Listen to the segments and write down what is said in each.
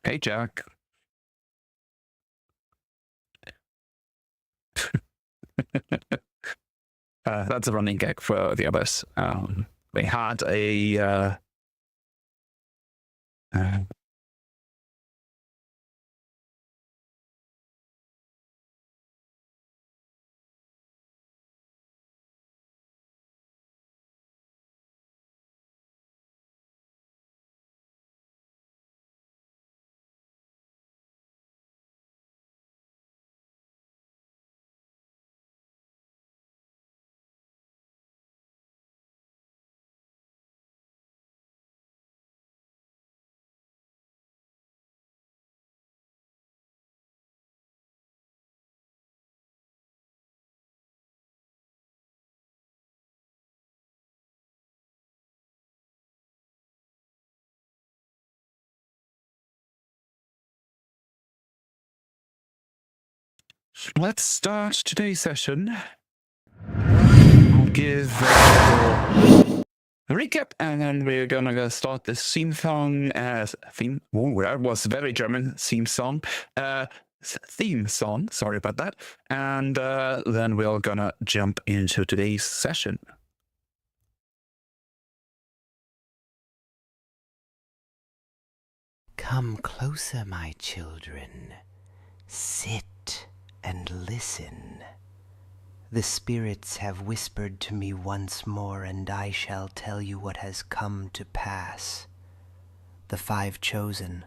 Hey, Jack. That's a running gag for the others. We had a uh, let's start today's session. I'll give a recap, and then we're gonna start this theme song. Theme. Oh, that was very German. Theme song. Theme song. Sorry about that. And then we're gonna jump into today's session. Come closer, my children. Sit and listen. The spirits have whispered to me once more, and I shall tell you what has come to pass. The 5 chosen,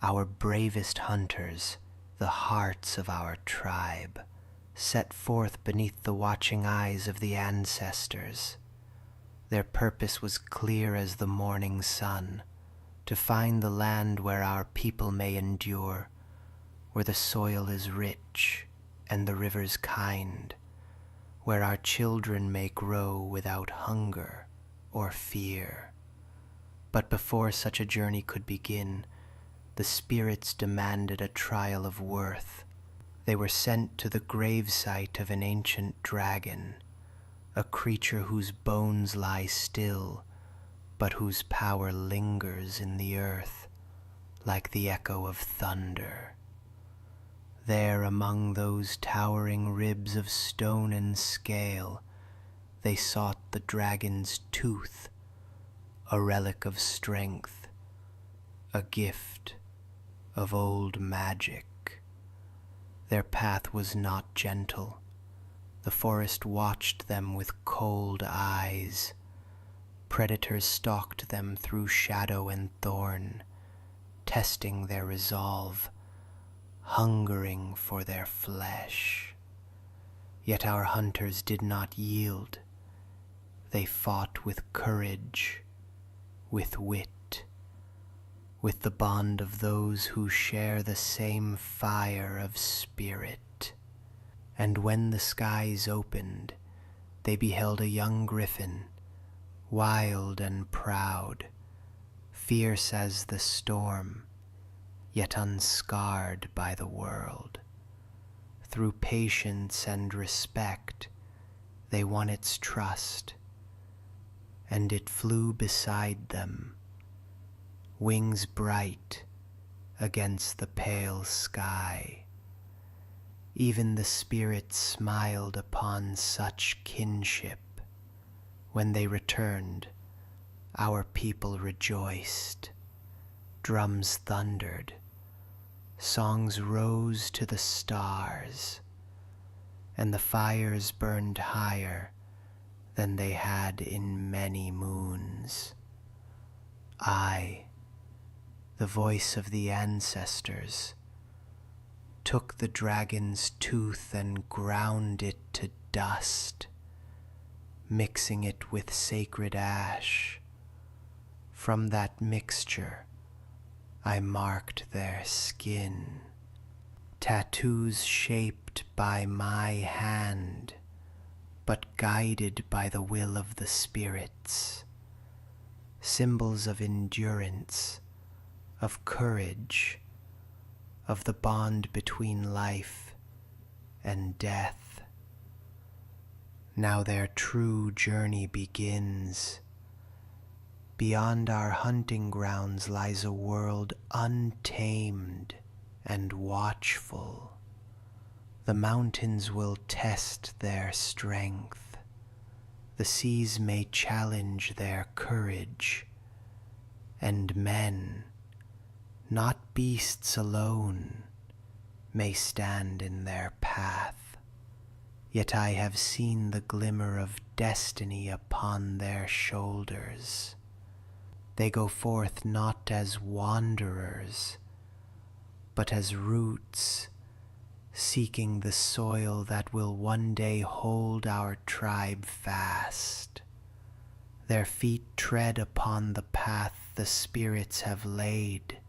our bravest hunters, the hearts of our tribe, set forth beneath the watching eyes of the ancestors. Their purpose was clear as the morning sun, to find the land where our people may endure, where the soil is rich and the rivers kind, where our children may grow without hunger or fear. But before such a journey could begin, the spirits demanded a trial of worth. They were sent to the gravesite of an ancient dragon, a creature whose bones lie still, but whose power lingers in the earth like the echo of thunder. There, among those towering ribs of stone and scale, they sought the dragon's tooth, a relic of strength, a gift of old magic. Their path was not gentle. The forest watched them with cold eyes. Predators stalked them through shadow and thorn, testing their resolve, hungering for their flesh. Yet our hunters did not yield. They fought with courage, with wit, with the bond of those who share the same fire of spirit. And when the skies opened, they beheld a young griffin, wild and proud, fierce as the storm, yet unscarred by the world. Through patience and respect, they won its trust, and it flew beside them, wings bright against the pale sky. Even the spirits smiled upon such kinship. When they returned, our people rejoiced. Drums thundered, songs rose to the stars, and the fires burned higher than they had in many moons. I, the voice of the ancestors, took the dragon's tooth and ground it to dust, mixing it with sacred ash. From that mixture, I marked their skin, tattoos shaped by my hand, but guided by the will of the spirits, symbols of endurance, of courage, of the bond between life and death. Now their true journey begins beyond our hunting grounds lies a world untamed and watchful. The mountains will test their strength. The seas may challenge their courage. And men, not beasts alone, may stand in their path. Yet I have seen the glimmer of destiny upon their shoulders. They go forth not as wanderers, but as roots, seeking the soil that will one day hold our tribe fast. Their feet tread upon the path the spirits have laid,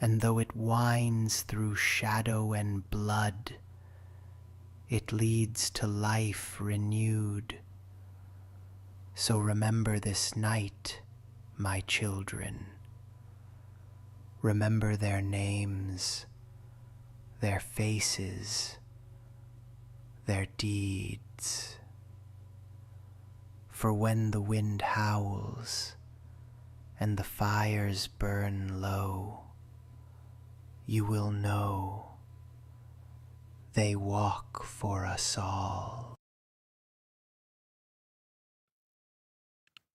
and though it winds through shadow and blood, it leads to life renewed. So remember this night, my children. Remember their names, their faces, their deeds. For when the wind howls and the fires burn low, you will know they walk for us all.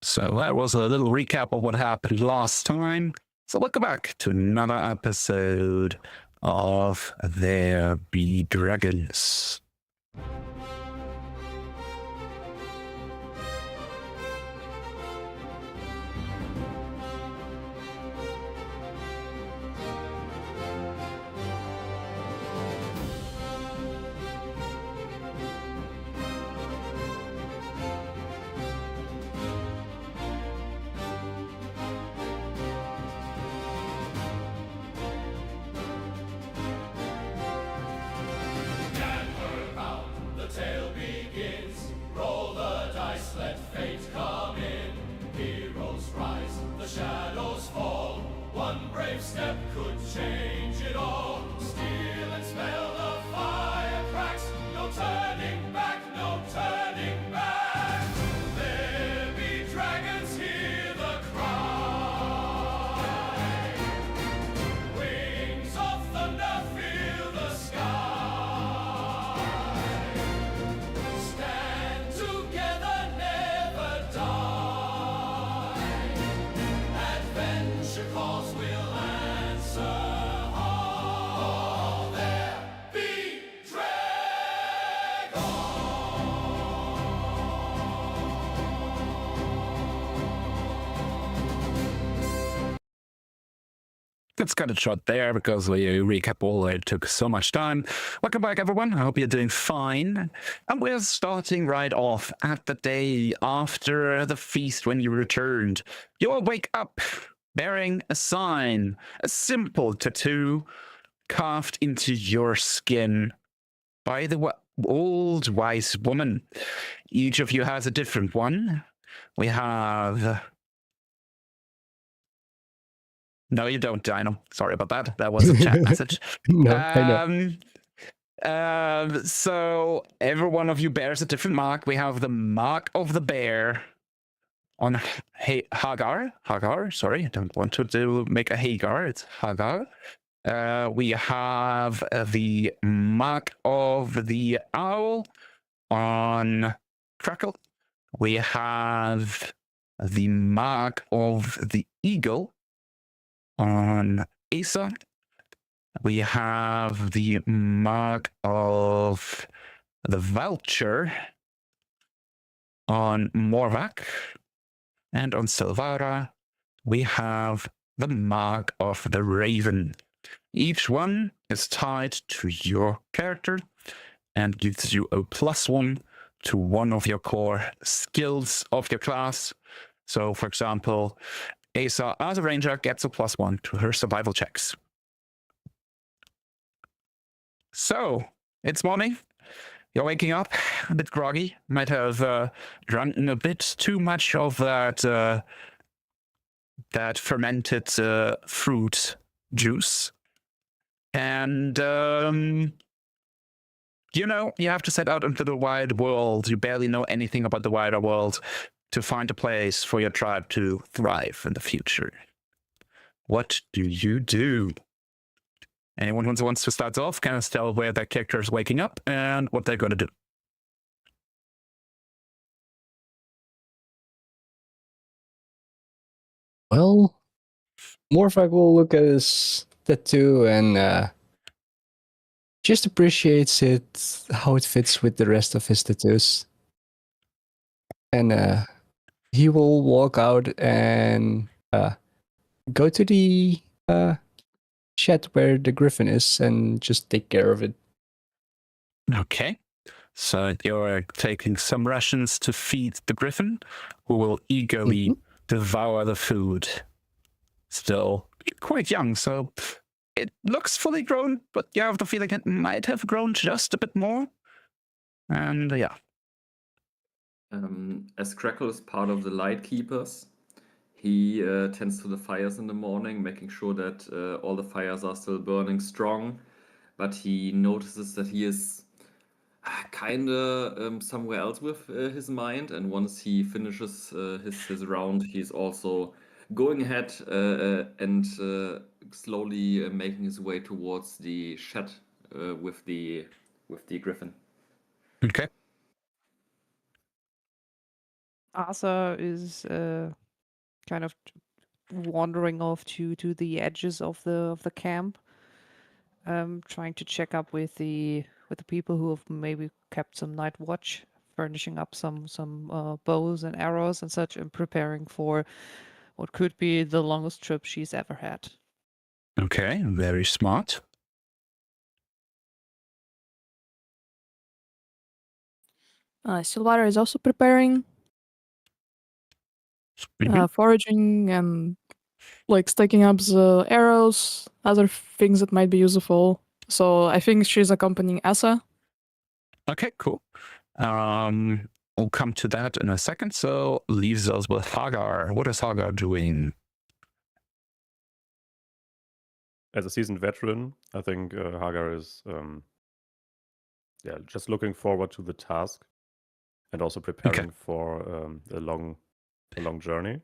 So that was a little recap of what happened last time. So welcome back to another episode of There Be Dragons. Step could change it all. Steal and smell the fire cracks. No turning back, no turning back. There be dragons, hear the cry. Wings of thunder fill the sky. Stand together, never die. Adventure calls will Let's cut it short there because we recap all. It took so much time. Welcome back, everyone. I hope you're doing fine. And we're starting right off at the day after the feast when you returned. You will wake up bearing a sign, a simple tattoo carved into your skin by the old wise woman. Each of you has a different one. We have... No, you don't, Dino. Sorry about that. That was a chat message. No, I know. So every one of you bears a different mark. We have the mark of the bear on Hagar. Hagar, sorry, I don't want to make a Hagar. It's Hagar. We have the mark of the owl on Crackle. We have the mark of the eagle on Asa. We have the mark of the vulture on Morvac. And on Silvara, we have the mark of the raven. Each one is tied to your character and gives you a +1 to one of your core skills of your class. So, for example, Asa, as a ranger, gets a +1 to her survival checks. So, it's morning. You're waking up a bit groggy. Might have drunk a bit too much of that that fermented fruit juice. And, you know, you have to set out into the wide world. You barely know anything about the wider world. to find a place for your tribe to thrive in the future. What do you do? Anyone who wants to start off can tell where their character is waking up and what they're going to do. Well, Morvac will look at his tattoo and just appreciates it, how it fits with the rest of his tattoos. And he will walk out and go to the shed where the griffin is and just take care of it. Okay. So you're taking some rations to feed the griffin, who will eagerly devour the food. Still quite young, so it looks fully grown, but you have the feeling it might have grown just a bit more. And yeah. As Crackle is part of the Light Keepers, he tends to the fires in the morning, making sure that all the fires are still burning strong. But he notices that he is kinda somewhere else with his mind, and once he finishes his round, he's also going ahead and slowly making his way towards the shed with the griffin. Okay. Asa is kind of wandering off to the edges of the camp, trying to check up with the people who have maybe kept some night watch, furnishing up some bows and arrows and such, and preparing for what could be the longest trip she's ever had. Okay, very smart. Silvara is also preparing, foraging and like stacking up the arrows, other things that might be useful. So I think she's accompanying Asa. Okay, cool. We'll come to that in a second. So leaves us with Hagar. What is Hagar doing? As a seasoned veteran, I think Hagar is just looking forward to the task and also preparing for a long journey.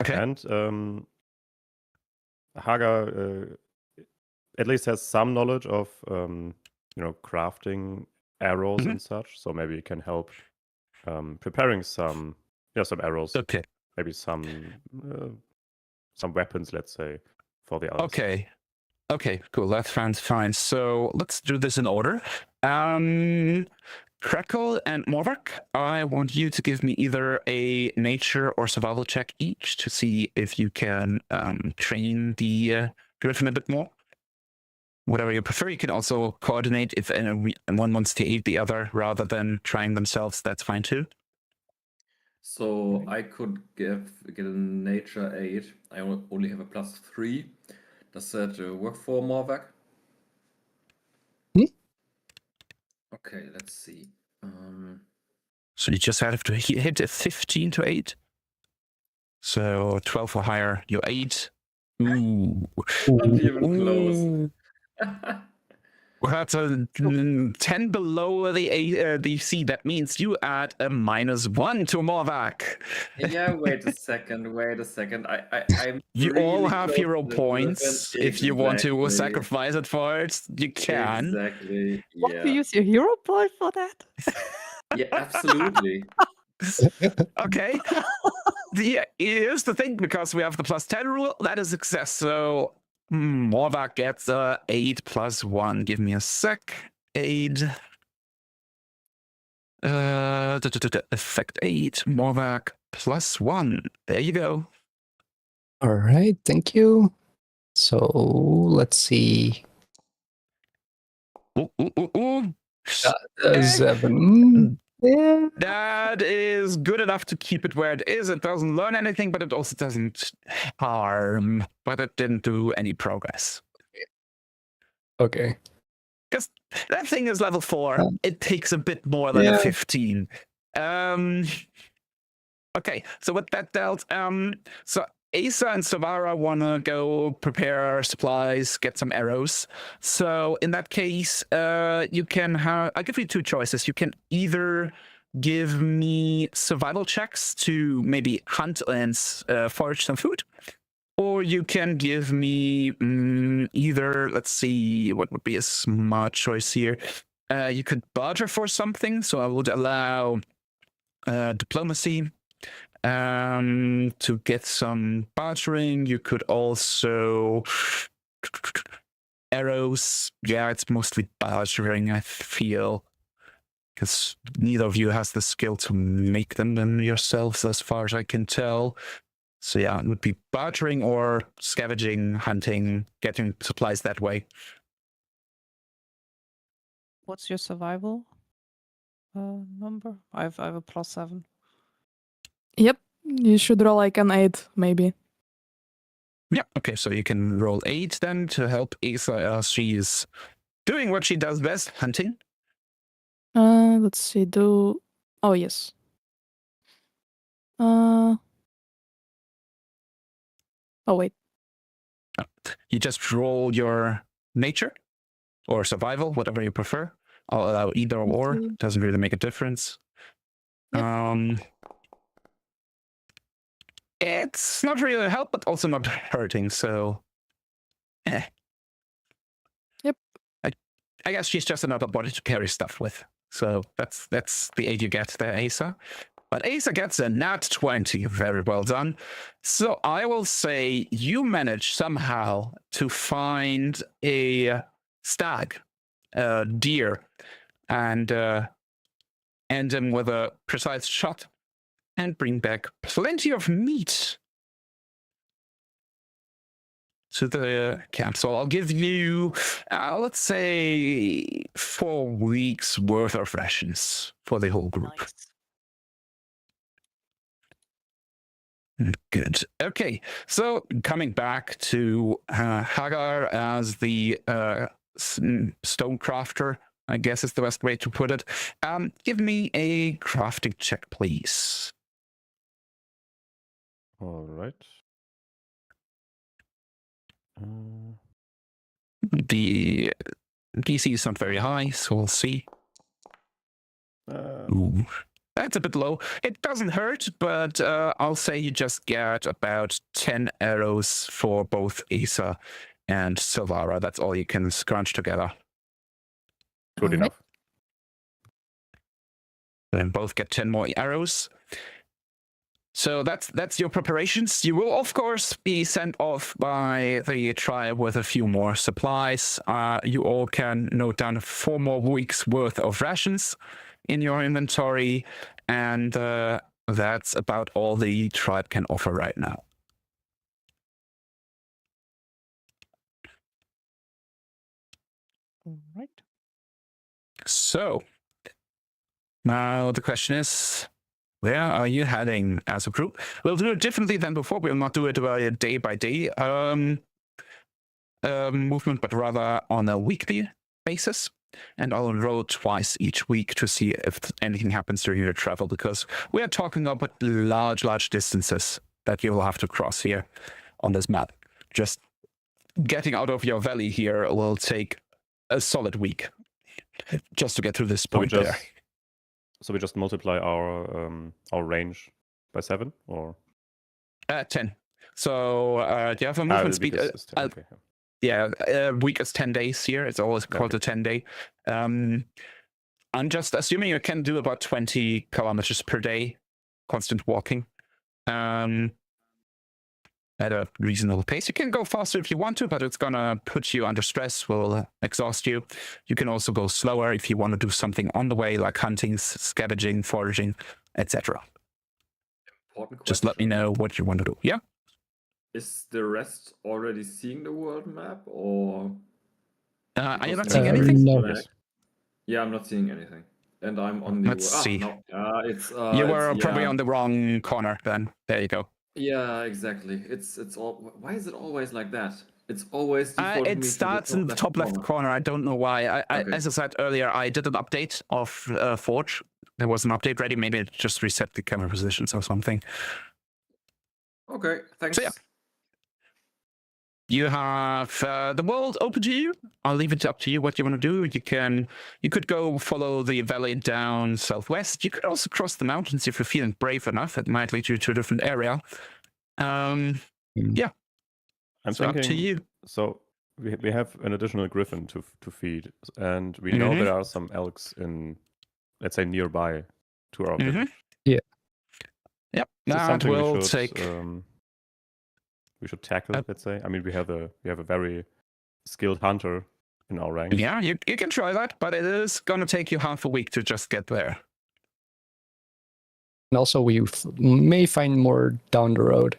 Okay. And Hagar at least has some knowledge of crafting arrows and such, so maybe it can help preparing some arrows. Okay. Maybe some weapons, let's say, for the others. Okay. Okay, cool. That sounds fine. So let's do this in order. Crackle and Morvac, I want you to give me either a nature or survival check each to see if you can train the griffin a bit more. Whatever you prefer. You can also coordinate if one wants to aid the other rather than trying themselves. That's fine too. So I could get a nature 8. I only have a +3. Does that work for Morvac? Okay, let's see. So you just have to hit a 15 to 8. So 12 or higher, you're 8. Ooh. Not even close. Well, that's a 10 below the DC. That means you add a -1 to Morvac. Yeah, wait a second. I'm You really all have close hero to the points. griffin. If you want to Exactly. sacrifice it for it, you can. Exactly. Want Yeah. to use your hero point for that? Yeah, absolutely. Okay. Here's the thing, because we have the +10 rule, that is success. So Morvac gets 8 + 1. Give me a sec. Aid. Effect 8. Morvac +1. There you go. All right, thank you. So let's see. Ooh. 7. Yeah. That is good enough to keep it where it is. It doesn't learn anything, but it also doesn't harm. But it didn't do any progress. Okay. Because that thing is level 4. It takes a bit more than a 15. Okay, so with that dealt, so Asa and Savara want to go prepare supplies, get some arrows. So in that case, you can have, I'll give you 2 choices. You can either give me survival checks to maybe hunt and forage some food. Or you can give me either, let's see, what would be a smart choice here. You could barter for something, so I would allow diplomacy to get some bartering. You could also arrows. Yeah, it's mostly bartering, I feel, because neither of you has the skill to make them yourselves, as far as I can tell. So yeah, it would be bartering or scavenging, hunting, getting supplies that way. What's your survival number? I have a +7. Yep, you should roll like an 8, maybe. Yeah, okay, so you can roll 8 then to help Asa as she's doing what she does best, hunting. Let's see, oh yes. Oh wait. You just roll your nature or survival, whatever you prefer. I'll allow either or. Okay. Doesn't really make a difference. Yep. It's not really a help, but also not hurting, so Yep. I guess she's just another body to carry stuff with. So that's the aid you get there, Asa. But Asa gets a nat 20. Very well done. So I will say you manage somehow to find a stag, a deer, and end him with a precise shot and bring back plenty of meat to the camp. So I'll give you, let's say, 4 weeks worth of rations for the whole group. Nice. Good. Okay, so coming back to Hagar as the stonecrafter, I guess is the best way to put it. Give me a crafting check, please. All right. The DC is not very high, so we'll see. Ooh, that's a bit low. It doesn't hurt, but I'll say you just get about 10 arrows for both Asa and Silvara. That's all you can scrunch together. Good Alright. enough. Then both get 10 more arrows. So that's your preparations. You will, of course, be sent off by the tribe with a few more supplies. You all can note down 4 more weeks worth of rations in your inventory, and that's about all the tribe can offer right now. All right. So now the question is, where are you heading as a group? We'll do it differently than before. We'll not do it a day by day movement, but rather on a weekly basis. And I'll roll twice each week to see if anything happens during your travel, because we are talking about large distances that you will have to cross here on this map. Just getting out of your valley here will take a solid week just to get through this point there. So we just multiply our range by 7, or 10. So do you have a movement speed? is 10, okay, yeah. Yeah, week is 10 days here. It's always called a 10-day. I'm just assuming you can do about 20 kilometers per day, constant walking, at a reasonable pace. You can go faster if you want to, but it's gonna put you under stress, will exhaust you. You can also go slower if you want to do something on the way, like hunting, scavenging, foraging, etc. Just let me know what you want to do. Yeah? Is the rest already seeing the world map, or Are you not because seeing everything anything? is No. black? Yeah, I'm not seeing anything, and I'm on the. Let's see. No, it's You were probably yeah. on the wrong corner then. There you go. Yeah, exactly. It's all. Why is it always like that? It's always defaulting It me to starts in the top left corner. I don't know why. Okay. As I said earlier, I did an update of Forge. There was an update ready. Maybe it just reset the camera positions or something. Okay, thanks. So, yeah. you have the world open to you. I'll leave it up to you what you want to do. You could go follow the valley down southwest. You could also cross the mountains if you're feeling brave enough. It might lead you to a different area. Yeah. I'm So up to thinking. you. So we have an additional griffin to feed, and we know there are some elks in, let's say, nearby to our village. Yep. Is this That something will we should take. we should tackle? Let's say. I mean, we have a very skilled hunter in our ranks. Yeah, you can try that, but it is gonna take you half a week to just get there. And also, we may find more down the road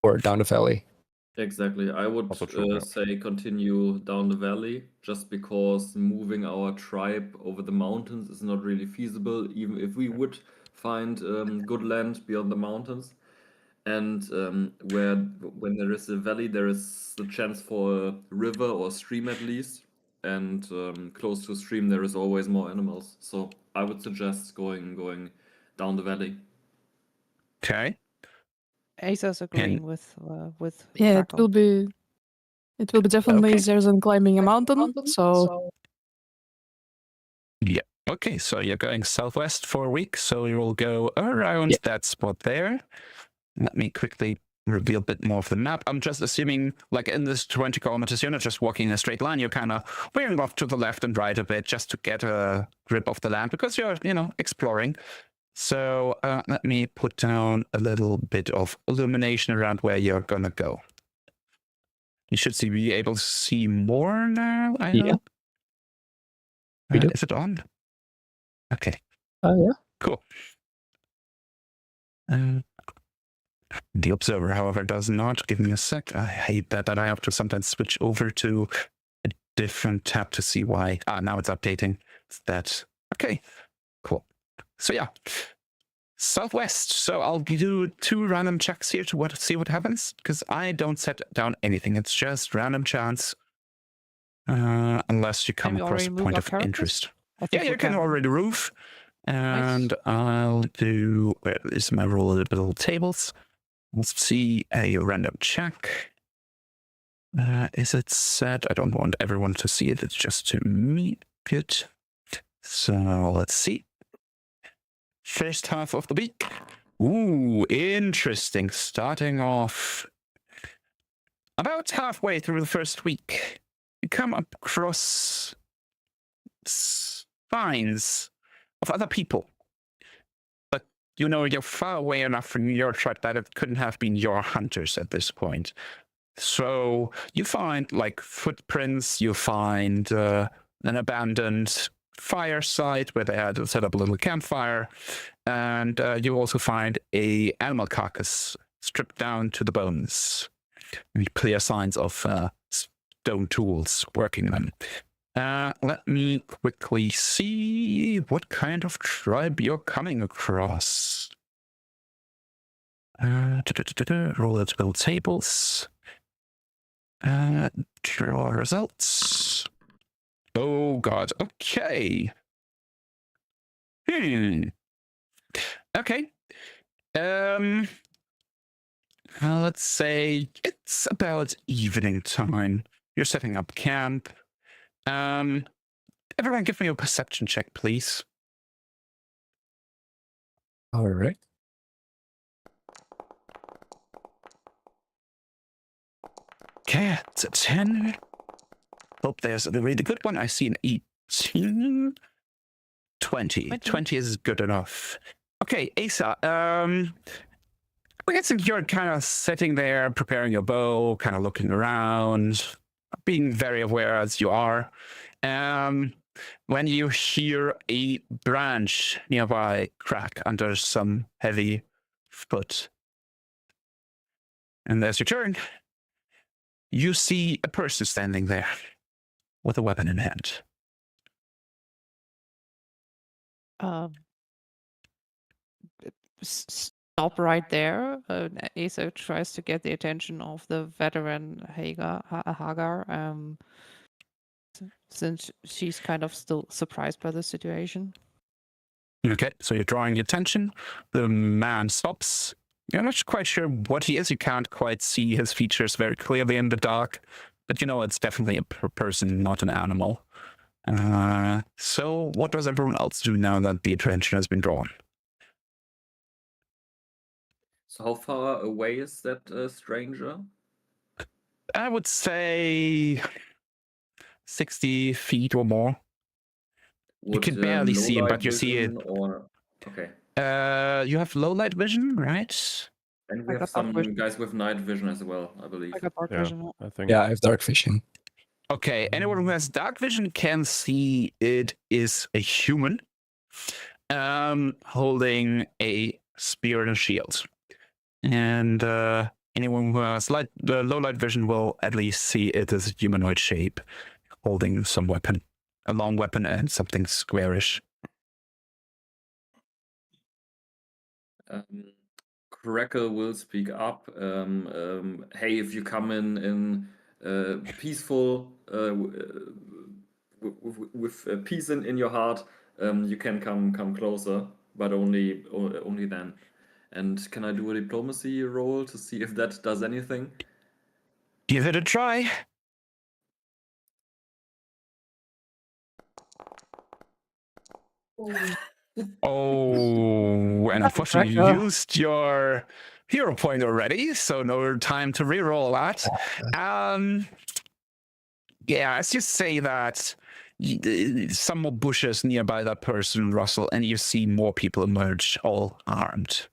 or down the valley. Exactly. I would Also true, yeah. say continue down the valley, just because moving our tribe over the mountains is not really feasible, even if we would find good land beyond the mountains. And when there is a valley, there is the chance for a river or stream at least. And close to a stream, there is always more animals. So I would suggest going down the valley. Okay. Asa's agreeing with Yeah, Taco. it will be definitely Okay. easier than climbing a mountain. So Yeah. Okay, so you're going southwest for a week, so you will go around that spot there. Let me quickly reveal a bit more of the map. I'm just assuming, like, in this 20 kilometers, you're not just walking in a straight line, you're kind of veering off to the left and right a bit just to get a grip of the land, because you're, exploring. So let me put down a little bit of illumination around where you're gonna go. You should be able to see more now, I Yeah. hope. We do. Is it on? Okay, Yeah. cool. The observer, however, does not. Give me a sec. I hate that I have to sometimes switch over to a different tab to see why. Now it's updating. That okay, cool. So yeah, southwest. So I'll do 2 random checks here to see what happens, because I don't set down anything. It's just random chance, unless you come we across already a move point our of characters? interest. I think Yeah, we you can already roof. And I'll do, where is my rollable tables? Let's see a random check. Is it set? I don't want everyone to see it. It's just to me. Good. So let's see. First half of the week. Ooh, interesting. Starting off about halfway through the first week, you come across signs of other people. But you're far away enough from your tribe that it couldn't have been your hunters at this point. So you find like footprints, you find an abandoned fire site where they had set up a little campfire, and you also find a animal carcass stripped down to the bones. Clear signs of stone tools working them. Let me quickly see what kind of tribe you're coming across. Roll it build tables. Draw results. Oh god, okay. Okay. Let's say it's about evening time. You're setting up camp. Everyone give me a perception check, please. All right. Okay, it's a 10. Hope there's a really good one. I see an 18. 20. 20 is good enough. Okay, Asa, I guess you're kind of sitting there, preparing your bow, kind of looking around, being very aware as you are. When you hear a branch nearby crack under some heavy foot. And as you turn, you see a person standing there with a weapon in hand. Stop right there. Asa tries to get the attention of the veteran Hagar, since she's kind of still surprised by the situation. Okay, so you're drawing your attention. The man stops. You're not quite sure what he is. You can't quite see his features very clearly in the dark, but you know it's definitely a person, not an animal. So what does everyone else do now that the attention has been drawn? So how far away is that stranger? I would say 60 feet or more. You can barely low see him, light but you see it. vision Or okay. You have low light vision, right? And I we have got dark some vision. guys with night vision as well, I believe. I got dark Yeah, vision. I think. Yeah, I have dark vision. Okay, anyone who has dark vision can see it is a human holding a spear and a shield. And anyone who has low light vision will at least see it as a humanoid shape, holding some weapon, a long weapon and something squarish. Crackle will speak up. Hey, if you come in peaceful, with peace in your heart, you can come closer, but only then. And can I do a diplomacy roll to see if that does anything? Give it a try. Oh, and unfortunately you Cracker. used your hero point already, so no time to reroll that. Yeah, as you say that, some more bushes nearby that person, Russell, and you see more people emerge, all armed.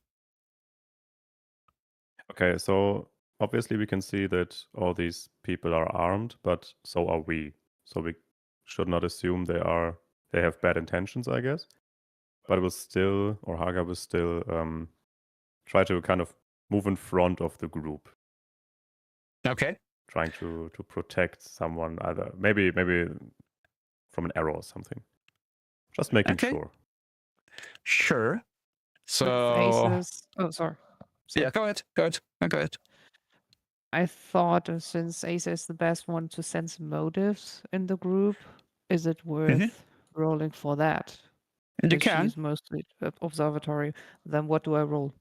Okay, so obviously we can see that all these people are armed, but so are we. So we should not assume they have bad intentions, I guess. But Haga will still try to kind of move in front of the group, Okay. trying to protect someone, either maybe from an arrow or something. Just making Okay. sure. Sure. So Aces. Oh, sorry. yeah, go ahead. Go ahead. I thought since Ace is the best one to sense motives in the group, is it worth rolling for that? And you Because can. she's mostly observatory. Then what do I roll?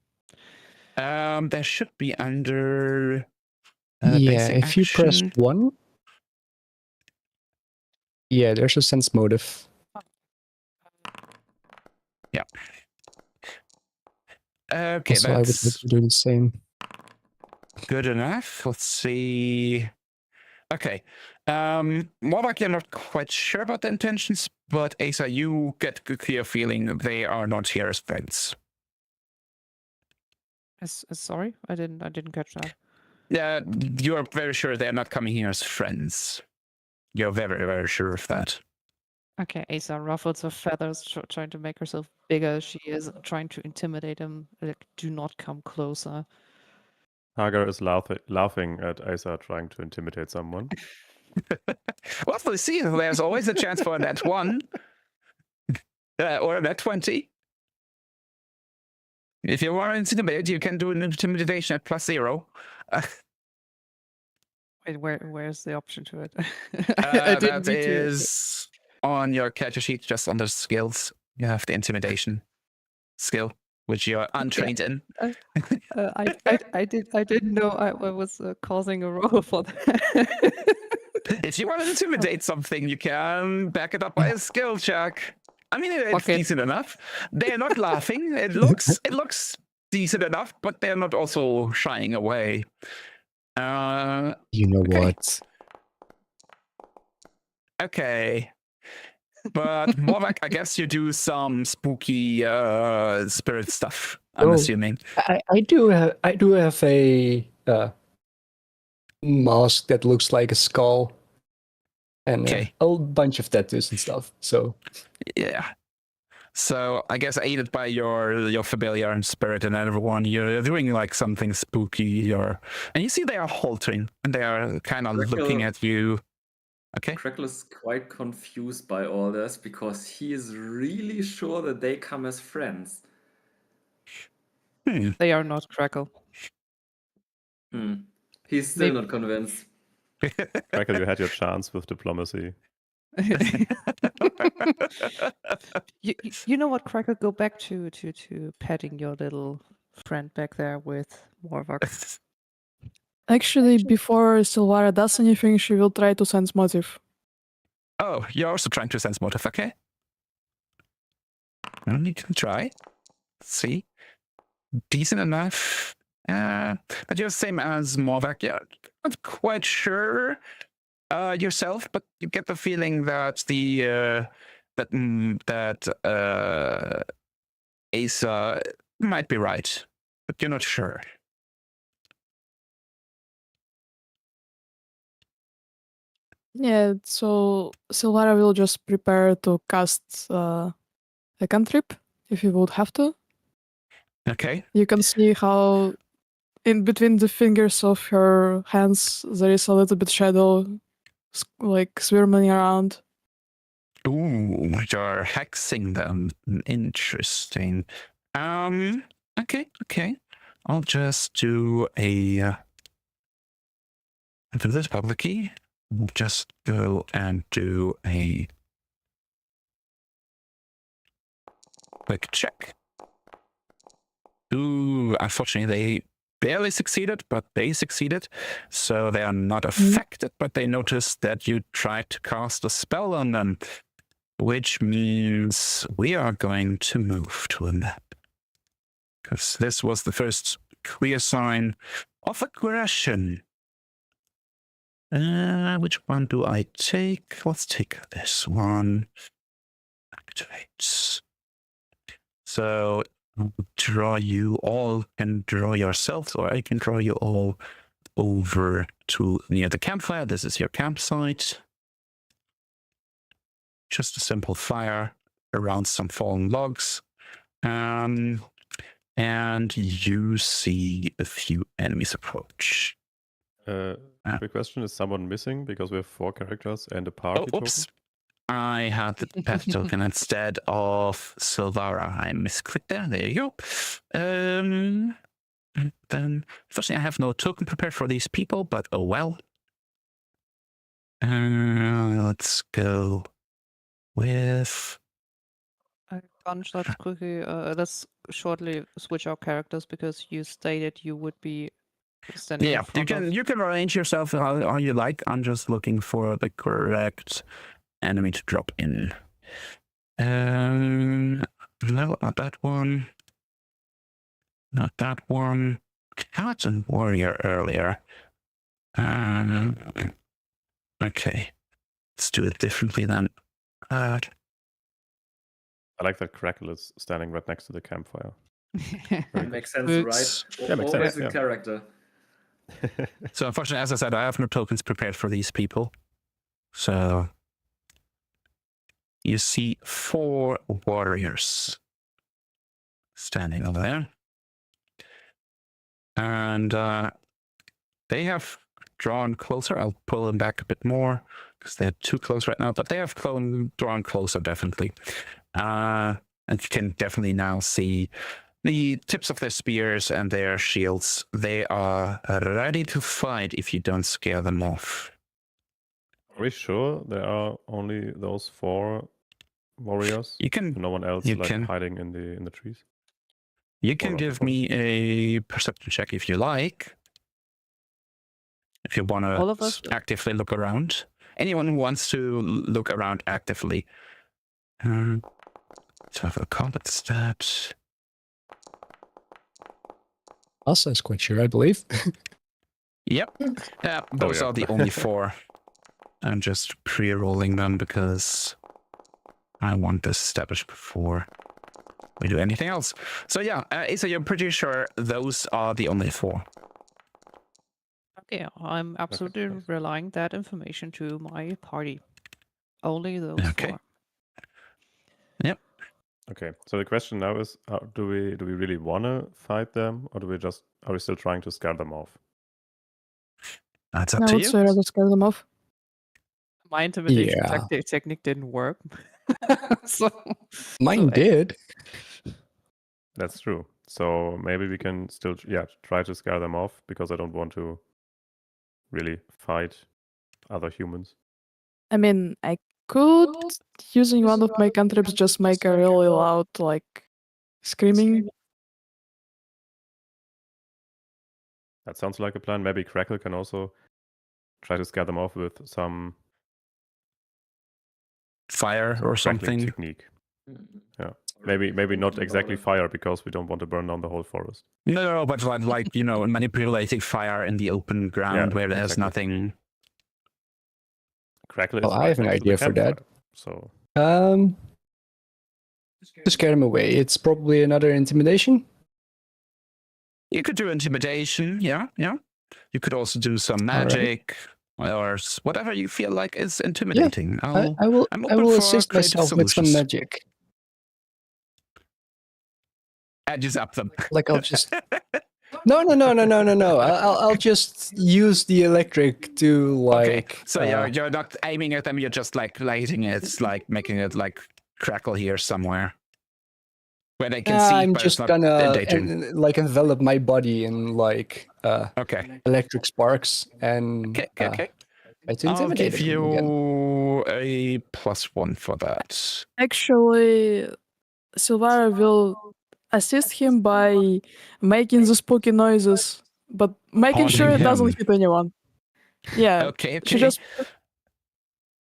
There should be under Yeah, basic if you press action. 1. Yeah, there's a sense motive. Yeah. Okay, So I would like that's to do the same. good enough. Let's see. Okay. Morvac, you're not quite sure about the intentions, but Asa, you get a clear feeling they are not here as friends. Sorry, I didn't catch that. Yeah, you're very sure they're not coming here as friends. You're very, very sure of that. Okay, Asa ruffles her feathers, trying to make herself bigger. She is trying to intimidate him. Like, do not come closer. Hagar is laughing at Asa trying to intimidate someone. Well, we'll see. There's always a chance for that one. Or that 20. If you want to intimidate, you can do an intimidation at +0. Wait, where's the option to it? That is on your character sheet, just under skills. You have the intimidation skill, which you're untrained in. I didn't know I was causing a roll for that. If you want to intimidate something, you can back it up by a skill check. I mean, it's decent enough. They're not laughing. It looks decent enough, but they're not also shying away. You know what? Okay. But Morvac, I guess you do some spooky spirit stuff, I'm assuming. I do have a mask that looks like a skull. And a bunch of tattoos and stuff. So yeah. So I guess aided by your familiar and spirit and everyone, you're doing like something spooky, and you see they are halting and they are kind of looking at you. Okay. Crackle is quite confused by all this because he is really sure that they come as friends. They are not Crackle. He's still not convinced. Crackle, you had your chance with diplomacy. You know what, Crackle? Go back to petting your little friend back there with Morvak. Actually, before Silvara does anything, she will try to sense motive. Oh, you're also trying to sense motive, okay? Well, you can try. See? Decent enough. But you're the same as Morvak. Yeah, not quite sure yourself, but you get the feeling that Asa might be right, but you're not sure. Yeah, so Silvara will just prepare to cast a cantrip if you would have to. Okay. You can see how in between the fingers of her hands there is a little bit shadow like swirling around. Ooh, you're hexing them. Interesting. Okay. I'll just do for this public key, we'll just go and do a quick check. Ooh, unfortunately, they barely succeeded, but they succeeded. So they are not affected, but they noticed that you tried to cast a spell on them, which means we are going to move to a map. Because this was the first clear sign of aggression. Which one do I take? Let's take this one. Activates. So draw you all, can draw yourselves, or I can draw you all over to near the campfire. This is your campsite. Just a simple fire around some fallen logs. And you see a few enemies approach. Quick question, is someone missing? Because we have 4 characters and a party Oh, oops. I had the path token instead of Silvara. I misclicked there. There you go. Then, unfortunately, I have no token prepared for these people, but oh well. Let's go with... Bunch, let's quickly, let's shortly switch our characters because you stated you would be standing in front of... you can arrange yourself how you like. I'm just looking for the correct enemy to drop in. No, not that one. Not that one. Cats and warrior earlier. Okay. Let's do it differently then. I like that Crackle is standing right next to the campfire. That makes sense, Boots. right? Yeah, makes Always sense, a yeah. character. So unfortunately, as I said, I have no tokens prepared for these people. So you see 4 warriors standing over there. And they have drawn closer. I'll pull them back a bit more because they're too close right now, but they have drawn closer, definitely. And you can definitely now see the tips of their spears and their shields. They are ready to fight if you don't scare them off. Are we sure there are only those 4 warriors? You can No one else hiding in the trees? You can give me a perception check if you like. If you want to actively look around. Anyone who wants to look around actively. Let's have a combat stats. Asa is quite sure, I believe. Yep. Those are the only 4. I'm just pre-rolling them because I want this established before we do anything else. So yeah, Asa, you're pretty sure those are the only 4. Okay, I'm absolutely relying that information to my party. Only those 4. Yep. Okay, so the question now is, do we really want to fight them, or are we still trying to scare them off? That's up I to would you. say rather scare them off. My intimidation technique didn't work. Mine did. That's true. So maybe we can still, try to scare them off, because I don't want to really fight other humans. I mean, I could, using one of my cantrips, just make a really loud, like, screaming. That sounds like a plan. Maybe Crackle can also try to scare them off with some Fire or crackling something. technique. Mhm. Yeah. Or Maybe not thinking about exactly it. fire, because we don't want to burn down the whole forest. No, but like manipulating fire in the open ground Yeah, where there's exactly. nothing. Crackle Well, is I right have an next to the idea for that. campfire, so To scare them away, it's probably another intimidation. You could do intimidation, yeah. You could also do some All right. magic or whatever you feel like is intimidating. I I'm will open for assist creative myself with some solutions. magic. Edges up them. Like I'll just no. I'll just use the electric to Okay, like. so you're not aiming at them. You're just like lighting it, like making it like crackle here somewhere where they can see. I'm but just it's not gonna endangering. like envelop my body in like Okay. electric sparks and Okay. try to I'll intimidate give them again. you a +1 for that. Actually, Silvara will assist him by making the spooky noises, but making sure Haunting it doesn't him. hit anyone. Yeah, Okay. she just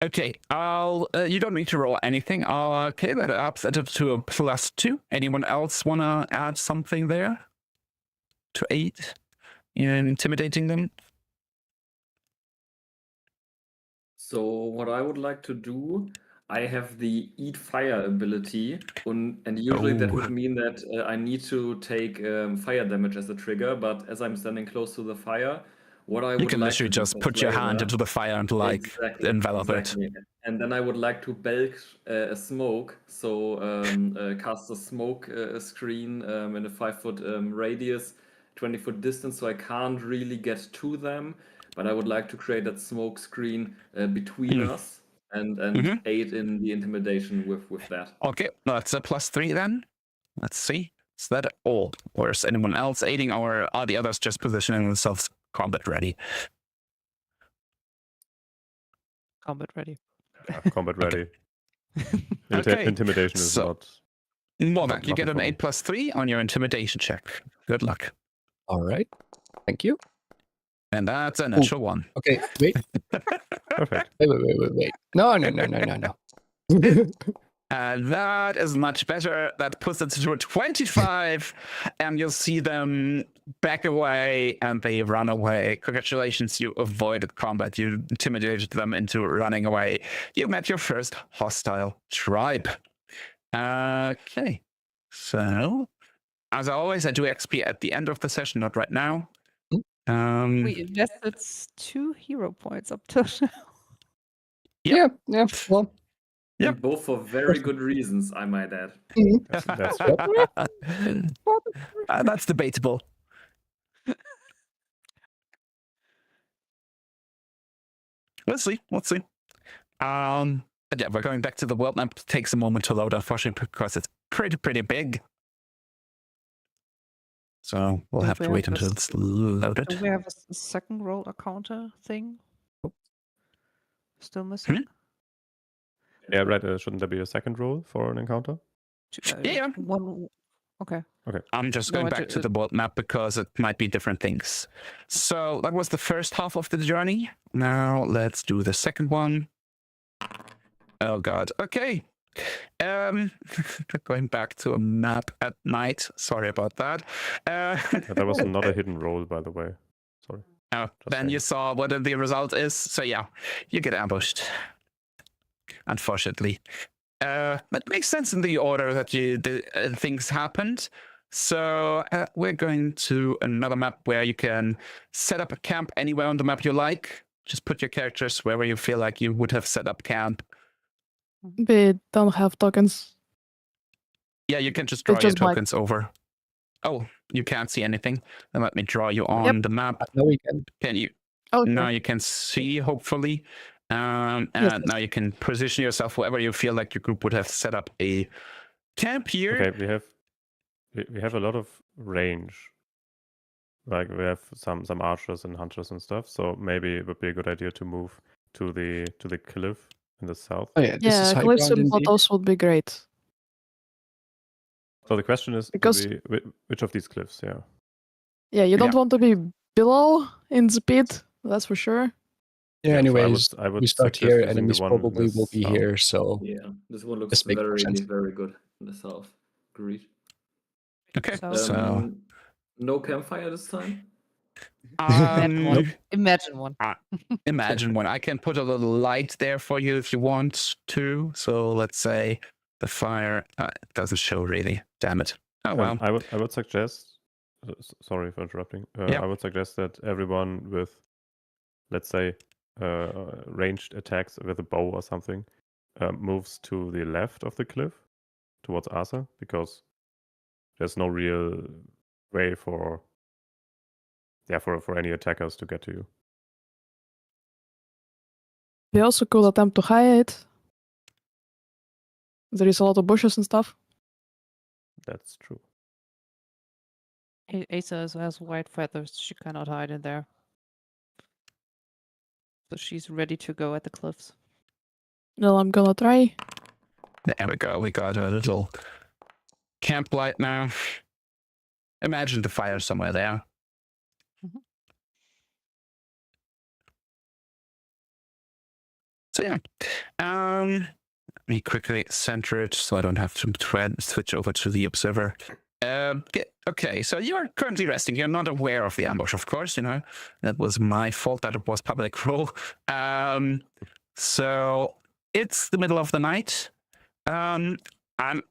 Okay, I'll. You don't need to roll anything. Okay, that ups it up to a +2. Anyone else wanna add something there to 8 in intimidating them? So what I would like to do, I have the eat fire ability, and usually that Oh. would mean that I need to take fire damage as a trigger. But as I'm standing close to the fire, what I You would can like literally to do just for put your hand flavor, into the fire and like envelop it. and then I would like to belch a smoke. So cast a smoke screen in a 5-foot radius, 20-foot distance, so I can't really get to them. But I would like to create that smoke screen between us and Mhm. aid in the intimidation with that. Okay, that's a +3 then. Let's see. Is that all? Or is anyone else aiding, or are the others just positioning themselves combat ready? Combat ready. yeah, combat ready. Okay, Intimidation is so- not. Novak, you get nothing an for me. 8+3 on your intimidation check. Good luck. All right, thank you. And that's a natural 1. Okay, wait. Perfect. Wait. No. And that is much better. That puts it to a 25, and you'll see them back away and they run away. Congratulations, you avoided combat. You intimidated them into running away. You met your first hostile tribe. Okay, so as always, I do XP at the end of the session, not right now. We invested 2 hero points up till now. Yeah. Well, Yep. And both for very good reasons, I might add. That's That's debatable. Let's see. But yeah, we're going back to the world map. It takes a moment to load, unfortunately, because it's pretty big. So we'll Do have we to wait have until it's loaded. Do we have a second roll counter thing? Still missing? yeah, right. Shouldn't there be a second roll for an encounter? Yeah. One. Okay. I'm just No, going I back ju- to the world map because it might be different things. So that was the first half of the journey. Now let's do the second one. Oh god. Okay. Going back to a map at night. Sorry about that. Yeah, that was not a hidden roll, by the way. Sorry. Oh, Just then saying. you saw what the result is. So yeah, you get ambushed. Unfortunately. It makes sense in the order that things happened. So we're going to another map where you can set up a camp anywhere on the map you like. Just put your characters wherever you feel like you would have set up camp. we don't have tokens. Yeah, you can just draw It's your just black. tokens over. Oh, you can't see anything. Then let me draw you on the map. no, we can. Can you? Okay. Now you can see, hopefully. And Yes. now you can position yourself wherever you feel like your group would have set up a camp here. Okay, we have a lot of range. Like we have some archers and hunters and stuff. So maybe it would be a good idea to move to the cliff in the south. Oh yeah, this is Yeah, high cliffs ground and indeed. plateaus would be great. So the question is, Because- which of these cliffs? Yeah. Yeah, you don't Yeah. want to be below in the pit, that's for sure. Yeah, Yeah, so anyways, I would we start suggest here. using the Enemies one in probably the will be south. here, so Yeah, this one looks this makes more very, sense. very good in the south. Agreed. Okay, So- so No campfire this time? Imagine one. Nope. Imagine one. imagine one. I can put a little light there for you if you want to. So let's say the fire it doesn't show really. Damn it. Oh well. I would suggest. Sorry for interrupting. Yeah. I would suggest that everyone with, let's say, ranged attacks with a bow or something, moves to the left of the cliff, towards Asa, because there's no real way for any attackers to get to you. They also could attempt to hide. There is a lot of bushes and stuff. That's true. Asa has white feathers. She cannot hide in there. So she's ready to go at the cliffs. Well, I'm gonna try. There we go. We got a little camp light now. Imagine the fire somewhere there. Mhm. So yeah. Let me quickly center it so I don't have to switch over to the observer. Okay, so you are currently resting. You're not aware of the ambush, of course. You know that was my fault that it was public role. So it's the middle of the night. And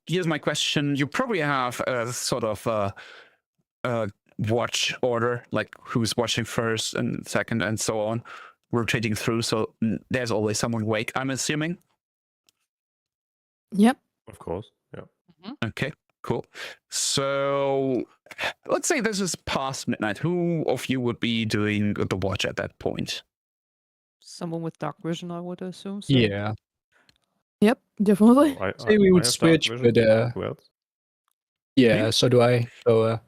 here's my question: you probably have a sort of a watch order, like who's watching first and second, and so on, rotating through. So there's always someone awake, I'm assuming. Yep. Of course. Yeah. Okay, cool. So let's say this is past midnight. Who of you would be doing the watch at that point? Someone with dark vision, I would assume. So. Yeah. Yep, definitely. So Say we would I have dark switch, vision. but Who else? yeah, Me? so do I. So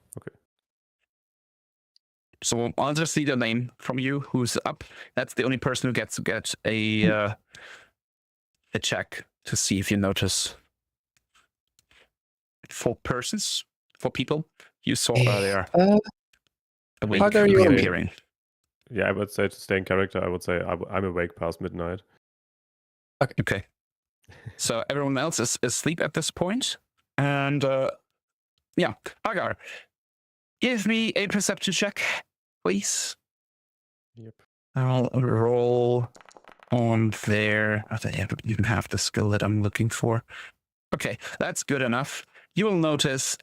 So I'll just need a name from you who's up. That's the only person who gets to get a check to see if you notice 4 persons, 4 people you saw earlier. Awake, Hagar, are you awake? reappearing. Yeah, I would say to stay in character, I would say I'm awake past midnight. Okay. So everyone else is asleep at this point. And yeah, Hagar, give me a perception check, please. Yep. I'll roll on there. I don't even have the skill that I'm looking for. Okay, that's good enough. You will notice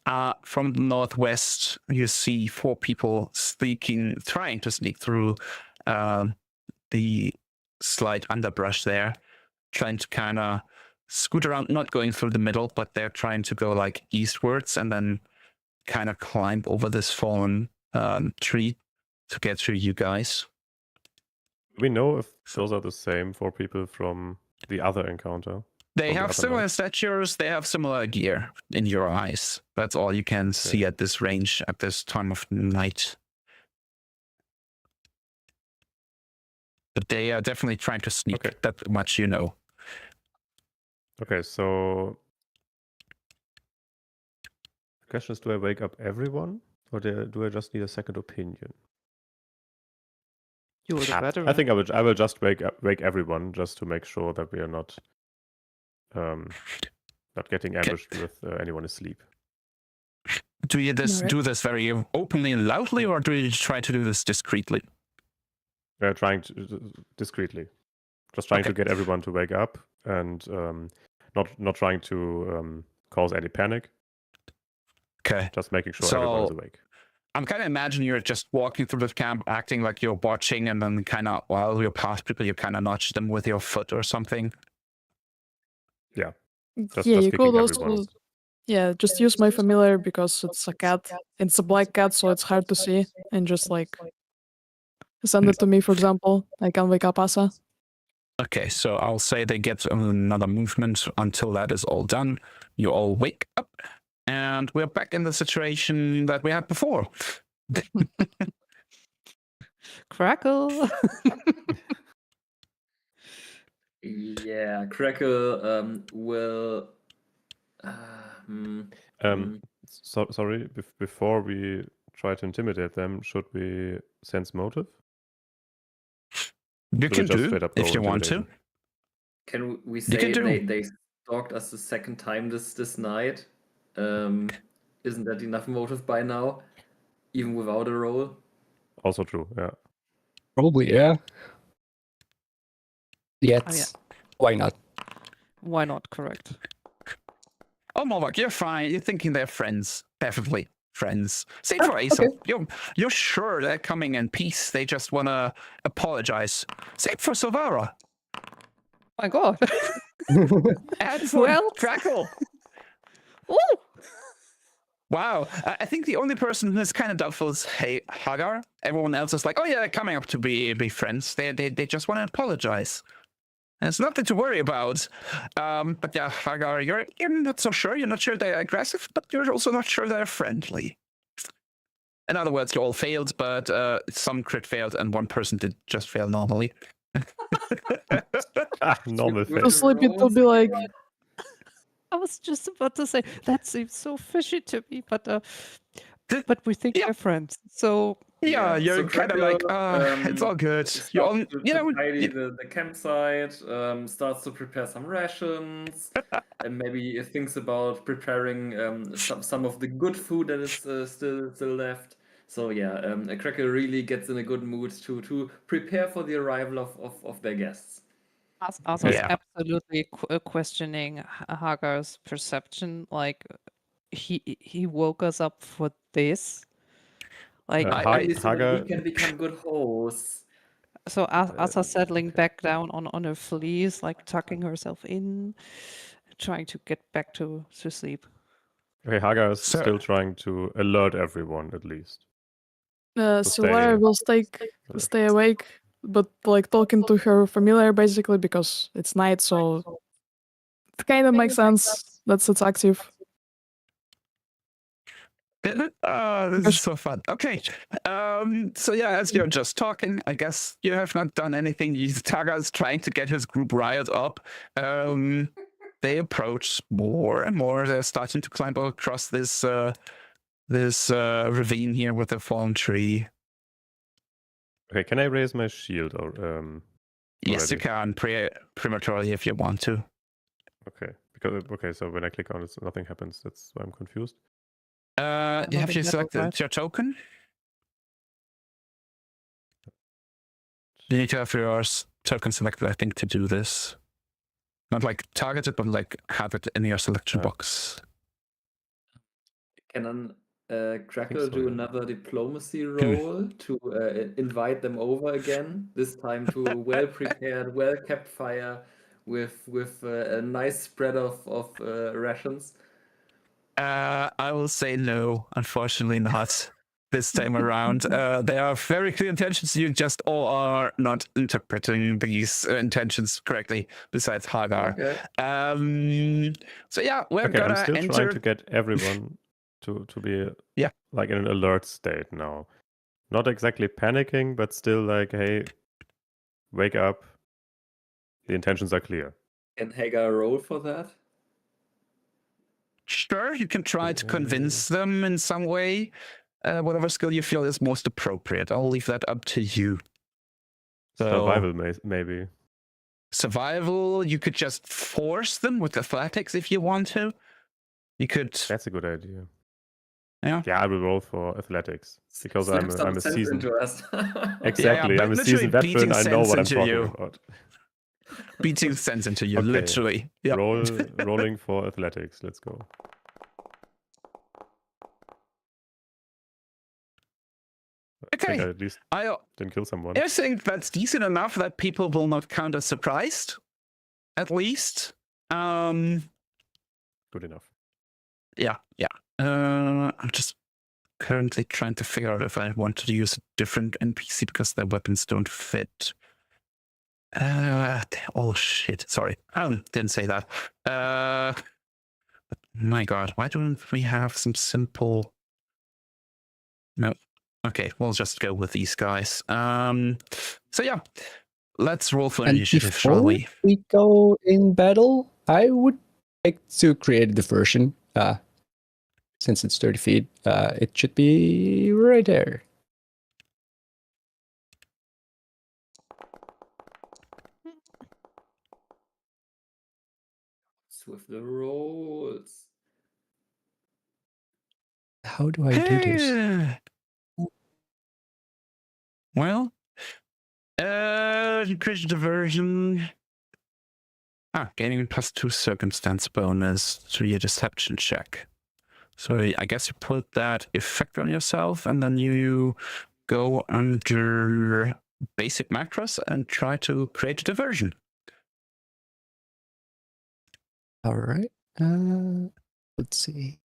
from the northwest, you see 4 people trying to sneak through the slight underbrush there, trying to kind of scoot around, not going through the middle, but they're trying to go like eastwards and then kind of climb over this fallen tree to get through you guys. Do we know if those are the same 4 people from the other encounter? They From the have other similar night? statures, they have similar gear in your eyes. That's all you can see at this range at this time of night. But they are definitely trying to sneak, Okay. that much you know. Okay, so the question is, do I wake up everyone, or do I just need a second opinion? You were the better. I think I will just wake everyone just to make sure that we are not getting ambushed with anyone asleep. Do you Alright. do this very openly and loudly, or do you try to do this discreetly? Trying to discreetly, just trying to Okay. get everyone to wake up and not trying to cause any panic. Okay. Just making sure So- everyone is awake. I'm kind of imagining you're just walking through the camp, acting like you're watching, and then kind of, while you're past people, you kind of nudge them with your foot or something. Just Yeah, you kicking could everyone. also. Yeah, just use my familiar because it's a cat. It's a black cat, so it's hard to see. And just like send it to me, for example. I can wake up Asa. Okay, so I'll say they get another movement until that is all done. You all wake up, and we're back in the situation that we had before. Crackle. Yeah, Crackle will. Sorry, before we try to intimidate them, should we sense motive? You Should we can just do straight up go if you want to. intimidation? Can we You can say do. they stalked us the second time this night? Isn't that enough motive by now, even without a roll? Also true, yeah. Probably, yeah. Yet, Oh, yeah. why not? Why not? Correct. Oh, Morlock, you're fine. You're thinking they're friends. Perfectly friends. Same Ah, for Aesop. okay. You're sure they're coming in peace. They just want to apologize. Same for Silvara. My God. And for else? Crackle. Ooh! Wow. I think the only person who's kind of doubtful is Hagar. Everyone else is like, oh yeah, they're coming up to be friends. They just want to apologize. And it's nothing to worry about. But yeah, Hagar, you're not so sure. You're not sure they're aggressive, but you're also not sure they're friendly. In other words, you all failed, but some crit failed and one person did just fail normally. Normal With fail. the Sleepy to rolls be like, again? I was just about to say that seems so fishy to me, but Th- we think yeah. we're friends. So Yeah, you're so kind of Cracker, like, it's all good. You starts all, to you know, tidy the campsite, starts to prepare some rations, and maybe thinks about preparing some of the good food that is still left. So yeah, Cracker really gets in a good mood to prepare for the arrival of their guests. Asa's Yeah. absolutely questioning Hagar's perception. Like he woke us up for this. Like Only so that Hagar, we can become good hosts. so Asa settling back down on her fleece, like tucking herself in, trying to get back to sleep. okay, Hagar is So- still trying to alert everyone at least. Silvara will stay awake, but like talking to her familiar basically because it's night, so it kind of makes sense that it's active. This is so fun. Okay. So yeah, as you're just talking, I guess you have not done anything. Taga's trying to get his group riled up. They approach more and more. They're starting to climb across this ravine here with a fallen tree. Okay, can I raise my shield or Yes, you already? can prematurely if you want to. Okay, so when I click on it, nothing happens. That's why I'm confused. Have think you that was selected right. your token? You need to have your token selected, I think, to do this. Not like targeted, but like have it in your selection box. Can Crackle so, do yeah. another diplomacy roll to invite them over again? This time to a well-prepared, well-kept fire with a nice spread of rations. I will say no, unfortunately not this time around. There are very clear intentions. You just all are not interpreting these intentions correctly, besides Hagar. Okay. So yeah, we're Okay, I'm gonna still enter. trying to get everyone to be like in an alert state now. Not exactly panicking, but still like, hey, wake up. The intentions are clear. Can Hagar roll for that? Sure, you can try to convince them in some way. Whatever skill you feel is most appropriate. I'll leave that up to you. So, Survival, maybe. Survival, you could just force them with athletics if you want to. You could. That's a good idea. Yeah. Yeah, I will roll for athletics because Slip I'm some a sense seasoned. into us. Exactly, but I'm a literally seasoned veteran. beating I know what I'm sense into talking you. about. Beating sense into you, Okay. literally. Yep. Rolling for athletics. Let's go. I think I Okay. at least I didn't kill someone. think that's decent enough that people will not count as surprised. At least. Good enough. Yeah. I'm just currently trying to figure out if I want to use a different NPC because their weapons don't fit. Oh shit! Sorry, I didn't say that. But my God, why don't we have some simple? No. Okay, we'll just go with these guys. So yeah, let's roll for And initiative, shall before we? go in battle, I would like to create a diversion. since it's 30 feet, it should be right there. It's with the rolls. How do I do this? Well, increase diversion. Gaining +2 circumstance bonus to your deception check. So I guess you put that effect on yourself, and then you go under basic macros and try to create a diversion. All right. Let's see.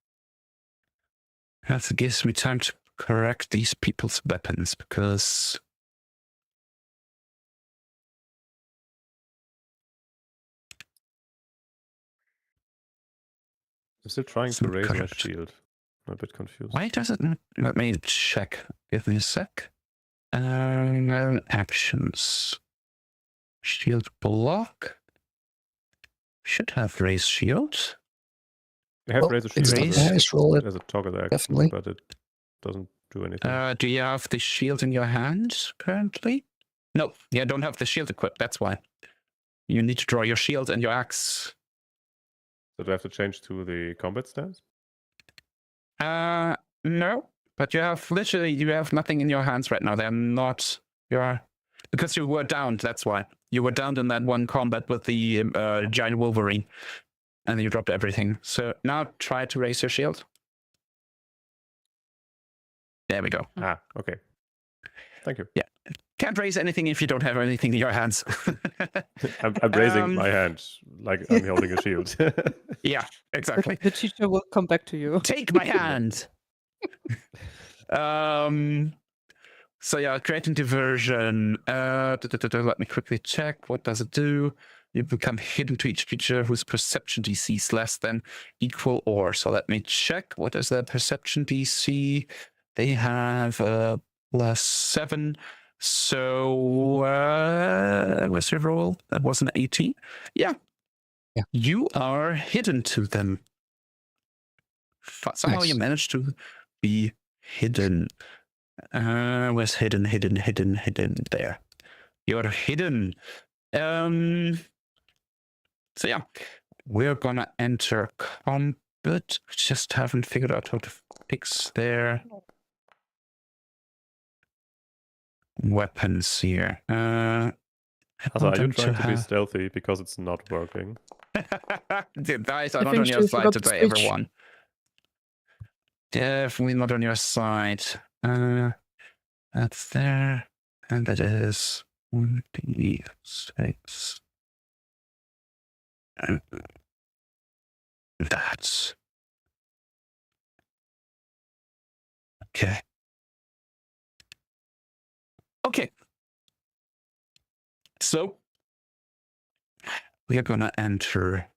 That gives me time to correct these people's weapons, because I'm still trying to raise my shield. I'm a bit confused. why does it not? Let me check. Give me a sec. Actions. Shield block. Should have raised shield. I have raised a It's shield not nice. Roll it. as a toggle action, Definitely. but it doesn't do anything. Do you have the shield in your hand currently? No, you don't have the shield equipped. That's why. You need to draw your shield and your axe. So do I have to change to the combat stance? No, but you have nothing in your hands right now. They're not. Because you were downed. That's why you were downed in that one combat with the giant Wolverine, and you dropped everything. So now try to raise your shield. There we go. Okay. Thank you. Yeah, can't raise anything if you don't have anything in your hands. I'm raising my hand like I'm holding a shield. Yeah, exactly. The teacher will come back to you. Take my hand. So yeah, creating diversion. Let me quickly check. What does it do? You become hidden to each creature whose perception DC is less than, equal, or. So let me check. What is their perception DC? They have +7. So what's your roll? That was an 18. Yeah. You are hidden to them. Somehow Nice. you managed to be hidden. Where's hidden? There. You're hidden. So yeah, we're gonna enter combat. Just haven't figured out how to fix their weapons here. Also, are you trying to be stealthy because it's not working? The dice are I not think on your she side forgot to today, switch. everyone. Definitely not on your side. That's there. And that is 1d6. And that's okay. Okay. So we are gonna enter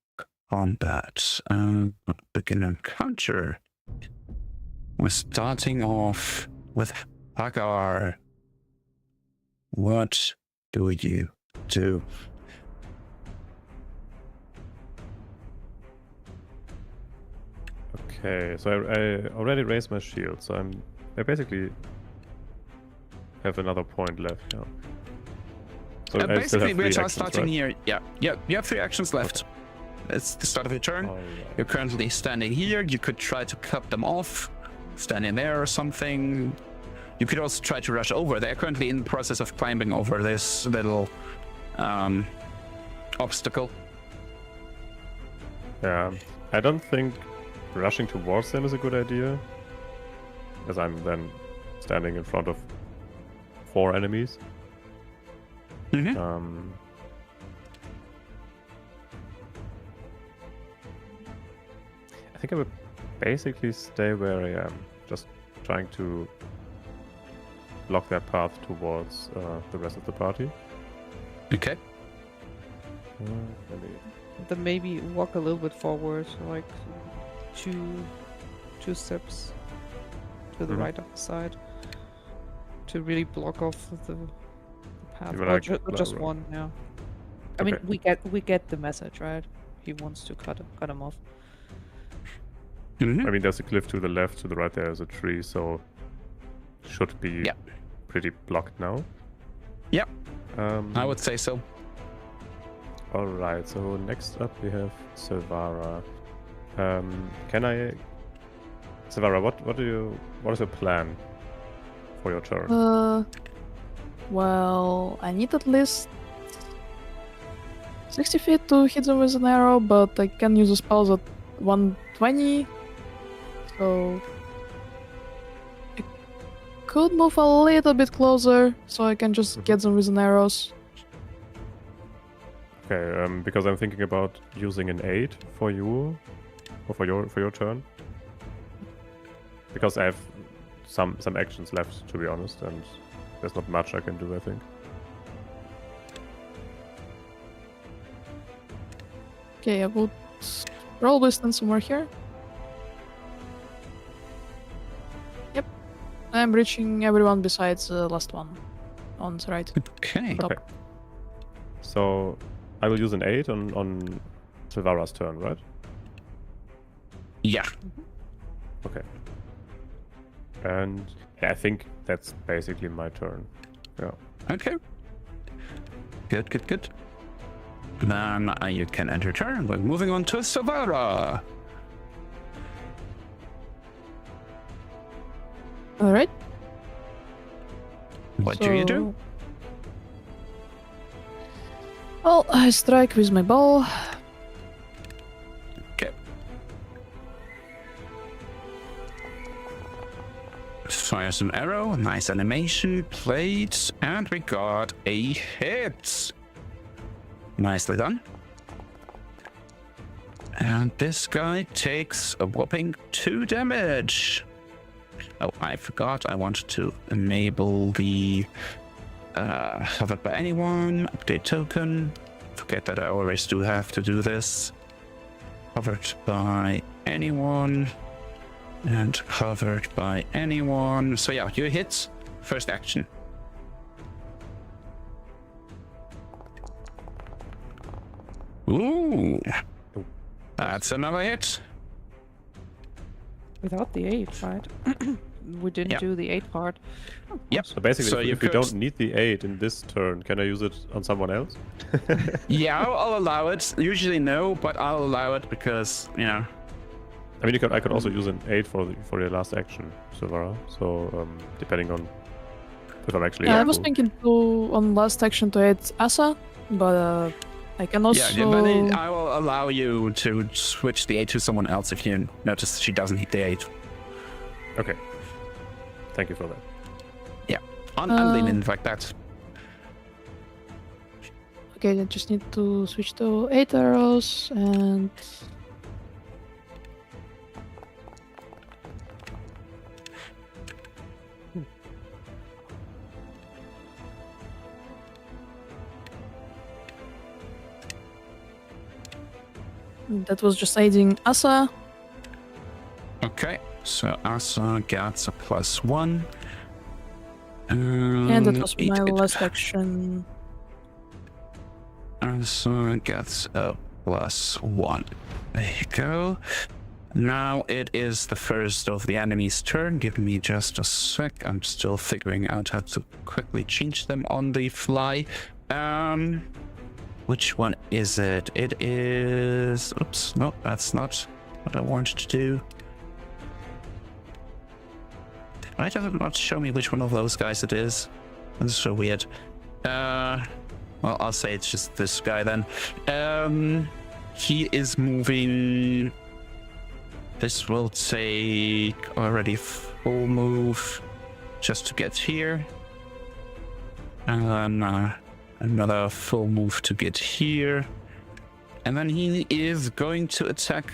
combat. Begin encounter. We're starting off with Hagar. What do you do? Okay, so I already raised my shield, so I basically have another point left now. So I still Basically, have we're 3 just actions, starting right? here. Yeah, you have 3 actions left. It's the start of your turn. Alright. You're currently standing here. You could try to cut them off, standing there or something. You could also try to rush over. They're currently in the process of climbing over this little obstacle. Yeah, I don't think rushing towards them is a good idea, as I'm then standing in front of 4 enemies. Mm-hmm. I think I would basically stay where I am, just trying to block their path towards the rest of the party. Okay. Maybe. Then maybe walk a little bit forward, like two steps to the Mhm. right of the side, to really block off the path. You mean Or like just right. one, yeah. I mean, Okay. we get the message, right? He wants to cut him off. Mhm. I mean, there's a cliff to the left, to the right there's a tree, so should be Yeah. pretty blocked now. Yep, I would say so. All right, so next up we have Silvara. Silvara, what is your plan for your turn? Well, I need at least 60 feet to hit them with an arrow, but I can use the spells at 120, so I could move a little bit closer, so I can just get them with an arrows. Okay, because I'm thinking about using an 8 for you, or for your turn. Because I have some actions left, to be honest, and there's not much I can do, I think. Okay, I would probably stand somewhere here. Yep, I'm reaching everyone besides the last one on the right. Okay. Top. Okay. So I will use an 8 on Silvara's turn, right? Yeah. Okay. And yeah, I think that's basically my turn. Yeah. Okay. Good. Then you can enter turn. We're moving on to Silvara. Alright. What do you do? Well, I strike with my bow. Okay. Fires an arrow, nice animation, plates, and we got a hit. Nicely done. And this guy takes a whopping 2 damage. Oh, I forgot. I wanted to enable the covered by anyone, update token. Forget that I always do have to do this. Covered by anyone. And covered by anyone. So yeah, you hit. First action. Ooh. That's another hit. Without the 8, right? We didn't Yeah. do the 8 part. Yep. So basically, So if we don't need the 8 in this turn, can I use it on someone else? Yeah, I'll allow it. Usually no, but I'll allow it because, you know. I mean, I could also use an 8 for your last action, Silvara. So depending on if I'm actually Yeah, I was able. thinking to on last action to hit Asa, but I can also. Yeah, but then I will allow you to switch the 8 to someone else if you notice she doesn't hit the 8. Okay. Thank you for that. Yeah, I'm lenient like that. Okay, I just need to switch to 8 arrows and. That was just aiding Asa. Okay, so Asa gets a +1. And that was my last action. Asa gets a +1. There you go. Now it is the first of the enemy's turn. Give me just a sec. I'm still figuring out how to quickly change them on the fly. Which one is it? It is... Oops, no, that's not what I wanted to do. Why does it not show me which one of those guys it is? That's so weird. Well, I'll say it's just this guy then. He is moving... This will take already full move just to get here. And then another full move to get here. And then he is going to attack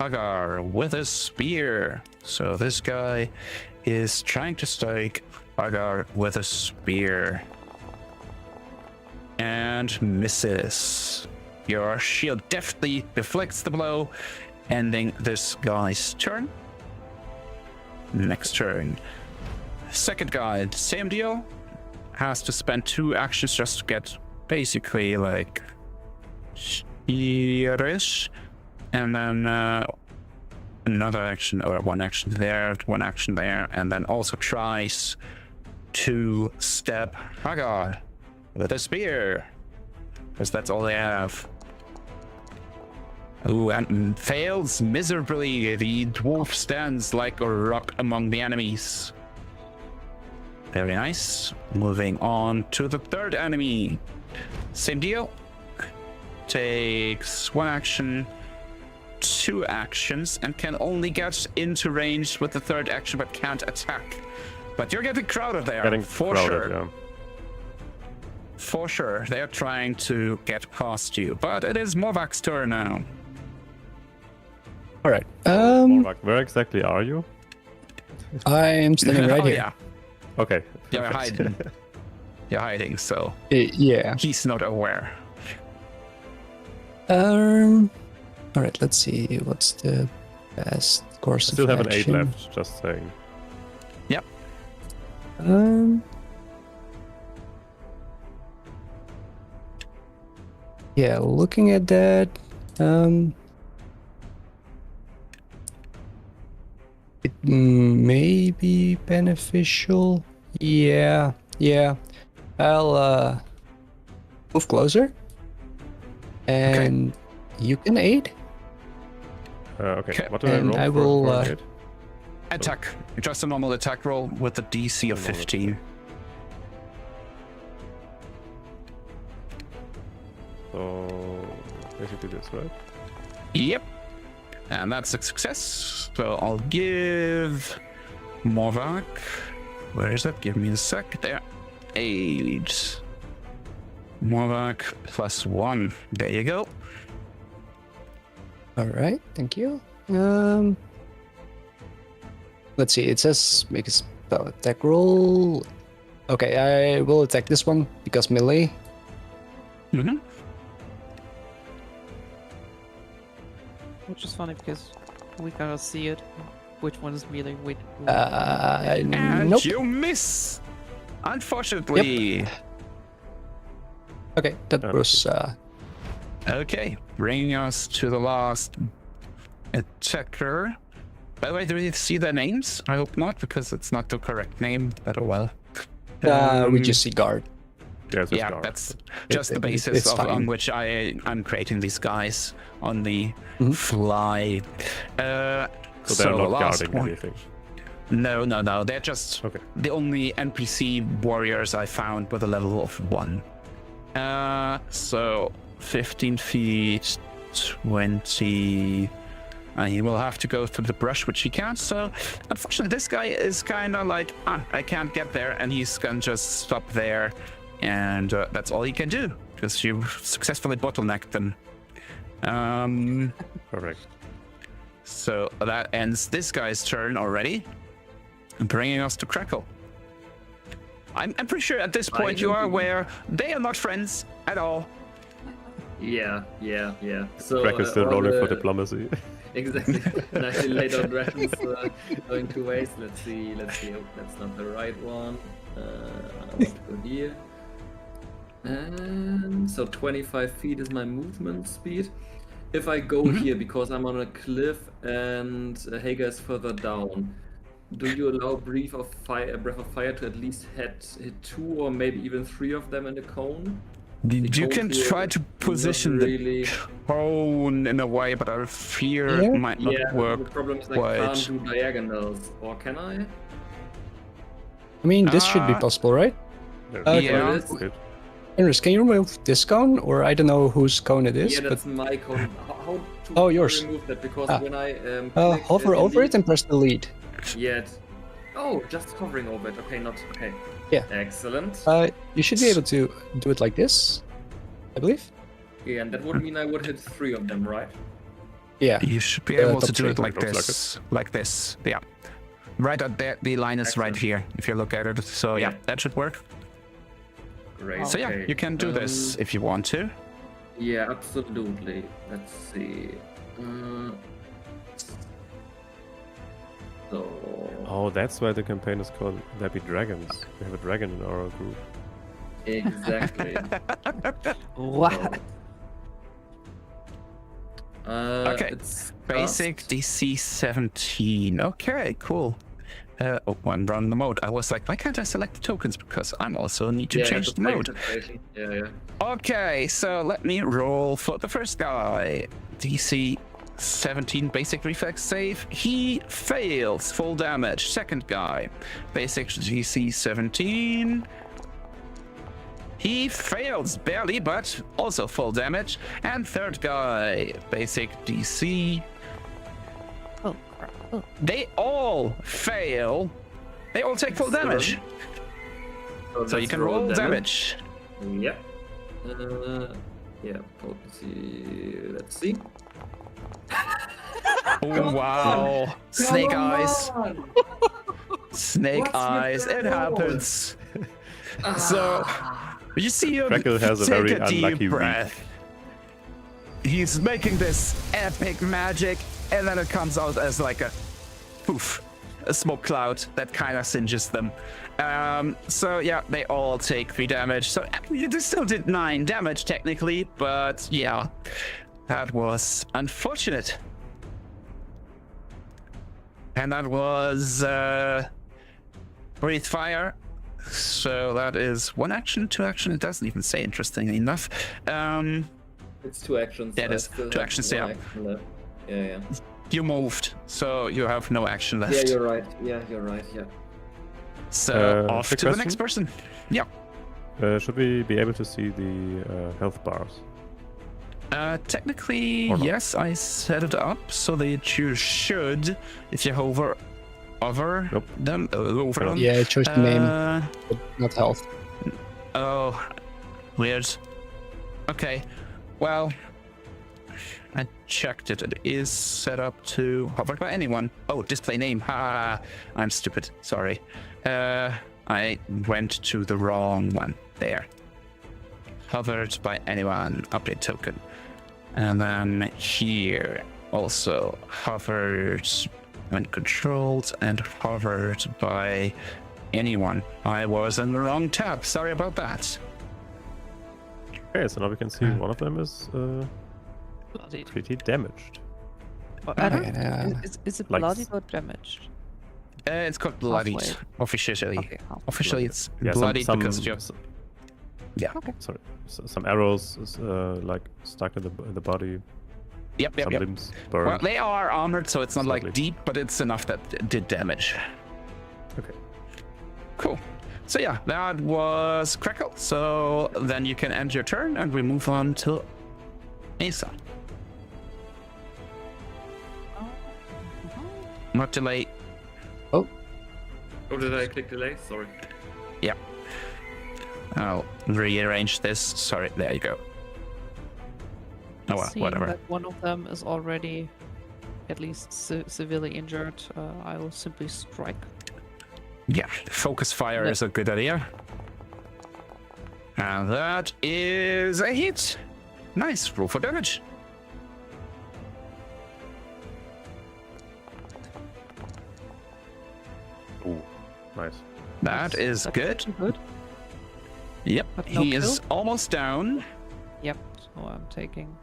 Hagar with a spear. So this guy is trying to strike Hagar with a spear. And misses. Your shield deftly deflects the blow, ending this guy's turn. Next turn. Second guy, same deal. Has to spend 2 actions just to get basically like here-ish. And then another action, or one action there, one action there, and then also tries to stab Hagar with a spear, because that's all they have. Ooh, and fails miserably. The dwarf stands like a rock among the enemies. Very nice. Moving on to the third enemy. Same deal. Takes one action, two actions, and can only get into range with the third action, but can't attack. But you're getting crowded there, for sure. Yeah. For sure, they're trying to get past you, but it is Morvak's turn now. All right. Morvak, where exactly are you? I am standing right Oh, here. yeah, Okay. you're perfect. hiding. You're hiding, so Yeah. he's not aware. All right. Let's see. What's the best course Still of have an 8 action? left, just saying. Yeah. Looking at that, it may be beneficial. Yeah. I'll move closer, and you can aid. Okay. Okay, What do I and roll I for will, an hit? Attack. Just a normal attack roll with a DC of Normal 15. So basically this, right? Yep. And that's a success. So I'll give Morvak. Where is it? Give me a sec. There. 8. Morvak +1. There you go. All right. Thank you. Let's see. It says make a spell attack roll. Okay, I will attack this one because melee. Mm-hmm. Which is funny because we cannot see it. Which one is melee? Which? And Nope. you miss. Unfortunately. Okay, that Okay. was Okay, bringing us to the last attacker. By the way, do you see their names? I hope not, because it's not the correct name, but oh well. we just see guard. There's a Yeah, star. that's just the it- basis it's on fine. which I'm creating these guys on the Mhm. fly. So they're not last guarding one- anything. No, they're just Okay. the only NPC warriors I found with a level of 1. So 15 feet, 20. He will have to go through the brush, which he can't. So unfortunately, this guy is kind of like, I can't get there, and he's gonna just stop there, and that's all he can do because you successfully bottlenecked him. Correct. So that ends this guy's turn already, bringing us to Crackle. I'm pretty sure at this point you are aware they are not friends at all. Yeah. So Crack is still all rolling for the- diplomacy. Exactly. Nicely laid out dragons going 2 ways. Let's see. Oh, that's not the right one. I want to go here. And so 25 feet is my movement speed. If I go here because I'm on a cliff and Hagar is further down, do you allow breath of fire to at least hit 2 or maybe even 3 of them in the cone? You can Because try to you're position not really... the cone in a way, but I fear Yeah. it might not Yeah, work. the problem is I quite. can't do diagonals, or can I? I mean, this should be Ah. possible, right? Yeah. It is. Good. Henris, can you remove this cone, or I don't know whose cone it is? Yeah, but that's my cone. How to Oh, yours. remove that? Because Ah. when I click, hover in over the- it and press delete. Yet. Oh, just hovering over it. Okay, not okay. Yeah. Excellent. You should be able to do it like this, I believe. Yeah, and that would mean I would hit 3 of them, right? Yeah. You should be Uh, able to top do three. it like Looks like this. Like this. Yeah. Right at there. The line is right Excellent. here, if you look at it. So yeah, Yeah. that should work. Great. So yeah, okay. you can do this if you want to. Yeah, absolutely. Let's see. So. Oh, that's why the campaign is called There Be Dragons. We have a dragon in our group. Exactly. What? Okay. It's Basic cast. DC 17. Okay, cool. I'm running the mode. I was like, why can't I select the tokens? Because I'm also need to change the mode. Yeah. Okay, so let me roll for the first guy. DC 17 basic reflex save. He fails. Full damage. Second guy. Basic DC 17. He fails barely, but also full damage. And third guy. Basic DC. Oh, crap. Oh. They all fail. They all take full damage. So you let's can roll damage. Yeah. Yeah, potency. Let's see. Oh, wow. Snake eyes. Snake eyes. It happens. So you see him Crackle has a take very a deep unlucky breath. He's making this epic magic, and then it comes out as like a poof, a smoke cloud that kind of singes them. So yeah, they all take 3 damage. So you still did 9 damage technically, but yeah, that was unfortunate. And that was breathe fire. So that is 1 action, 2 action. It doesn't even say, interestingly enough. It's 2 actions. Yeah, it I is. still 2 have actions, one yeah. action left. Yeah. You moved, so you have no action left. Yeah, you're right. Yeah. So off quick to the next person. Yeah. Should we be able to see the health bars? Technically, Or not? yes, I set it up so that you should, if you hover over Nope. them, over them. Yeah, it shows the name, Uh, but not health. Oh, weird. Okay, well, I checked it. It is set up to hover by anyone. Oh, display name. Ha! I'm stupid. Sorry. I went to the wrong one. There. Hovered by anyone. Update token. And then here also hovered when controlled and hovered by anyone. I was in the wrong tab. Sorry about that. Okay, so now we can see one of them is Bloodied. pretty damaged. I don't, Yeah. is it Like bloodied or damaged? It's called bloodied Halfway. officially. Okay, half Officially, bloodied. it's Yeah, bloodied because you're. Yeah. Sorry, some arrows is, like stuck in the body. Yep. Some limbs burned. Well, they are armored, so it's not like Slightly. deep, but it's enough that it did damage. Okay. Cool. So yeah, that was Crackle. So then you can end your turn, and we move on to Asa. Not delay. Oh, did I click delay? Sorry. I'll rearrange this. Sorry, there you go. Oh well, Seeing whatever. that one of them is already at least severely injured, I will simply strike. Yeah, focus fire Yeah. is a good idea. And that is a hit. Nice, roll for damage. Ooh, nice. That That's- is that's good. actually good. Yep, But no he is kill? almost down. Yep, so I'm taking...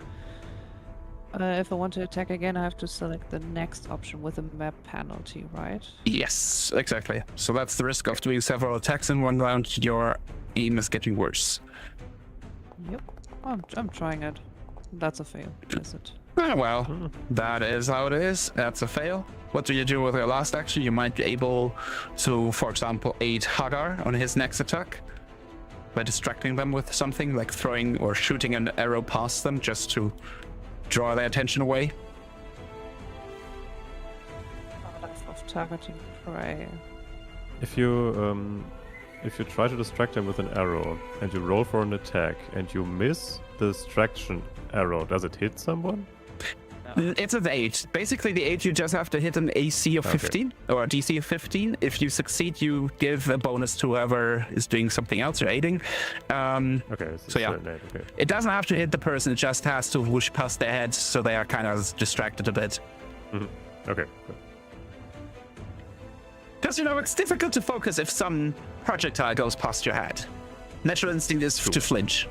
if I want to attack again, I have to select the next option with a map penalty, right? Yes, exactly. So that's the risk of doing several attacks in one round. Your aim is getting worse. Yep, I'm trying it. That's a fail, is it? Ah, well, that is how it is. That's a fail. What do you do with your last action? You might be able to, for example, aid Hagar on his next attack by distracting them with something like throwing or shooting an arrow past them just to draw their attention away. Of targeting prey. If you try to distract them with an arrow and you roll for an attack and you miss the distraction arrow, does it hit someone? It's an 8. Basically, the 8, you just have to hit an AC of Okay. 15 or a DC of 15. If you succeed, you give a bonus to whoever is doing something else or aiding. Okay, So yeah. Okay. It doesn't have to hit the person, it just has to whoosh past their heads so they are kind of distracted a bit. Okay. Good. Because, you know, it's difficult to focus if some projectile goes past your head. Natural instinct is to flinch.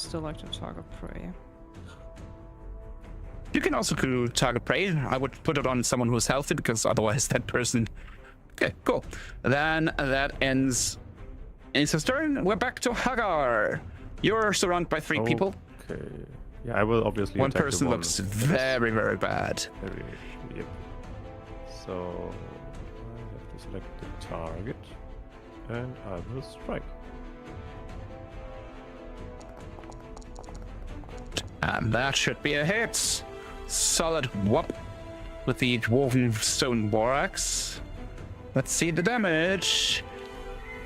still like to target prey. You can also do target prey. I would put it on someone who's healthy because otherwise that person. Okay, cool. Then that ends Asa's turn. We're back to Hagar. You're surrounded by 3 people. Okay. Yeah, I will obviously. One attack the person looks very, very bad. Yep. So I have to select the target, and I will strike. And that should be a hit. Solid whoop with the dwarven stone war axe. Let's see the damage.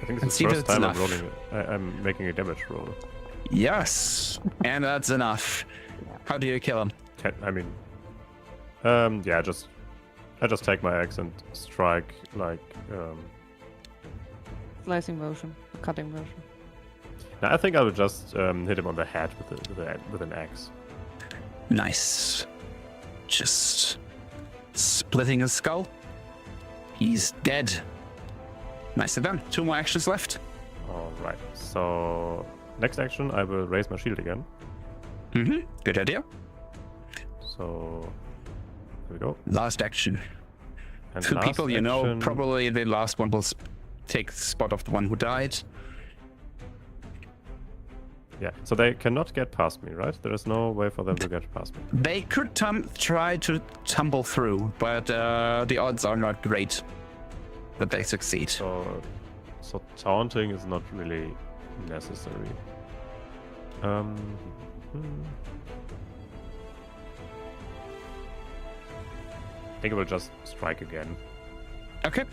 I think And it's see the if first it's time I'm enough. rolling. I'm making a damage roll. Yes, and that's enough. How do you kill him? I mean, yeah, I just take my axe and strike like. Slicing motion, a cutting motion. Now I think I would just hit him on the head with an axe. Nice. Just splitting his skull. He's dead. Nicely done. 2 more actions left. All right. So next action, I will raise my shield again. Good idea. So here we go. Last action. And 2 last people, you know, action- probably the last one will take the spot of the one who died. Yeah. So they cannot get past me, right? There is no way for them to get past me. They could try to tumble through, but the odds are not great that they succeed. So taunting is not really necessary. I think I will just strike again. Okay.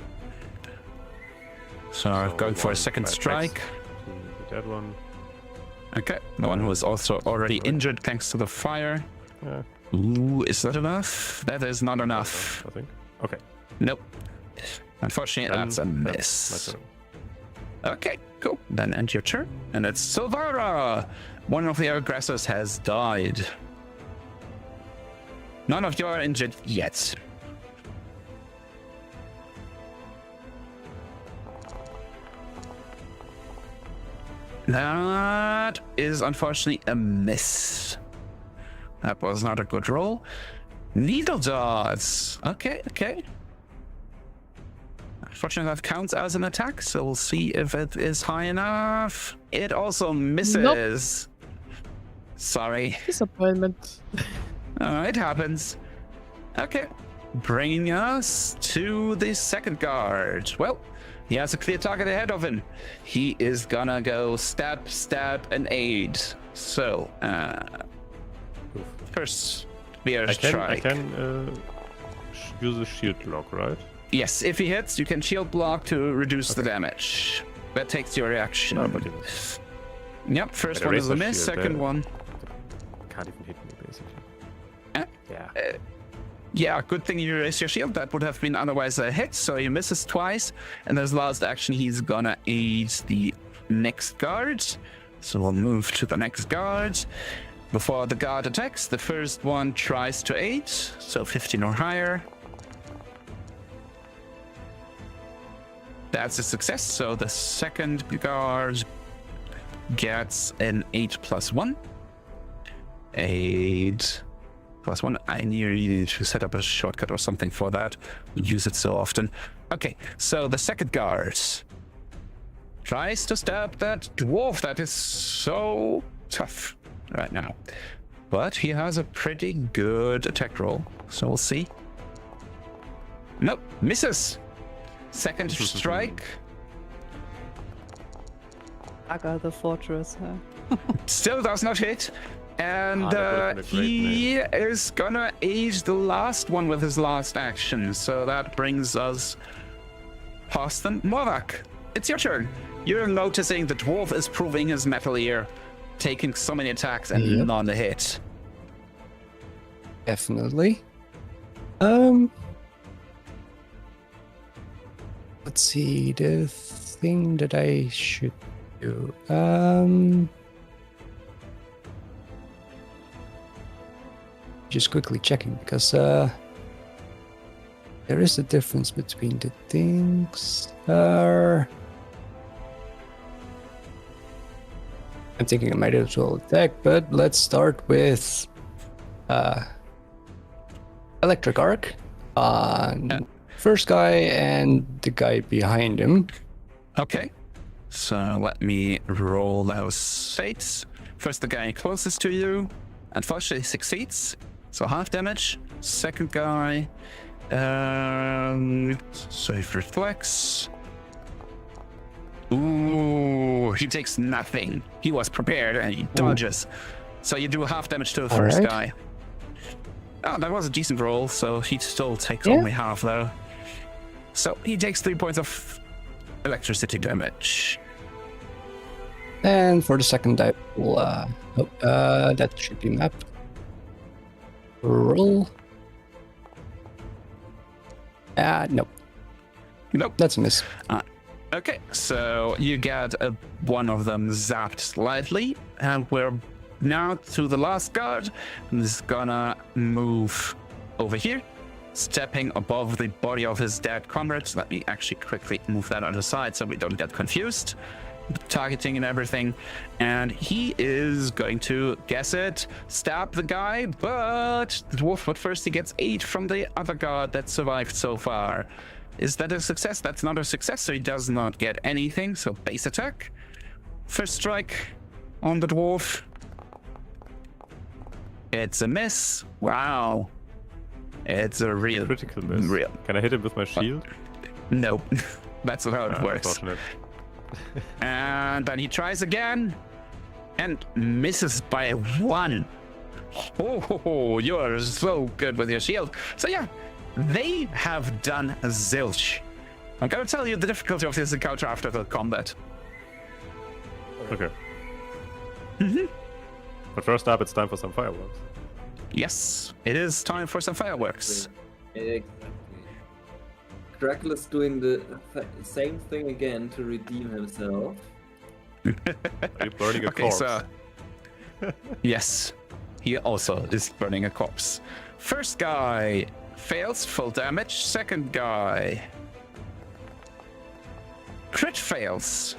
So going for a second my axe strike. to the dead one. Okay, the one who is also already injured thanks to the fire. Yeah, Ooh, is that enough? That is not enough. I think. Okay. Nope. Unfortunately, that's a Then miss. my turn. Okay, cool. Then end your turn. And it's Silvara. One of the aggressors has died. None of you are injured yet. That is unfortunately a miss. That was not a good roll. Needle darts. Okay. Unfortunately, that counts as an attack, so we'll see if it is high enough. It also misses. Sorry. Disappointment. It happens. Okay. Bringing us to the second guard. Well, he has a clear target ahead of him. He is gonna go stab, and aid. So, first spear I strike. can use a shield block, right? Yes, if he hits, you can shield block to reduce the damage. That takes your reaction. Oh, but Yep, first Better one is a raise my miss, shield second there. one. Can't even hit me, basically. Eh? Yeah. Yeah, good thing you raised your shield. That would have been otherwise a hit, so he misses twice. And as last action, he's gonna aid the next guard. So we'll move to the next guard. Before the guard attacks, the first one tries to aid, so 15 or higher. That's a success, so the second guard gets an 8 plus 1. 8 plus 1. I need to set up a shortcut or something for that. We use it so often. Okay, so the second guard tries to stab that dwarf that is so tough right now. But he has a pretty good attack roll, so we'll see. Nope, misses. Second strike. Aga the fortress, huh? Still does not hit. And that would've been a great he is gonna age the last one with his last action. So that brings us past them. Morak, it's your turn. You're noticing the dwarf is proving his metal here, taking so many attacks and Yep. none a hit. Definitely. Let's see, the thing that I should do. Just quickly checking because there is a difference between the things. I'm thinking I might as well attack, but let's start with Electric Arc on first guy and the guy behind him. Okay. So let me roll those fates. First, the guy closest to you, unfortunately succeeds. So half damage. Second guy, save reflex. Ooh, he takes nothing. He was prepared and he dodges. So you do half damage to the first guy. Oh, that was a decent roll, so he still takes only half though. So he takes 3 points of electricity damage. And for the second die, we'll, that should be mapped. Roll. Nope. Nope. That's a miss. Okay, so you get one of them zapped slightly, and we're now to the last guard, and is gonna move over here, stepping above the body of his dead comrades. Let me actually quickly move that on the side so we don't get confused. Targeting and everything, and he is going to guess it, stab the guy, but the dwarf, but first he gets 8 from the other guard that survived so far. Is that a success? That's not a success, so he does not get anything. So base attack, first strike on the dwarf. It's a miss. Wow, it's a real Critical miss. Can I hit him with my shield? Nope. That's not how it works. Unfortunate. And then he tries again and misses by 1. Oh, you're so good with your shield. So yeah, they have done zilch. I'm gonna tell you the difficulty of this encounter after the combat. Okay. But first up, it's time for some fireworks. Yes, it is time for some fireworks. Exactly. Dracula's doing the same thing again to redeem himself. Are you burning a corpse? So yes, he also is burning a corpse. First guy fails, full damage. Second guy crit fails,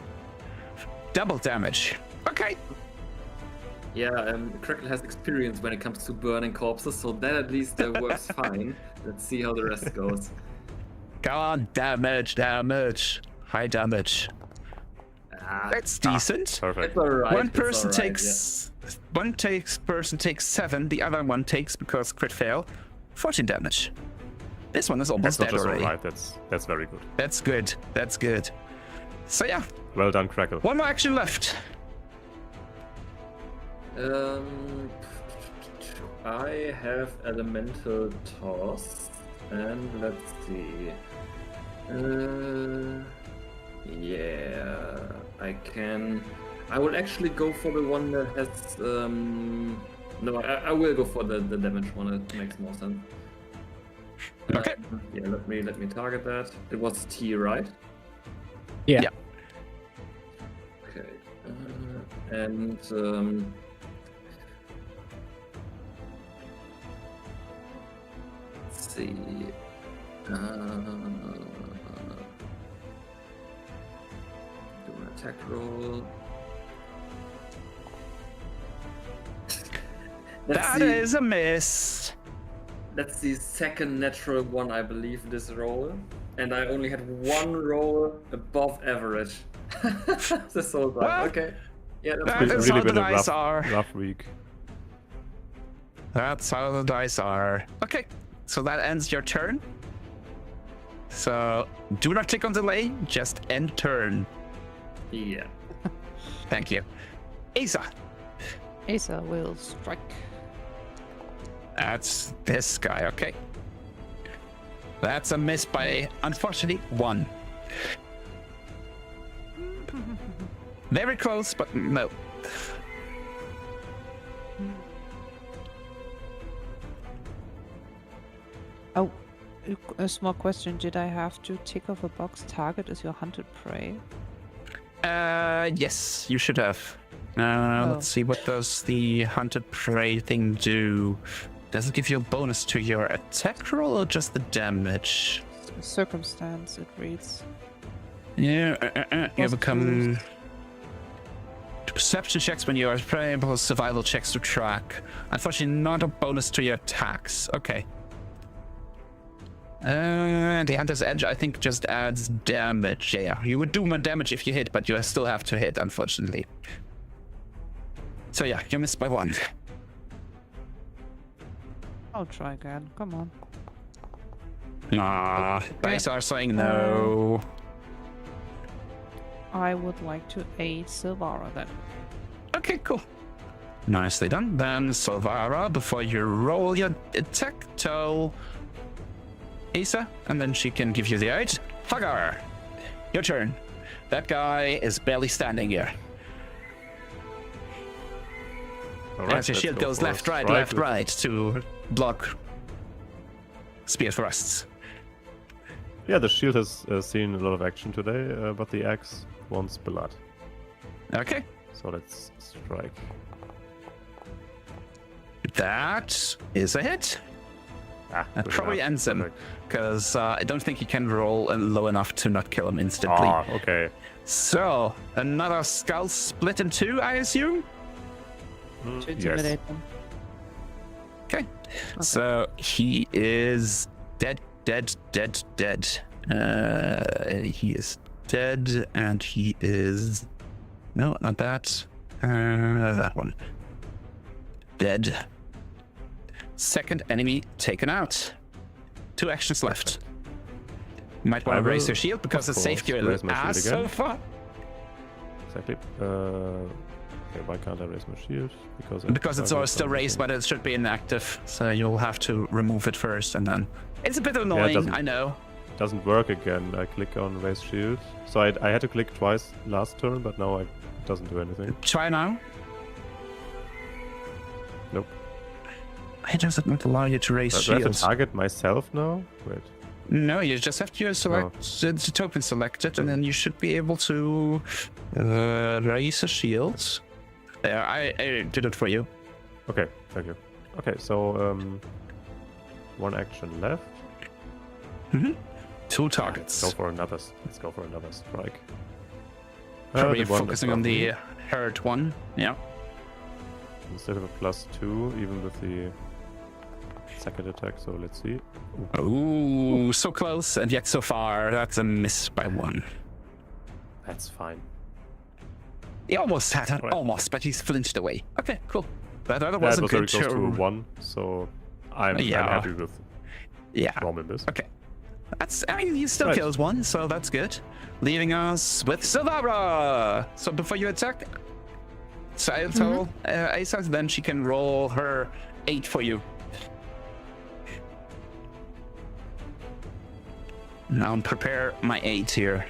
double damage. Okay. Yeah, Crackle has experience when it comes to burning corpses, so that at least works fine. Let's see how the rest goes. Come on, damage. High damage. That's decent. Perfect. It's alright. One person takes 7, the other one takes, because crit fail, 14 damage. This one is almost That's not dead just already. alright, that's very good. That's good. So yeah, Well done, Crackle. one more action left. I have elemental toss, and let's see. Yeah, I can. I will actually go for the one that has. No, I will go for the damage one. It makes more sense. Okay. Yeah, let me target that. It was T, right? Yeah. Yeah. Okay. And let's see. Do an attack roll. That is a miss. That's the second natural one, I believe, this roll. And I only had one roll above average. This whole time. Well, Okay. Yeah, that's that pretty is good. how the been a dice are. rough week. That's how the dice are. Okay, so that ends your turn. So do not click on delay, just end turn. Yeah. Thank you. Asa, Asa will strike. that's this guy, okay. That's a miss by, unfortunately, 1. Very close, but no. Oh, a small question. Did I have to tick off a box target as your hunted prey? Yes, you should have. Let's see, what does the hunted prey thing do? Does it give you a bonus to your attack roll or just the damage? Circumstance, it reads. Yeah, you Was become perception checks when you are playable, survival checks to track. Unfortunately, not a bonus to your attacks. Okay. The Hunter's Edge, I think, just adds damage. Yeah, you would do more damage if you hit, but you still have to hit, unfortunately. So yeah, you missed by 1. I'll try again. Come on. Ah, guys are saying no. I would like to aid Silvara then. Okay, cool. Nicely done. Then, Silvara, before you roll your attack, tell Asa, and then she can give you the aid. Hagar, your turn. That guy is barely standing here. All right, As your let's shield go goes for a left, right, strike left, with- right to block spear thrusts. Yeah, the shield has seen a lot of action today, but the axe wants blood. Okay, So let's strike. that is a hit. Ah, That good probably enough. ends him, Perfect. because I don't think he can roll low enough to not kill him instantly. Ah, okay. So, another skull split in 2, I assume? To Yes. intimidate them. Okay. So, he is dead. He is dead, and he is... No, not that. That one. Dead. Second enemy taken out. 2 actions left. You might want I to raise will, your shield because of it saved course, your raise my shield ass so again. far. Exactly. Okay, why can't I raise my shield? Because it's always still raised, but it should be inactive. So you'll have to remove it first, and then... It's a bit annoying, doesn't- I know. doesn't work again. I click on raise shield. So I had to click twice last turn, but now it doesn't do anything. Try now. Nope. It doesn't not allow you to raise Do I have to shields. target myself now? Wait. No, you just have to select the token selected, and then you should be able to raise a shield. There, I did it for you. Okay, thank you. Okay, so 1 action left. 2 targets. Let's go for another strike. Probably The one focusing on above me. the hurt one. Yeah. Instead of a +2, even with the second attack. So let's see. Ooh, so close, and yet so far. That's a miss by 1. That's fine. He almost had it, Right. almost, but he's flinched away. Okay, cool. That That was was a very good close to a show. 1, so I'm Yeah. happy with Yeah. roaming this. Okay. I mean, he still Right. kills 1, so that's good. Leaving us with Silvara. So before you attack, so I'll tell Asa, then she can roll her 8 for you. Now prepare my 8 here.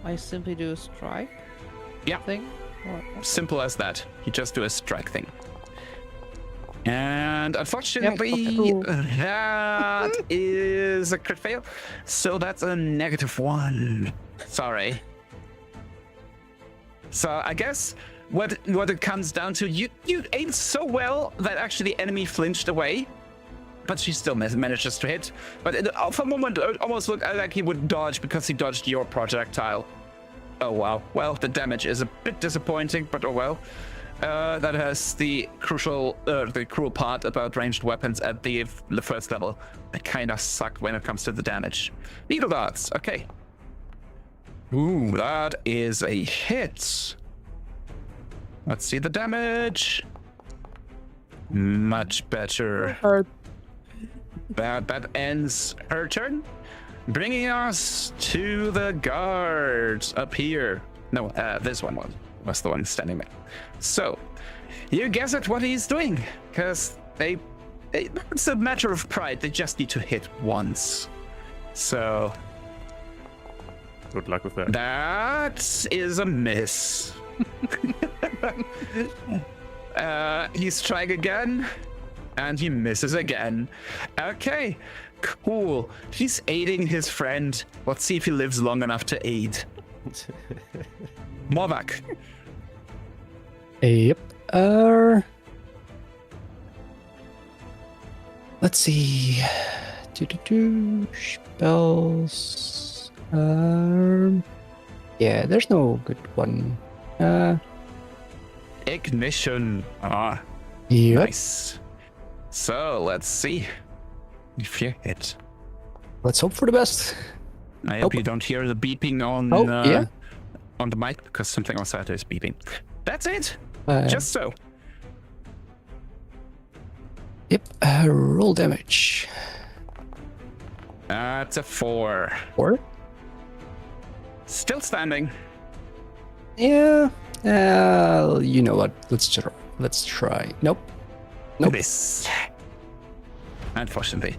I simply do a strike. Yeah. Thing. Or- Simple as that. You just do a strike thing. And unfortunately, cool. that is a crit fail. So that's a -1. Sorry. So I guess what it comes down to, you aimed so well that actually the enemy flinched away, but she still manages to hit. But for a moment, it almost looked like he would dodge because he dodged your projectile. Oh wow. Well, the damage is a bit disappointing, but oh well. That has the cruel part about ranged weapons at the first level. They kind of suck when it comes to the damage. Needle darts. Okay. Ooh, that is a hit. Let's see the damage. Much better. Hurt. That ends her turn, bringing us to the guards up here. No, this one was the one standing there. So, you guess at what he's doing, because it's a matter of pride. They just need to hit once. So, Good luck with that. that is a miss. He's trying again, and he misses again. Okay, cool. He's aiding his friend. Let's see if he lives long enough to aid. Morvac. Yep. Let's see. Spells. Yeah, there's no good one. Ignition. Ah, Yep. nice. So let's see if you hit. Let's hope for the best. I hope Oh. you don't hear the beeping on Yeah. on the mic because something outside is beeping. That's it. Uh, Just so. Yep. Roll damage. That's a 4. 4. Still standing. Yeah. You know what? Let's try. Let's try. Nope. Nope. This. Unfortunately.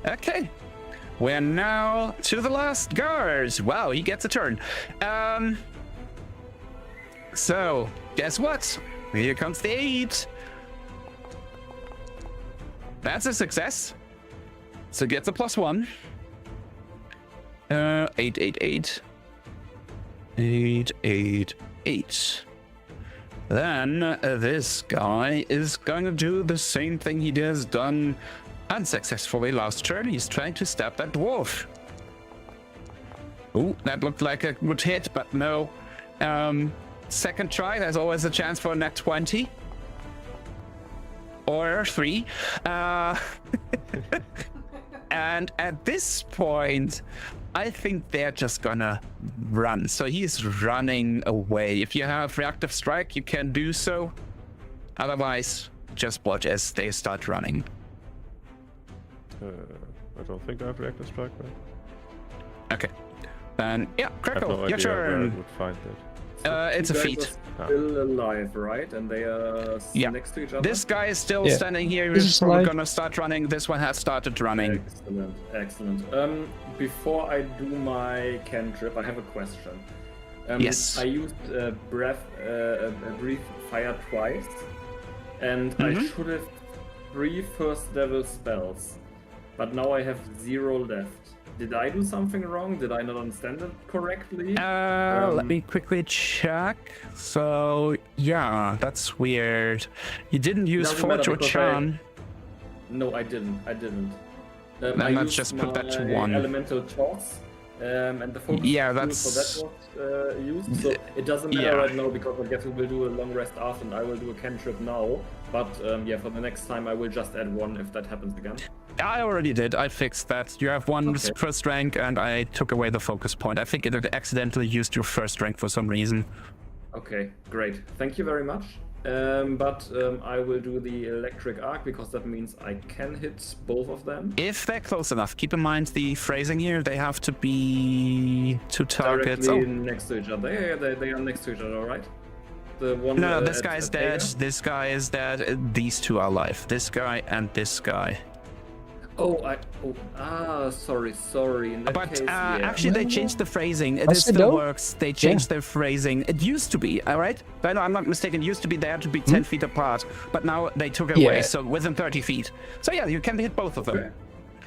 Okay. We're now to the last guard. Wow, he gets a turn. So, guess what? Here comes the 8. That's a success. So gets a +1. 8, 8, 8. 8, 8, 8. Then this guy is going to do the same thing he has done unsuccessfully last turn. He's trying to stab that dwarf. Ooh, that looked like a good hit, but no. Second try, there's always a chance for a nat 20. Or 3. And at this point, I think they're just gonna run. So he's running away. If you have reactive strike, you can do so. Otherwise, just watch as they start running. I don't think I have reactive strike, right? Okay. Then, yeah, I have Krakow, no your idea where I turn. would find that. It's a You guys feat. are still alive, right? And they are Yeah. next to each other? This guy is still Yeah. standing here. This He's is probably alive. gonna start running. This one has started running. Excellent, excellent. Before I do my cantrip, I have a question. Yes. I used breathe fire twice, and I Mhm. should have 3 first level spells, but now I have 0 left. Did I do something wrong? Did I not understand it correctly? Let me quickly check. So, yeah, that's weird. You didn't use Doesn't matter Forge or because Charm. No, I didn't. Then I let's used just put that to my 1. Elemental toss, and the focus Yeah, tool that's- for that was used. So it doesn't matter Yeah. right now because I guess we will do a long rest after, and I will do a cantrip now. But yeah, for the next time I will just add 1 if that happens again. I already did. I fixed that. You have 1 Okay. first rank, and I took away the focus point. I think it accidentally used your first rank for some reason. Okay, great. Thank you very much. But I will do the electric arc because that means I can hit both of them. If they're close enough, keep in mind the phrasing here. They have to be 2 targets. Directly Oh, next to each other. Yeah, they are next to each other, right? The one. no, this at- guy's at dead. Vega? This guy is dead. These 2 are alive. This guy and this guy. Sorry. In that But case, yeah. actually, they changed the phrasing. It I still said no. works. They changed their phrasing. It used to be, all right? But no, I'm not mistaken. It used to be there to be 10 feet apart. But now they took it away, Yeah. so within 30 feet. So yeah, you can hit both of them.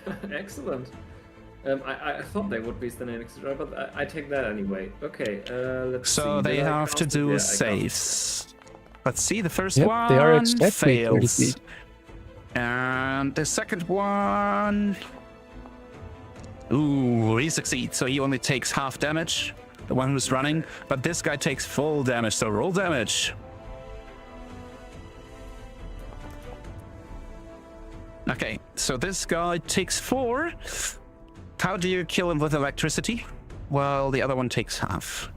Okay. Excellent. I thought they would be standing next to each other, but I take that anyway. Okay, let's see. So they Did I have to cast it? do Yeah, I cast it. saves. Let's see, the first Yep, one they are exactly 30 fails. feet. And the second one... Ooh, he succeeds. So he only takes half damage, the one who's running. But this guy takes full damage, so roll damage. Okay, so this guy takes 4. How do you kill him with electricity? Well, the other one takes half.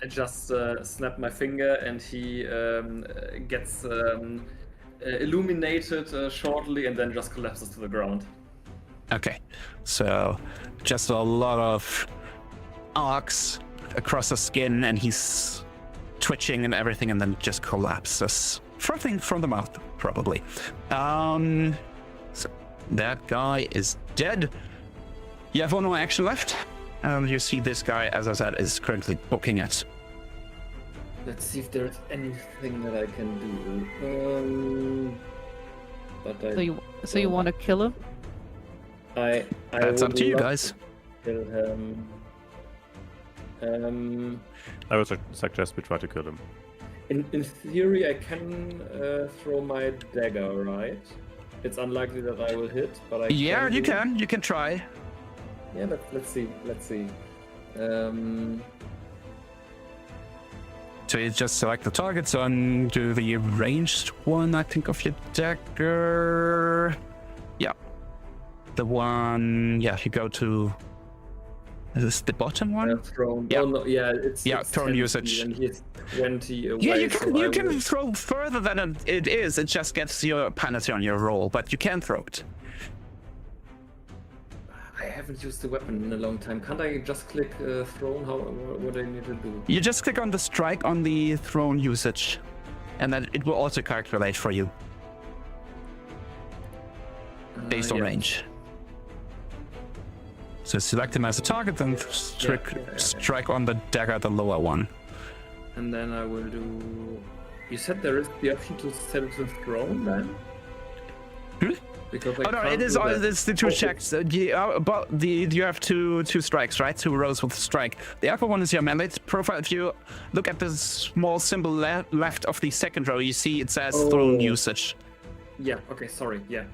I just snap my finger and he gets illuminated shortly and then just collapses to the ground. Okay, so just a lot of arcs across the skin, and he's twitching and everything, and then just collapses. Frothing from the mouth, probably. So that guy is dead. You have 1 more action left. You see this guy, as I said, is currently booking it. Let's see if there's anything that I can do. But I, So you want to kill him? I That's up would to you love guys. to kill him. I would suggest we try to kill him. In theory, I can throw my dagger, right? It's unlikely that I will hit, but I Yeah, can you do it. can. You can try. Yeah, let's see. So you just select the targets on do the ranged one, I think, of your dagger. Yeah. The one, yeah, you go to, is this the bottom one? Thrown. Yeah. Oh, no, yeah, it's thrown 20, usage. and he's 20 away. Yeah, you so can, I you can will- throw further than it is. It just gets your penalty on your roll, but you can throw it. I haven't used the weapon in a long time. Can't I just click thrown? What do I need to do? You just click on the strike on the thrown usage, and then it will also calculate for you based on Yeah. range. So select him as a target, then strike on the dagger, the lower one. And then I will do. You said there is the option to set it to thrown then? Hmm? Because I Oh no, can't it is. do that. It's the two checks. You have two strikes, right? 2 rows with strike. The upper one is your melee profile. If you look at the small symbol left of the second row, you see it says thrown usage. Yeah, okay, sorry, yeah.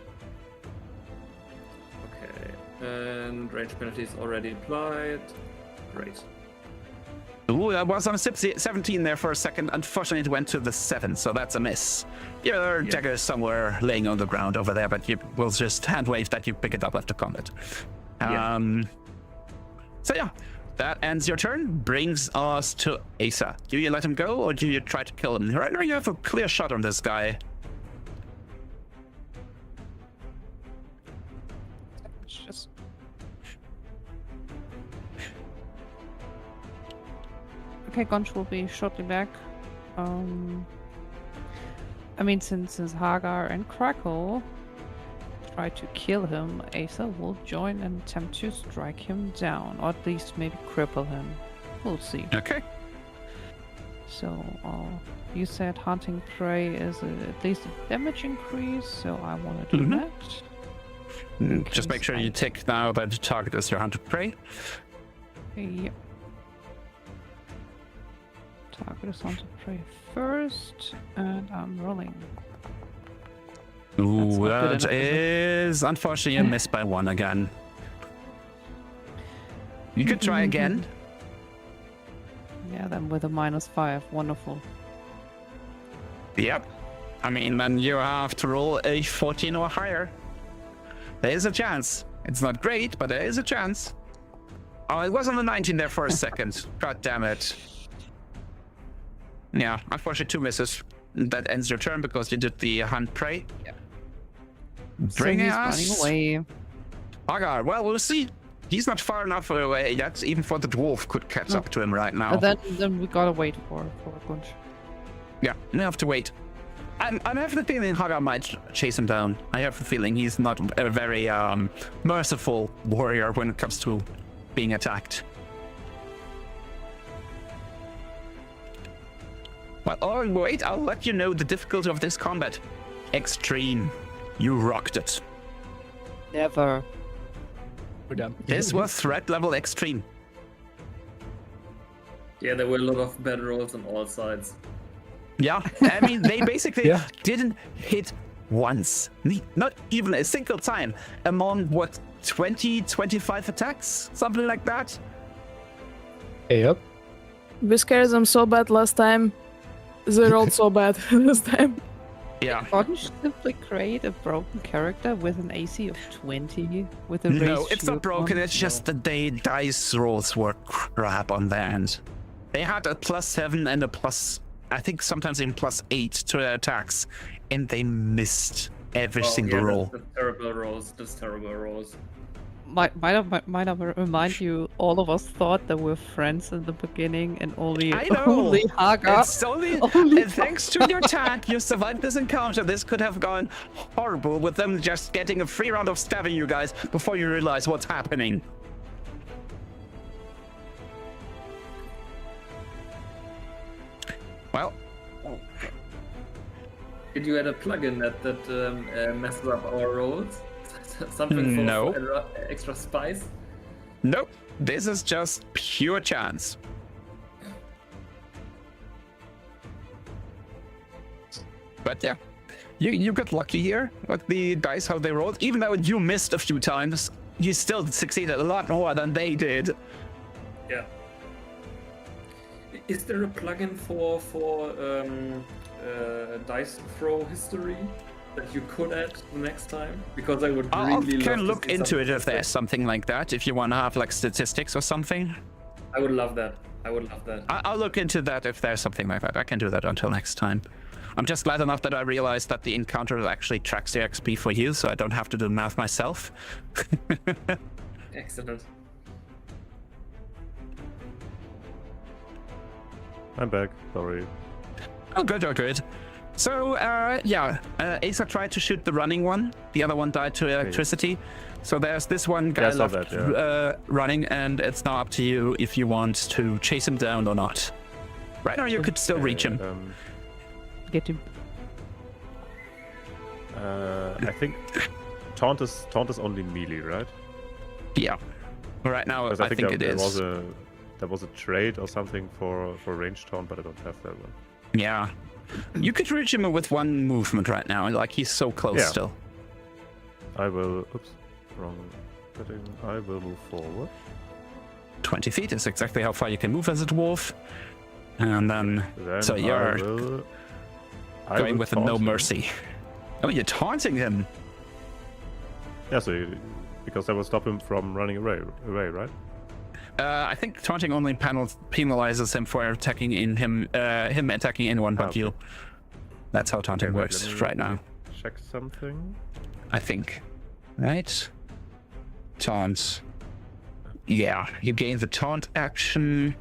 Okay, and range penalty is already applied. Great. Ooh, that was on a 17 there for a second. Unfortunately, it went to the 7, so that's a miss. Your dagger is somewhere laying on the ground over there, but you will just hand wave that you pick it up after combat. So yeah, that ends your turn. Brings us to Asa. Do you let him go, or do you try to kill him? Right now, you have a clear shot on this guy. It's just okay. Gunch will be shortly back. I mean, since Hagar and Crackle try to kill him, Asa will join and attempt to strike him down, or at least maybe cripple him. We'll see. Okay. So, you said hunting prey is at least a damage increase, so I want to do Mhm. that. Just make sure you tick now that the target is your hunted prey. Yep. Target is hunted prey first, and I'm rolling. Ooh, not good that enough, is is unfortunately a miss by 1 again. You could try again. Yeah, then with a -5. Wonderful. Yep. I mean, then you have to roll a 14 or higher. There is a chance. It's not great, but there is a chance. Oh, it was on the 19 there for a second. God damn it. Yeah, unfortunately 2 misses. That ends your turn because you did the hunt prey. Yeah. Bring so he's us running away. Hagar. Well, we'll see. He's not far enough away yet. Even for the dwarf could catch No. up to him right now. But then we gotta wait for Gunch. Yeah, you have to wait. I have the feeling Hagar might chase him down. I have the feeling he's not a very merciful warrior when it comes to being attacked. Well, oh wait, I'll let you know the difficulty of this combat. Extreme. You rocked it. Never. We're done. This was threat level extreme. Yeah, there were a lot of bad rolls on all sides. Yeah, I mean, they basically Yeah. didn't hit once. Not even a single time. Among, what, 20, 25 attacks? Something like that? Yep. We scared them so bad last time. They rolled so bad this time. Yeah. Gunch simply create a broken character with an AC of 20 with a No, raised it's not shield broken. on? It's just that the dice rolls were crap on their end. They had a +7 and a plus, I think sometimes even +8 to their attacks, and they missed every single roll. That's terrible rolls. That's terrible rolls. Might I remind you, all of us thought that we're friends in the beginning, and only I know. only Hagar. It's only Only and thanks to your attack, you survived this encounter. This could have gone horrible with them just getting a free round of stabbing you guys before you realize what's happening. Well, Did you add a plugin that messes up our rolls? Something for No. Extra spice? nope. This is just pure chance. But yeah, you got lucky here with the dice, how they rolled. Even though you missed a few times, you still succeeded a lot more than they did. Yeah. Is there a plugin for dice throw history that you could add the next time? Because I would I'll really can love look to see into it something if there's something like that. If you want to have like statistics or something, I would love that. I would love that. I'll look into that if there's something like that. I can do that until next time. I'm just glad enough that I realized that the encounter actually tracks the XP for you, so I don't have to do math myself. Excellent. I'm back. Sorry. Oh, good, oh, good. So, yeah, Asa tried to shoot the running one. The other one died to electricity. So there's this one guy Yeah, I saw left that, running, and it's now up to you if you want to chase him down or not. Right now, you could still reach him. Get him. I think taunt is only melee, right? Yeah. Right now, Because I think it there is. There was a trade or something for range taunt, but I don't have that one. Yeah. You could reach him with one movement right now. Like, he's so close Yeah. still. I will. Oops, wrong setting. I will move forward. 20 feet is exactly how far you can move as a dwarf. And then, Then so you're I going will with a no taunt him. mercy. Oh, you're taunting him. Yeah, because that will stop him from running away, right? I think taunting only penalizes him for attacking in him attacking anyone but Okay. you. That's how taunting Okay, wait, works let me right now. Check something. I think. Right? Taunt. Yeah, you gain the taunt action.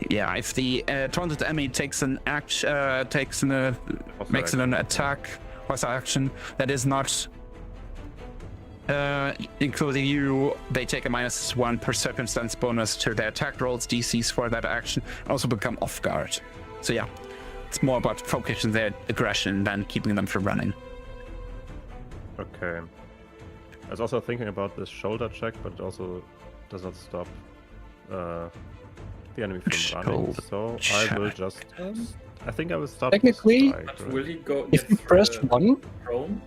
Yeah, if the taunted enemy takes an action, makes an attack, plus action that is not including you, they take a -1 per circumstance bonus to their attack rolls, DCs for that action, also become off guard. So yeah, it's more about focusing their aggression than keeping them from running. Okay. I was also thinking about this shoulder check, but it also does not stop the enemy from running. So I will just. I think I will stop. Technically- strike, But right? will he go? If you press one, prone?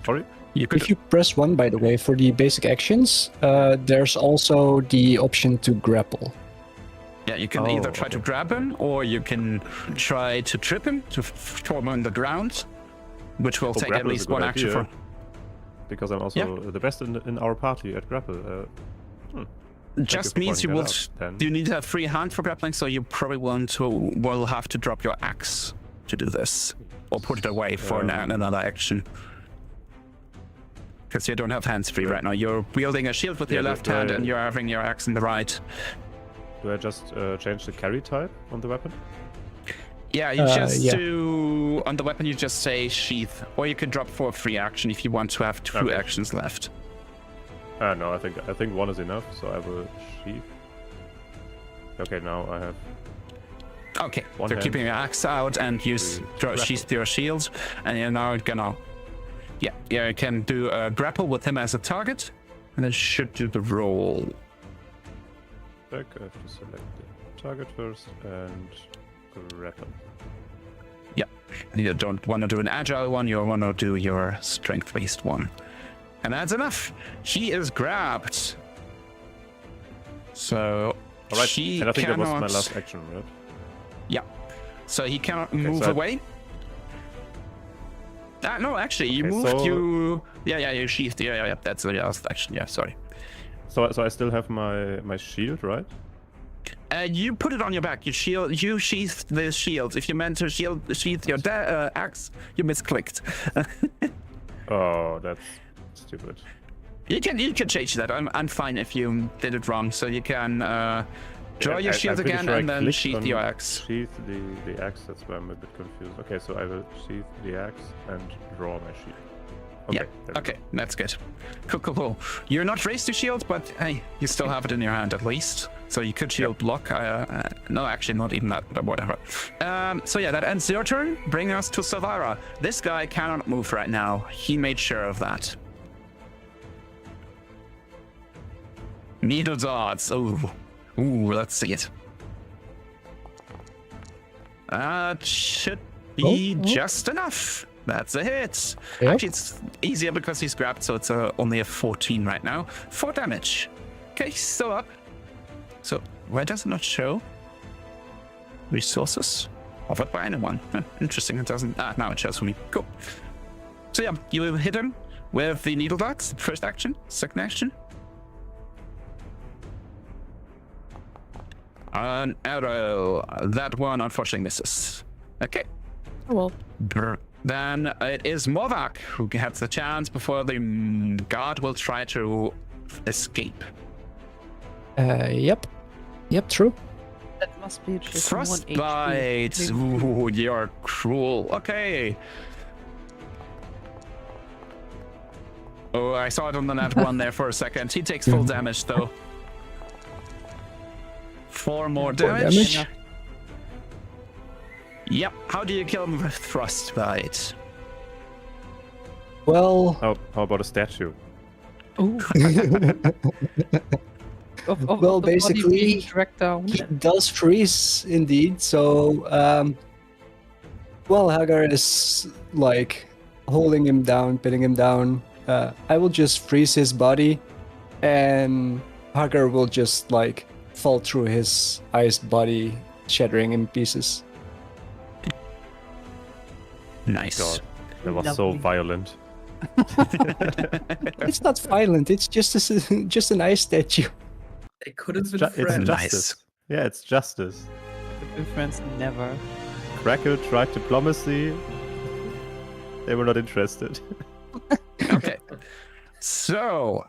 Sorry. You could if you press one, by the way, for the basic actions, there's also the option to grapple. Yeah, you can Oh, either try to okay. grab him, or you can try to trip him, to throw him on the ground, which will Oh, take at grapple is a least good one action idea, for... Because I'm also the best in our party at grapple. Just for means you pointing will... that out, then. You need a free hand for grappling, so you probably will have to drop your axe to do this. Or put it away for another action. Because you don't have hands free right now. You're wielding a shield with your Yeah, left hand, and you're having your axe in the right. Do I just change the carry type on the weapon? Yeah, you just yeah. do... On the weapon, you just say sheath. Or you can drop for a free action if you want to have two Okay. actions left. No, I think one is enough, so I will sheath. Okay, now I have. Okay, One so hand. keeping your axe out and use grapple. sheath your shield, and you're now gonna, yeah, you can do a grapple with him as a target, and then should do the roll. Back. I have to select the target first and grapple. Yeah, and you don't want to do an agile one, you want to do your strength-based one, and that's enough. She is grabbed. So All right, she and I think cannot. that was my last action, right? Yeah. So he cannot move so I- away. No, actually, you Okay, moved. so- You sheathed. Yeah. That's the last action. Yeah, sorry. So I still have my shield, right? You put it on your back. You sheathed the shield. If you meant to sheath your axe, you misclicked. Oh, that's stupid. You can change that. I'm fine if you did it wrong. So you can draw your I'm shield pretty again sure I and then clicked sheath on your axe. Sheath the axe. That's why I'm a bit confused. Okay, so I will sheath the axe and draw my shield. Okay, there we Okay, that's good. Cool. You're not raised to shield, but hey, you still have it in your hand at least. So you could shield block. No, actually, not even that, but whatever. So yeah, that ends your turn. Bring us to Savara. This guy cannot move right now. He made sure of that. Needle darts. Ooh, let's see it. That should be just enough. That's a hit. Yep. Actually, it's easier because he's grabbed, so it's only a 14 right now. 4 damage. Okay, he's still up. So, why does it not show? Resources? Offered by anyone. Huh, interesting, it doesn't... now it shows for me. Cool. So yeah, you hit him with the needle darts. First action, second action. An arrow. That one unfortunately misses. Okay. Oh well. Then it is Morvac who gets the chance before the guard will try to escape. Yep. Yep, true. That must be just 1 HP. Frostbite. Ooh, you're cruel. Okay. Oh, I saw it on the net one there for a second. He takes full damage though. 4 more damage. damage. Yep. How do you kill him with frostbite? Well, How about a statue? Ooh. Of Well, the body basically, being dragged down. he does freeze indeed. So, while Hagar is like holding him down, pinning him down, I will just freeze his body, and Hagar will just like fall through his iced body, shattering in pieces. Nice. God, that was so Lovely. violent. It's not violent. It's just just an ice statue. They could have been It's friends. justice. Yeah, it's justice. Good friends never. Crackle tried diplomacy. They were not interested. Okay. So,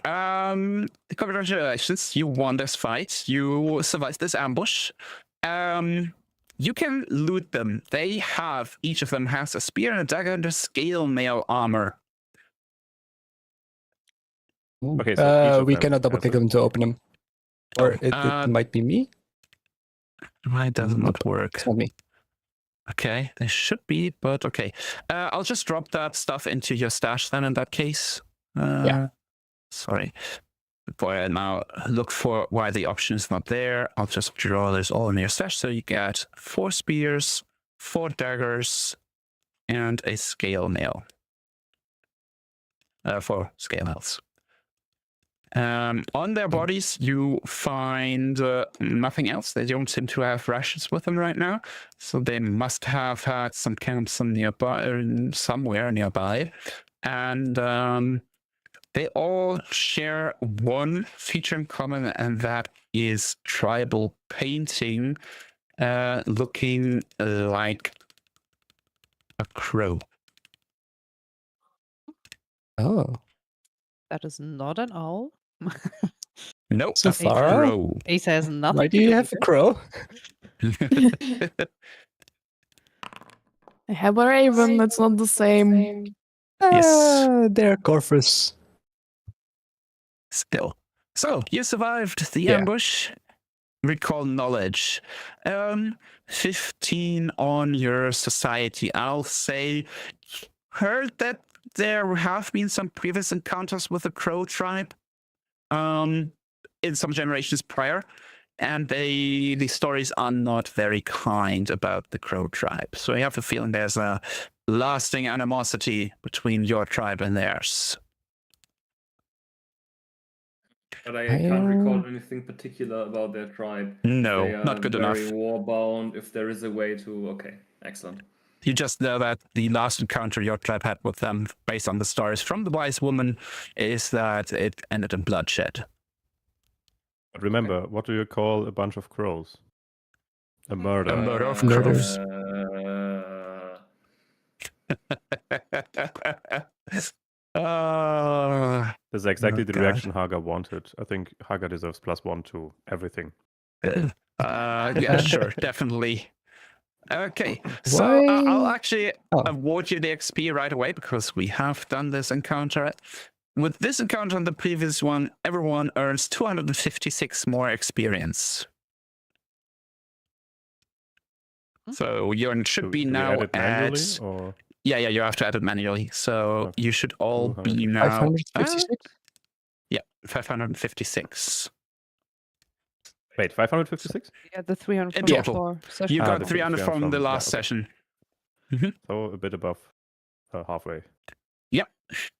congratulations, you won this fight. You survived this ambush. You can loot them. They have, each of them has a spear and a dagger and a scale mail armor. Okay, so each of We them cannot double has click a- them to open them. Or it might be me. Why does it not work? It's not me. Okay, they should be, but okay. I'll just drop that stuff into your stash then in that case. Yeah. Sorry. Before I now look for why the option is not there, I'll just draw this all in your stash. So you get 4 spears, 4 daggers, and a scale nail. 4 scale nails. On their bodies, you find nothing else. They don't seem to have rations with them right now, so they must have had some camps somewhere nearby. And they all share one feature in common, and that is tribal painting, looking like a crow. Oh, That is not an owl. Nope, So a far? crow. Ace has nothing. why do to you do have a with crow? I have a raven. It's not the same. Yes. They're Corvus. Still. So, you survived the Yeah. ambush. Recall knowledge. 15 on your society. I'll say, heard that there have been some previous encounters with the Crow tribe in some generations prior, and the stories are not very kind about the Crow tribe. So I have a feeling there's a lasting animosity between your tribe and theirs. But I can't recall anything particular about their tribe. No, They are not good enough. very warbound. If there is a way to, okay, excellent. You just know that the last encounter your tribe had with them, based on the stories from the wise woman, is that it ended in bloodshed. But remember, what do you call a bunch of crows? A murder. A murder of Murders. crows. This is exactly the God. reaction Hagar wanted. I think Hagar deserves +1 to everything. Yeah, sure, definitely. Okay, so Why- I'll actually Oh. award you the XP right away because we have done this encounter. With this encounter and the previous one, everyone earns 256 more experience. So you should be Do we now add it manually, at... or Yeah, you have to add it manually. So Okay. you should all be 200. now... 556? Yeah, 556. wait, 556? Yeah, the 300 In from total. before session. You Ah, got the 300 from the 300 last yeah, okay. session. So a bit above halfway. Yep,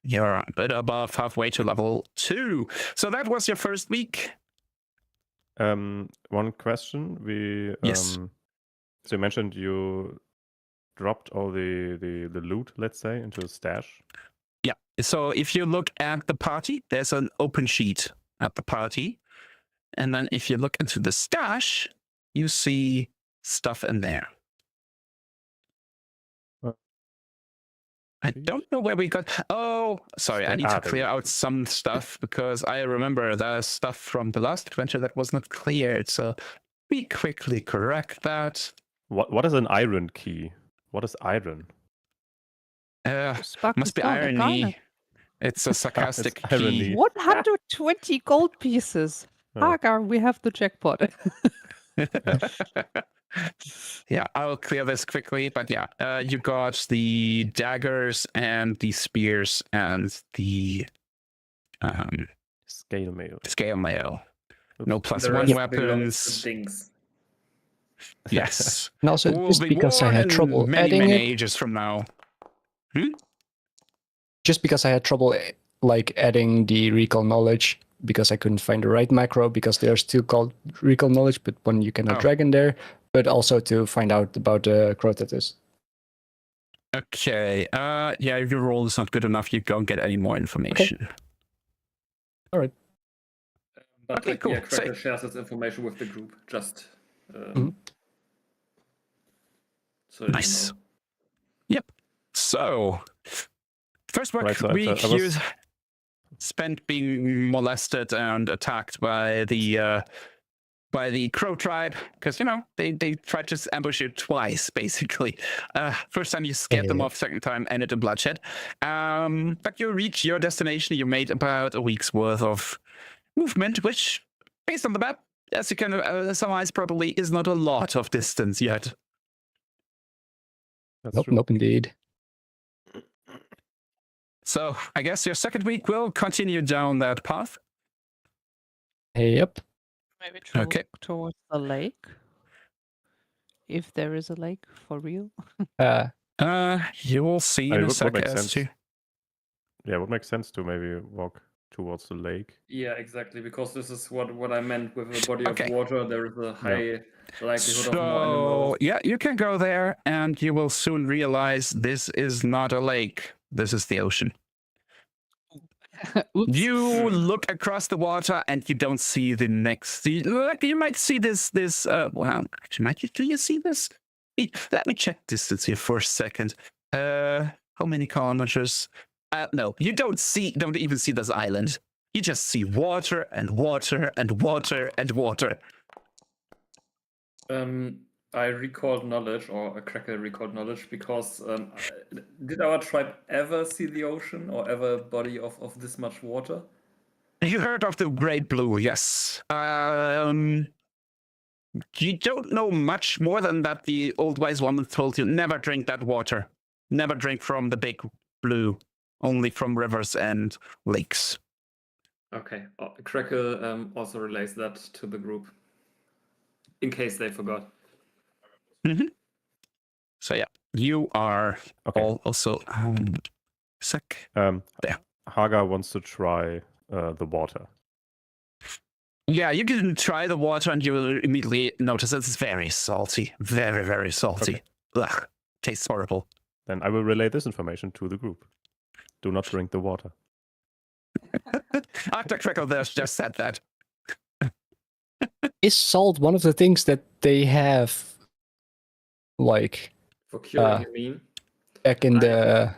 you're a bit above halfway to level 2. So that was your first week. One question. Yes. So you mentioned you dropped all the loot, let's say, into a stash. Yeah. So if you look at the party, there's an open sheet at the party. And then if you look into the stash, you see stuff in there. I don't know where we got. Oh, sorry. I need to clear out some stuff because I remember there's stuff from the last adventure that was not cleared. So we quickly correct that. What is an iron key? What is iron? Must be irony. It's a sarcastic It's irony. key. 120 gold pieces. Hagar, we have the jackpot. Yeah, I'll clear this quickly, but yeah, you got the daggers and the spears and the scale mail. Scale mail. No plus The one rest belongs to weapons. things. Yes. And also, Will just be because I worn had in trouble many, adding many it, ages from now. just because I had trouble like adding the recall knowledge because I couldn't find the right macro because there's two called recall knowledge, but one you cannot drag in there, but also to find out about the Crotatus. Okay. Yeah, if your roll is not good enough, you don't get any more information. All right. But Okay, cool. Yeah, Cracker shares this information with the group. Just so you Nice. know. Yep. So, first work Right, so week I you was- spent being molested and attacked by the Crow tribe because they tried to ambush you twice basically. First time you scared them off, second time ended in bloodshed. But you reached your destination. You made about a week's worth of movement, which, based on the map, as you can surmise, probably is not a lot of distance yet. That's Nope, true. nope, indeed. So I guess your second week will continue down that path. Yep. Maybe Okay. towards the lake. If there is a lake, for real. You will see I in mean, a would sec make as sense. to. Yeah, it would make sense to maybe walk towards the lake. Yeah, exactly. Because this is what I meant with a body Okay. of water. There is a high likelihood of more So animals. yeah, you can go there, and you will soon realize this is not a lake. This is the ocean. Oops. You look across the water, and you don't see the next. You might see this. Well, actually, do you see this? Let me check distance here for a second. How many kilometers? No, you don't even see this island. You just see water and water and water and water. I recalled knowledge, or a Cracker recalled knowledge, because did our tribe ever see the ocean or ever a body of this much water? You heard of the Great Blue, yes. You don't know much more than that the old wise woman told you. Never drink that water. Never drink from the Big Blue. Only from rivers and lakes. Okay. Cracker also relays that to the group, in case they forgot. So yeah, you are all also sick. There. Hagar wants to try the water. Yeah, you can try the water and you will immediately notice it's very salty. Very, very salty. Ugh, tastes horrible. Then I will relay this information to the group. Do not drink the water. After Crackle just said that. Is salt one of the things that they have, like, For curing, you mean? back in the...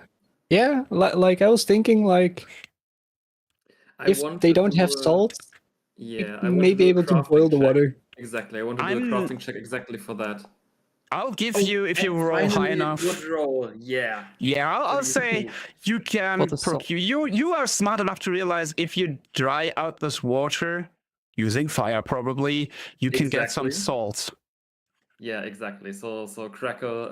Yeah, like I was thinking, like, if they don't have salt, yeah, you may be able to boil the water. Exactly, I want to do a crafting check exactly for that. I'll give you, if you roll high enough. Good roll, yeah. Yeah, I'll say you can procure. You are smart enough to realize if you dry out this water using fire, probably you can get some salt. Yeah, exactly. So Crackle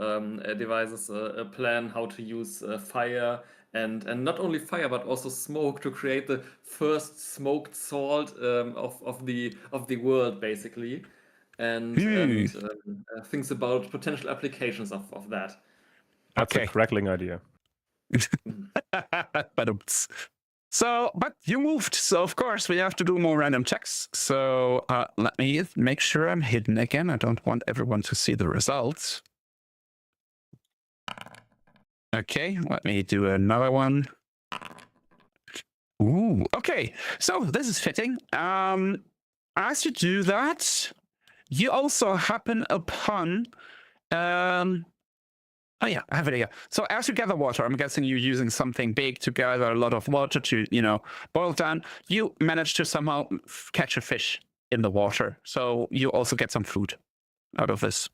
devises a plan how to use fire and not only fire but also smoke to create the first smoked salt of the world, basically, and thinks about potential applications of that. That's a crackling idea. But oops. So, but you moved, so of course we have to do more random checks. So let me make sure I'm hidden again. I don't want everyone to see the results. Okay, let me do another one. Ooh, okay. So this is fitting. As you do that, you also happen upon oh yeah, I have it here. So as you gather water, I'm guessing you're using something big to gather a lot of water to, boil down. You manage to somehow catch a fish in the water. So you also get some food out of this.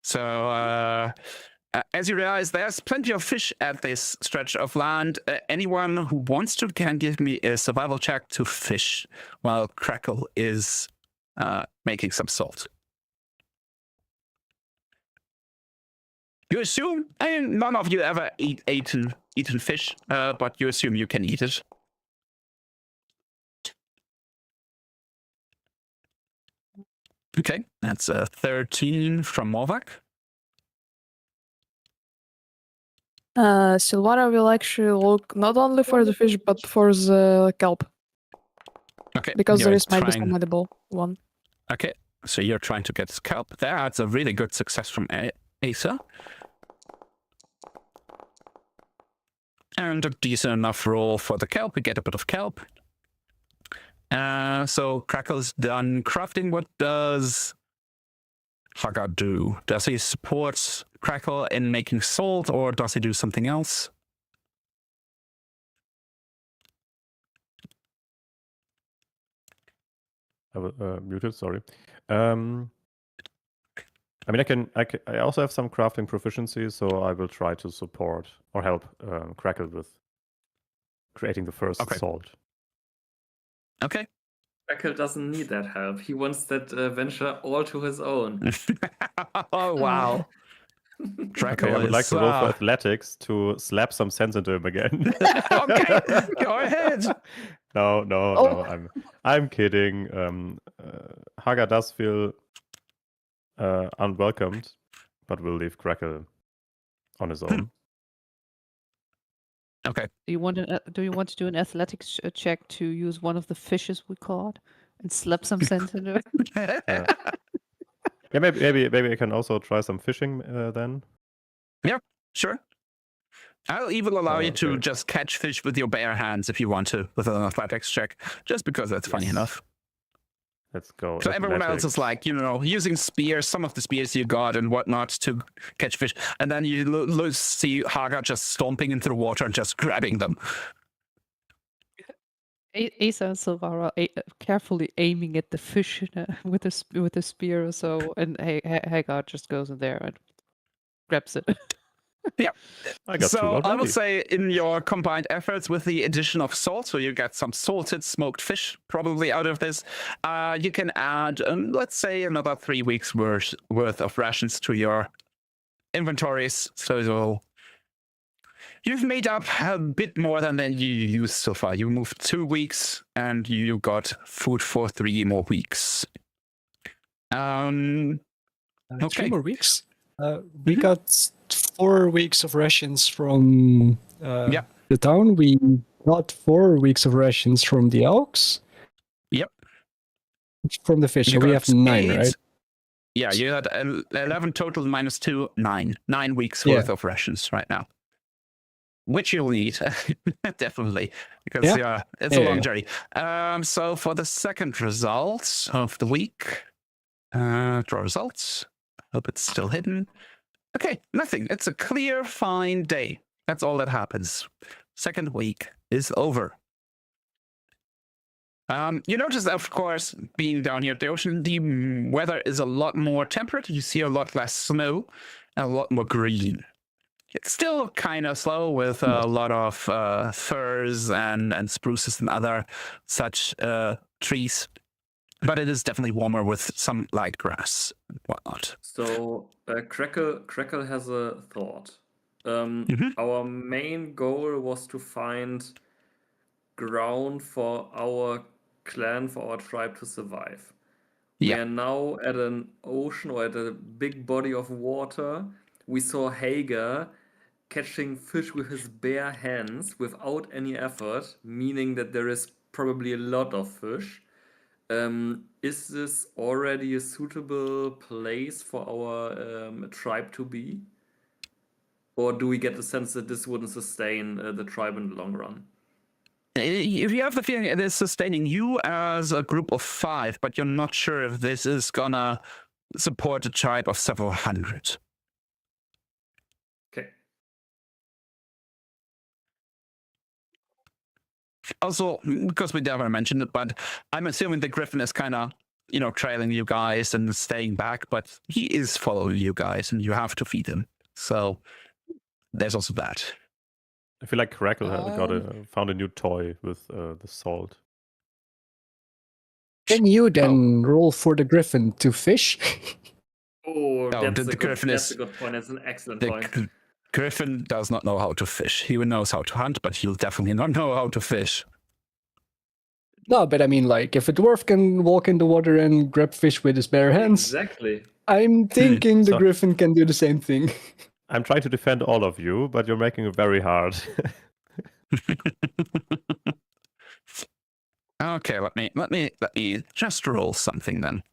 So as you realize, there's plenty of fish at this stretch of land. Anyone who wants to can give me a survival check to fish while Crackle is making some salt. You assume, none of you ever eaten fish, but you assume you can eat it. Okay, that's a 13 from Morvac. Silvara will actually look not only for the fish, but for the kelp. Okay, Because there you're might be some edible one. Okay, so you're trying to get kelp. That's a really good success from Asa. And a decent enough roll for the kelp. We get a bit of kelp. So Crackle's done crafting. What does Hagar do? Does he support Crackle in making salt, or does he do something else? I was muted. Sorry. I mean, I also have some crafting proficiency, so I will try to support or help Crackle with creating the first salt. Okay. Crackle doesn't need that help. He wants that venture all to his own. Oh, wow. Crackle I would like to roll for athletics to slap some sense into him again. Okay, go ahead. No. I'm kidding. Hagar does feel unwelcomed, but we'll leave Crackle on his own. Okay. Do you want to do an athletics check to use one of the fishes we caught and slap some sense into it? Yeah, maybe I can also try some fishing then. Yeah, sure. I'll even allow you to just catch fish with your bare hands if you want to, with an athletics check, just because that's funny enough. Let's go. So everyone else is like, using spears, some of the spears you got and whatnot to catch fish. And then you see Hagar just stomping into the water and just grabbing them. Asa and Silvara carefully aiming at the fish with a spear or so, and Hagar just goes in there and grabs it. Yeah. So I would say in your combined efforts with the addition of salt, so you get some salted smoked fish probably out of this, you can add, let's say, another 3 weeks worth of rations to your inventories. So you've made up a bit more than you used so far. You moved 2 weeks and you got food for 3 more weeks. 3 more weeks? We got 4 weeks of rations from the town. We got 4 weeks of rations from the elks. Yep. From the fish, so we have 9, right? Yeah, you had 11 total minus 2, 9. 9 weeks worth of rations right now. Which you'll need, definitely, because it's a long journey. So for the second result of the week, draw results. Hope it's still hidden. Okay, nothing. It's a clear, fine day. That's all that happens. Second week is over. You notice, of course, being down here at the ocean, the weather is a lot more temperate. You see a lot less snow and a lot more green. It's still kind of slow with a lot of firs and spruces and other such trees. But it is definitely warmer with some light grass and whatnot. So Crackle has a thought. Our main goal was to find ground for our clan, for our tribe to survive. We are now at an ocean or at a big body of water. We saw Hagar catching fish with his bare hands without any effort, meaning that there is probably a lot of fish. Is this already a suitable place for our tribe to be? Or do we get the sense that this wouldn't sustain the tribe in the long run? If you have the feeling it is sustaining you as a group of 5, but you're not sure if this is gonna support a tribe of several hundred. Okay. Also, because we never mentioned it, but I'm assuming the griffin is kind of, trailing you guys and staying back, but he is following you guys and you have to feed him. So there's also that. I feel like Crackle found a new toy with the salt. Can you then roll for the griffin to fish? Oh, No, that's, the a, good, griffin that's is- a good point. That's an excellent The point. griffin does not know how to fish. He knows how to hunt, but he'll definitely not know how to fish. No, but I mean, like, if a dwarf can walk in the water and grab fish with his bare hands, Exactly. I'm thinking the So- griffin can do the same thing. I'm trying to defend all of you, but you're making it very hard. Okay, let me just roll something then.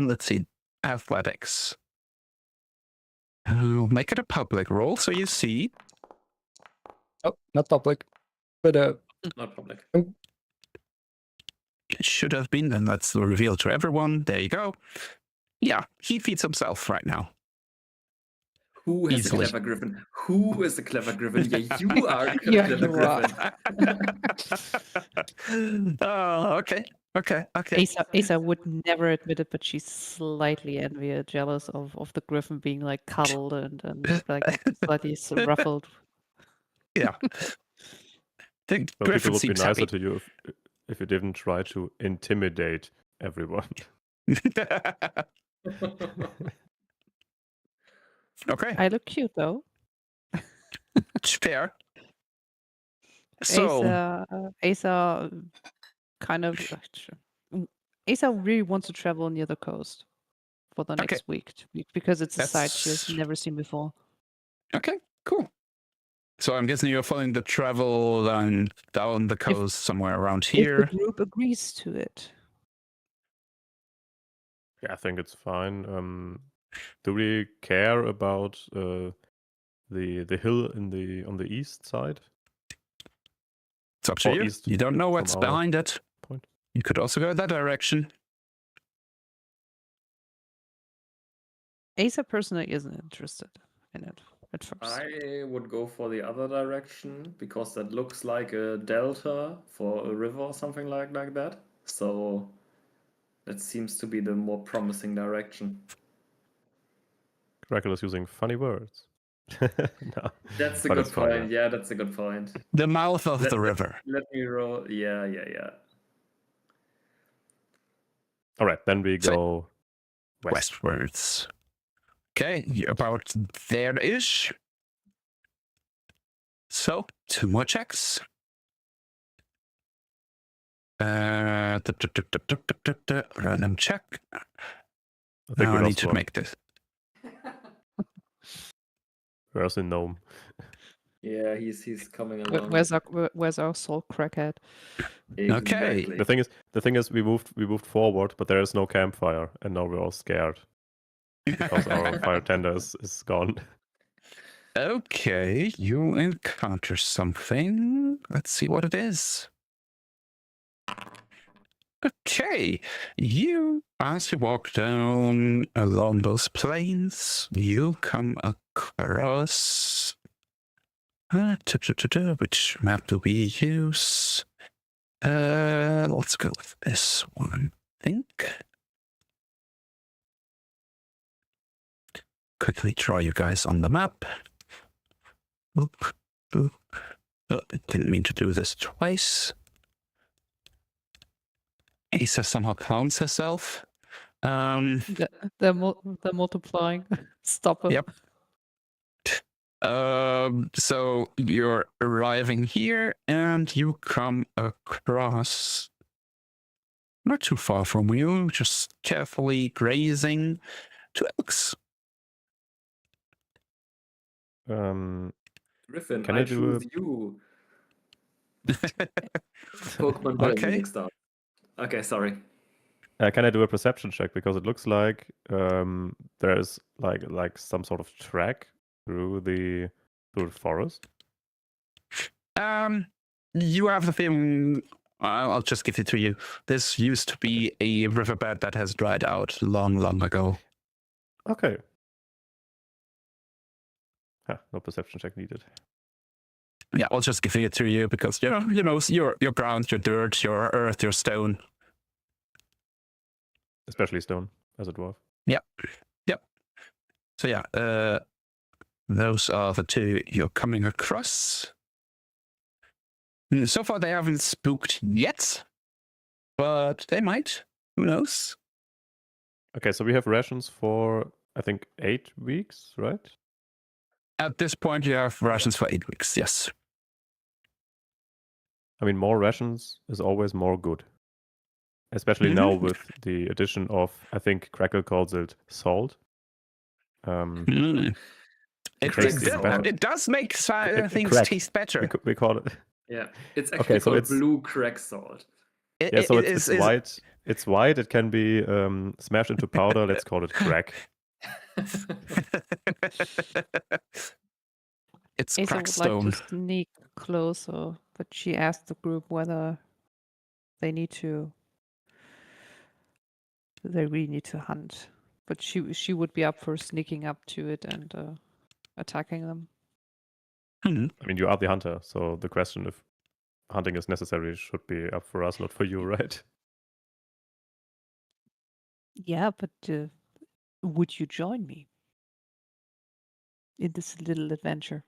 Let's see, athletics. Make it a public roll so you see. Oh, not public, but Not public. It should have been, and that's the reveal to everyone. There you go. Yeah, he feeds himself right now. Who has Easily. a clever griffin? Who is a clever griffin? Yeah, you are a Yeah, clever you are. griffin. Oh, okay. Asa would never admit it, but she's slightly envious, jealous of the griffin being like cuddled and like slightly ruffled. Yeah. The Well, griffin people would be seems nicer happy. to you if you didn't try to intimidate everyone. Okay, I look cute though. fair. So, Asa kind of. Asa really wants to travel near the coast for the next week because it's a sight she has That's- never seen before. okay, cool. So I'm guessing you're following the travel down the coast somewhere around If here. the group agrees to it. Yeah, I think it's fine. Do we care about the hill on the east side? It's up to or you. east You don't know what's from our behind it. point? You could also go that direction. Asa personally isn't interested in it at first. I would go for the other direction because that looks like a delta for a river or something like that. So that seems to be the more promising direction. Crackle is using funny words. No, That's a but good it's fine, point. Yeah, that's a good point. The mouth of Let- the river. Let me roll. Yeah. All right, then we So- go west. Westwards. Okay, you're about there-ish. So, 2 more checks. Random check. I think Now we I need lost to one. make this. Where's the gnome? Yeah, he's coming Where- along. Where's our soul crackhead? Okay. The thing is, we moved forward, but there is no campfire, and now we're all scared because our fire tender is gone. Okay, you encounter something. Let's see what it is. Okay, as you walk down along those plains, you come across. Which map do we use? Let's go with this one, I think. Quickly draw you guys on the map. Boop, boop. Oh, I didn't mean to do this twice. Asa somehow clones herself. They're multiplying. Stop it. Yep. So you're arriving here and you come across not too far from you, just carefully grazing 2 elks. Griffin, Can I I do choose you. Pokemon Battle Okay. music starts. Okay, sorry. Can I do a perception check, because it looks like there's like some sort of track through the forest? You have the feeling. I'll just give it to you. This used to be a riverbed that has dried out long, long ago. Okay. No perception check needed. Yeah, I'll just give it to you because your ground, your dirt, your earth, your stone. Especially stone, as a dwarf. Yep. So yeah, those are the two you're coming across. So far, they haven't spooked yet, but they might. Who knows? Okay, so we have rations for, I think, 8 weeks, right? At this point, you have rations for 8 weeks. Yes. I mean, more rations is always more good. Especially now with the addition of, I think Crackle calls it salt. It does make things crack. taste better. We call it. Yeah, it's actually so called it's blue crack salt. it's white. It's white. It can be smashed into powder. Let's call it crack. It's Asa would crackstone. like to sneak closer, but she asked the group whether they really need to hunt. But she would be up for sneaking up to it and attacking them. I mean, you are the hunter, so the question if hunting is necessary should be up for us, not for you, right? Yeah, but would you join me in this little adventure?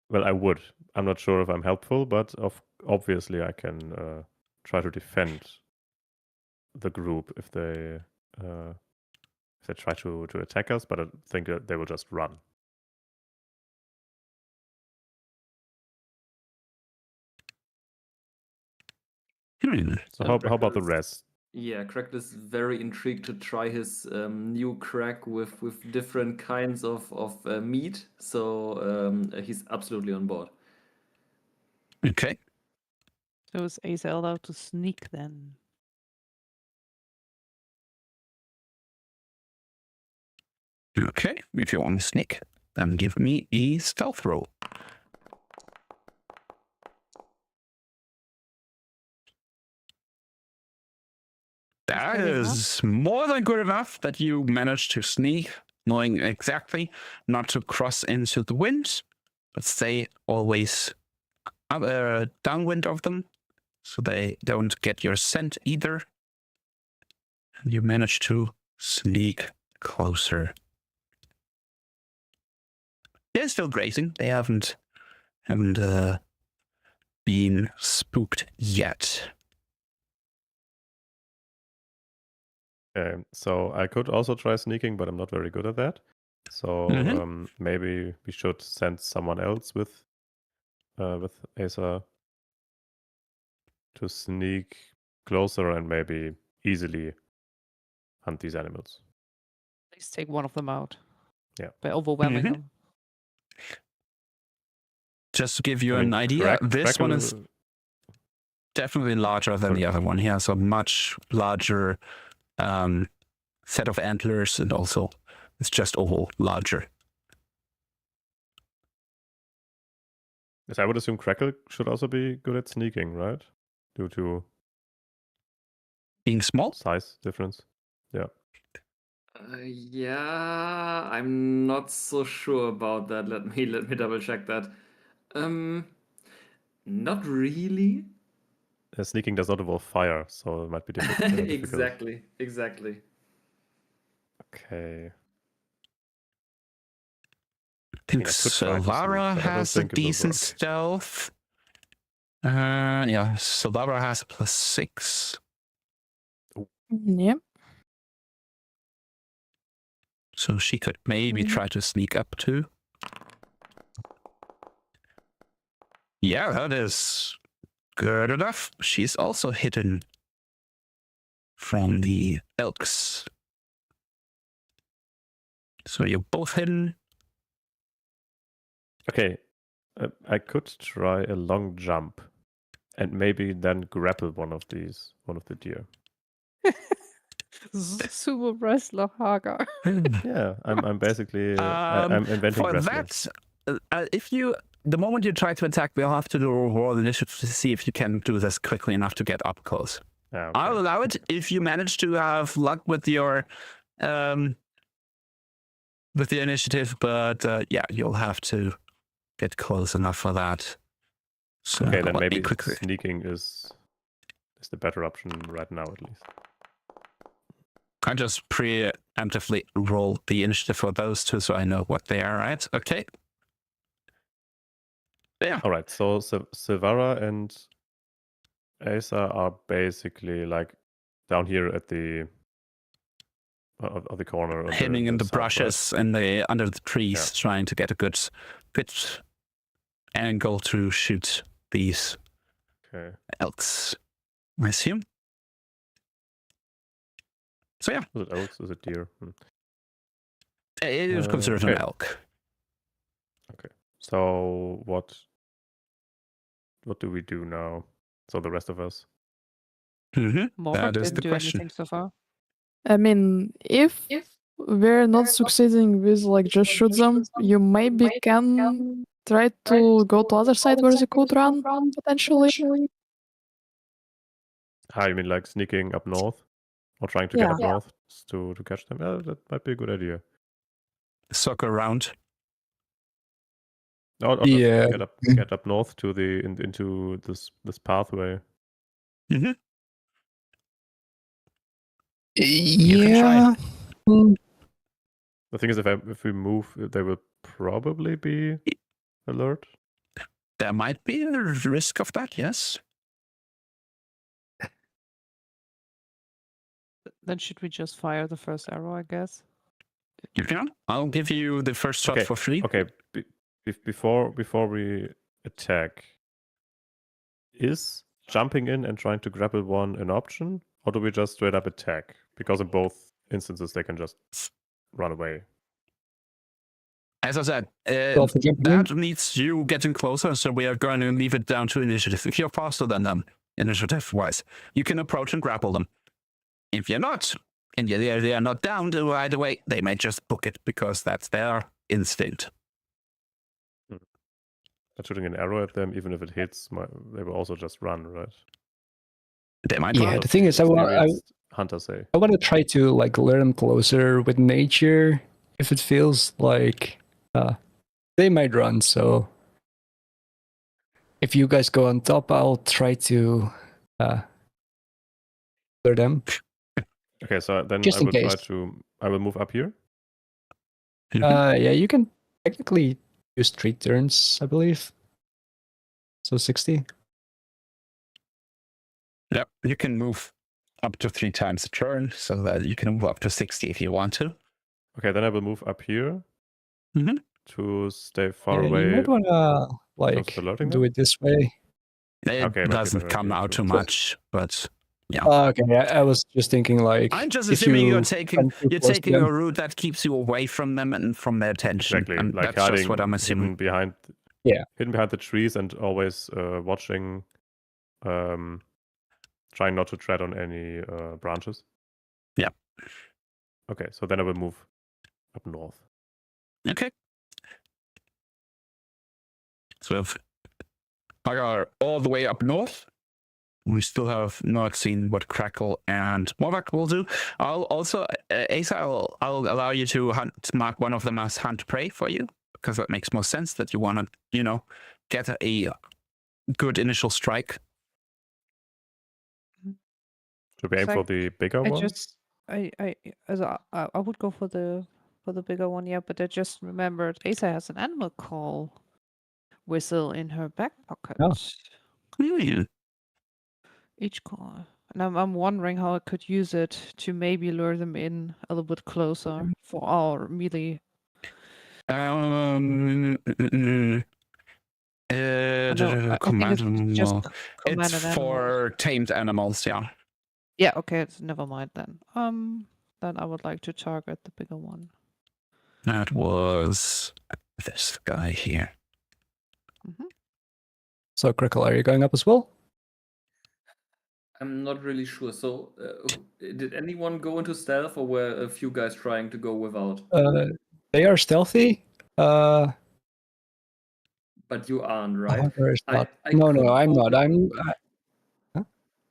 Well, I would. I'm not sure if I'm helpful, but obviously I can try to defend the group if they try to attack us, but I think that they will just run. So how about the rest? Yeah, Crackle is very intrigued to try his new crack with different kinds of meat. So he's absolutely on board. Okay. So is Asa allowed to sneak then? Okay. If you want to sneak, then give me a stealth roll. That is more than good enough that you managed to sneak, knowing exactly not to cross into the wind, but stay always downwind of them, so they don't get your scent either. And you manage to sneak closer. They're still grazing. They haven't been spooked yet. So I could also try sneaking, but I'm not very good at that. So maybe we should send someone else with Asa to sneak closer and maybe easily hunt these animals. Please take one of them out. Yeah. By overwhelming them. Just to give you an idea, this one is definitely larger than the other one. He has a much larger set of antlers, and also it's just overall larger. Yes, I would assume Crackle should also be good at sneaking, right? Due to being small? Size difference. Yeah. Yeah, I'm not so sure about that. Let me double check that. Not really. Sneaking does not involve fire, so it might be difficult. Exactly. Okay. I think Silvara has a decent stealth. Yeah, Silvara has a +6. Yep. So she could maybe try to sneak up too. Yeah, that is good enough. She's also hidden from the elks. So you're both hidden. Okay, I could try a long jump, and maybe then grapple one of the deer. Sumo wrestler Hagar. Yeah, I'm basically I'm inventing For wrestling. that, the moment you try to attack, we'll have to do a roll initiative to see if you can do this quickly enough to get up close. Okay. I'll allow it if you manage to have luck with your initiative, but yeah, you'll have to get close enough for that. So Okay, then let me maybe quickly. sneaking is the better option right now, at least. I just preemptively roll the initiative for those two so I know what they are, right? Okay. Yeah. All right, so Silvara and Asa are basically like down here at the of the corner. On Hiding in the south, brushes right? and under the trees, trying to get a good angle to shoot these elks, I assume. So yeah. Is it elks? Is it deer? It is considered an elk. Okay. So what do we do now? So the rest of us? Morgoth That is didn't the do question. anything so far. I mean, if we're not succeeding with like just shoot them, you maybe can try to go to other side where they could run potentially. How you mean like sneaking up north? Or trying to get up north to catch them? Yeah, that might be a good idea. Circle around. Or Yeah. get up north to into this pathway. You Yeah. can try. The thing is, if we move, they will probably be alert. There might be a risk of that, yes. Then should we just fire the first arrow, I guess? You can. I'll give you the first shot for free. Okay. Before we attack, is jumping in and trying to grapple one an option, or do we just straight up attack? Because in both instances, they can just run away. As I said, Go for jumping in. that needs you getting closer, so we are going to leave it down to initiative. If you're faster than them, initiative-wise, you can approach and grapple them. If you're not, and they are not down right away, they may just book it because that's their instinct. But shooting an arrow at them, even if it hits, they will also just run, right? They might Yeah, run. the thing is, I want to try to like lure them closer with nature. If it feels like they might run, so if you guys go on top, I'll try to lure them. Okay, so then Just I in will case. I will move up here. Yeah, you can technically use 3 turns, I believe. So 60. Yeah, you can move up to 3 times a turn, so that you can move up to 60 if you want to. Okay, then I will move up here to stay far away. You might want to like do it this way. It doesn't come out too much, but yeah. Okay, I was just thinking like. I'm just assuming you're taking a route that keeps you away from them and from their attention. Exactly, And like that's just what I'm assuming. hidden behind the trees and always watching, trying not to tread on any branches. Yeah. Okay, so then I will move up north. Okay. So if I are all the way up north, we still have not seen what Crackle and Morvac will do. I'll also, Asa, I'll allow you to mark one of them as hunt prey for you, because that makes more sense that you want to, get a good initial strike. Should we aim for the bigger one? I would go for the bigger one, yeah, but I just remembered Asa has an animal call whistle in her back pocket. Oh. Each call. And I'm wondering how I could use it to maybe lure them in a little bit closer for our melee. It's for tamed animals, yeah. Yeah, okay, never mind then. Then I would like to target the bigger one. That was this guy here. So, Crickle, are you going up as well? I'm not really sure. So, did anyone go into stealth, or were a few guys trying to go without? They are stealthy. But you aren't, right? Hunter is not. I No, could I'm not. open- I'm.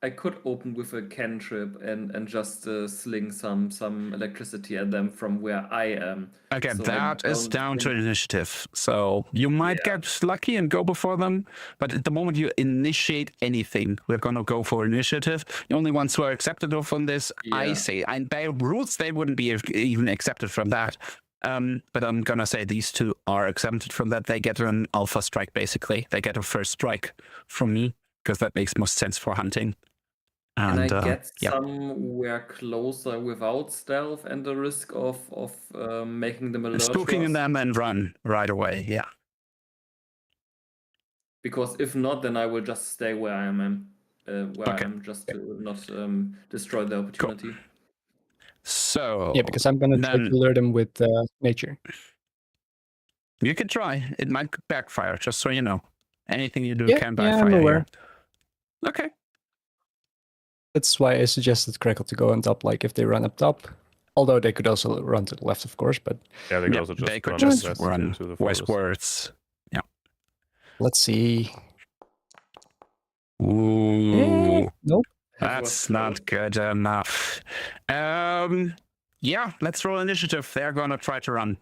I could open with a cantrip and just sling some electricity at them from where I am. Again, So I that is don't down to think- initiative. So you might Yeah. get lucky and go before them, but at the moment you initiate anything, we're gonna go for initiative. The only ones who are accepted from this, I Yeah. say, and by rules they wouldn't be even accepted from that. But I'm gonna say these two are exempted from that. They get an alpha strike basically. They get a first strike from me because that makes most sense for hunting. Can I And get yeah, somewhere closer without stealth and the risk of making them alert to spooking us? them and run right away. Yeah. Because if not, then I will just stay where I am. Where Okay. I am, just to not destroy the opportunity. So Yeah, because I'm gonna try then to lure them with nature. you can try. It might backfire, just so you know. Anything you do Yeah, can yeah, backfire. I'm aware. here. Okay. That's why I suggested Crickle to go on top, like if they run up top. Although they could also run to the left, of course, but Yeah, they could Yeah, also just they could run just west run into the forest. westwards. let's see. Ooh, Nope. That that's was not good enough. Yeah, let's roll initiative. They're gonna try to run.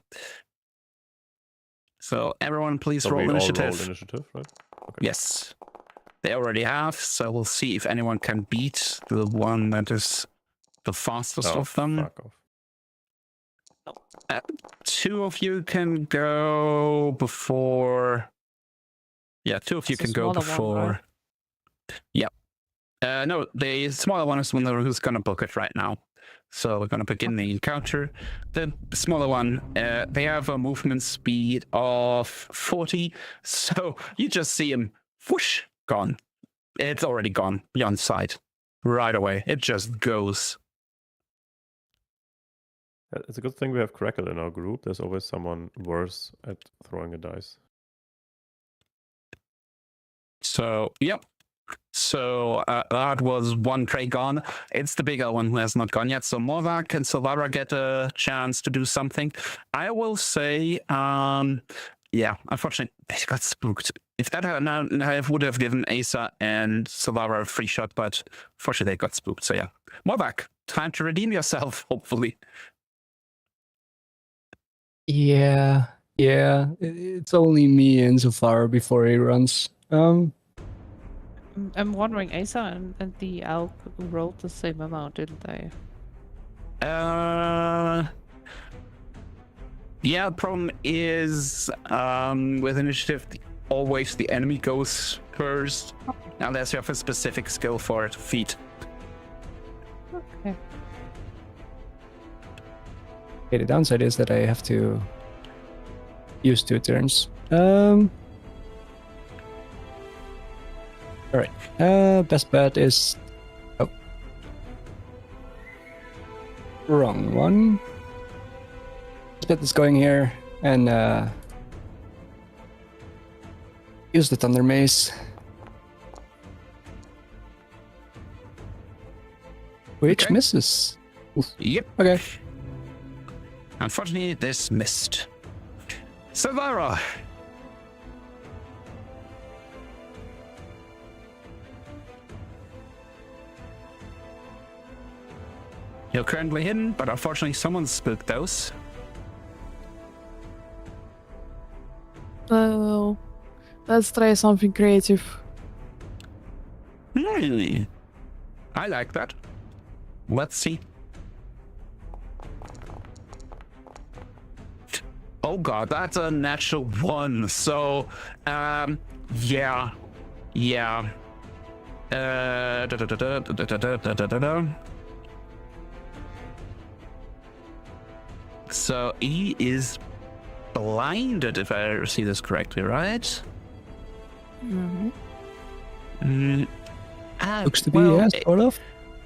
So everyone, please So roll we all initiative. roll initiative, right? Yes, they already have. So we'll see if anyone can beat the one that is the fastest Oh, of them. fuck off. Two of you can go before. Yeah, two of you It's the can go smaller one, before. right? Yep. No, the smaller one is the one who's gonna book it right now. So we're gonna begin the encounter. The smaller one, they have a movement speed of 40. So you just see him, whoosh, gone. It's already gone beyond sight. Right away. It just goes. It's a good thing we have Crackle in our group. There's always someone worse at throwing a dice. So, yep. So that was one tray gone. It's the bigger one who has not gone yet. So Morvac and Silvara get a chance to do something. I will say, yeah, unfortunately, they got spooked. If that had, I would have given Asa and Silvara a free shot, but unfortunately they got spooked. So yeah, Morvac, time to redeem yourself, hopefully. Yeah. It's only me and Zafar before he runs. I'm wondering, Asa and the elk rolled the same amount, didn't they? Yeah, the problem is with initiative, always the enemy goes first, unless you have a specific skill for it, feat. Okay. Okay, the downside is that I have to use 2 turns. Alright. Best bet is... Oh. Wrong one. Best bet is going here and use the Thunder Mace. Which Okay. misses. Yep. Okay. Unfortunately, this missed. Silvara. You're currently hidden, but unfortunately someone spooked those. Oh, let's try something creative. Hmm. I like that. Let's see. Oh god, that's a natural 1. So, yeah. So he is blinded, if I see this correctly, right? Mm-hmm. Looks to be, well, yes, sort of.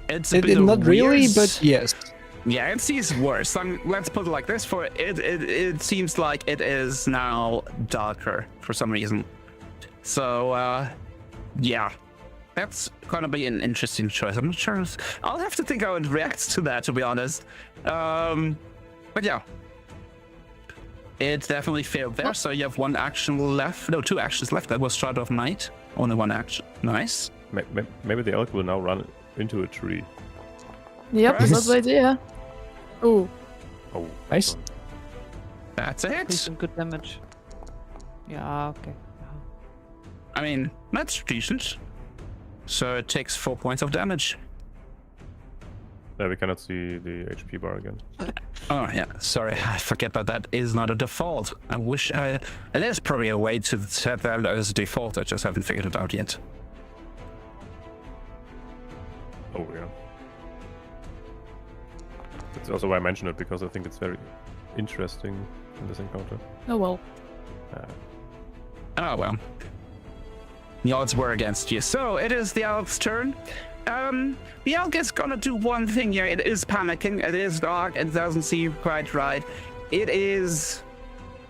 It's a bit Not really, weird. but yes. Yeah, it seems worse. Let's put it like this: for it seems like it is now darker for some reason. So Yeah. That's gonna be an interesting choice. I'm not sure. I'll have to think how it reacts to that, to be honest. But yeah. It definitely failed there, so you have one action left. No, 2 actions left. That was Stride of Night. Only 1 action. Nice. Maybe the elk will now run into a tree. Yep, Nice. that's the idea. Ooh, Oh, Nice. That's a Please hit. some good damage. Yeah, okay. I mean, that's decent. So it takes 4 points of damage. Yeah, we cannot see the HP bar again. Oh, yeah. Sorry, I forget that that is not a default. I wish I... There's probably a way to set that as a default. I just haven't figured it out yet. Oh, yeah. That's also why I mention it, because I think it's very interesting in this encounter. oh well. Oh, well. The odds were against you. So, it is the elk's turn. The elk is gonna do one thing here. It is panicking. It is dark. It doesn't see quite right. It is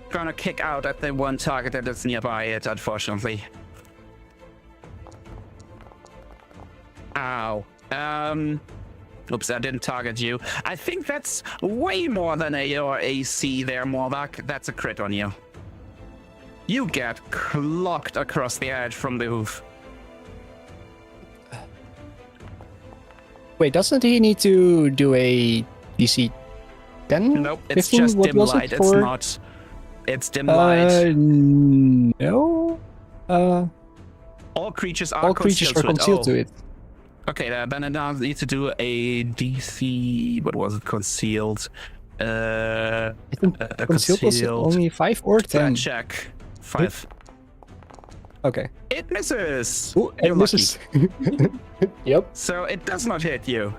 gonna kick out at the one target that is nearby it, unfortunately. Ow. Oops, I didn't target you. I think that's way more than your AC there, Morlock. That's a crit on you. You get clocked across the edge from the hoof. Wait, doesn't he need to do a DC 10? Nope, it's 15? just What dim was it light. It's for? not. It's dim light. No. All creatures are All creatures are concealed to it. Okay, then I now need to do a DC. What was it? Concealed. I think concealed was only 5 or 10. Check. 5. Okay. It misses. Ooh, You're and this lucky. is. Yep. So it does not hit you.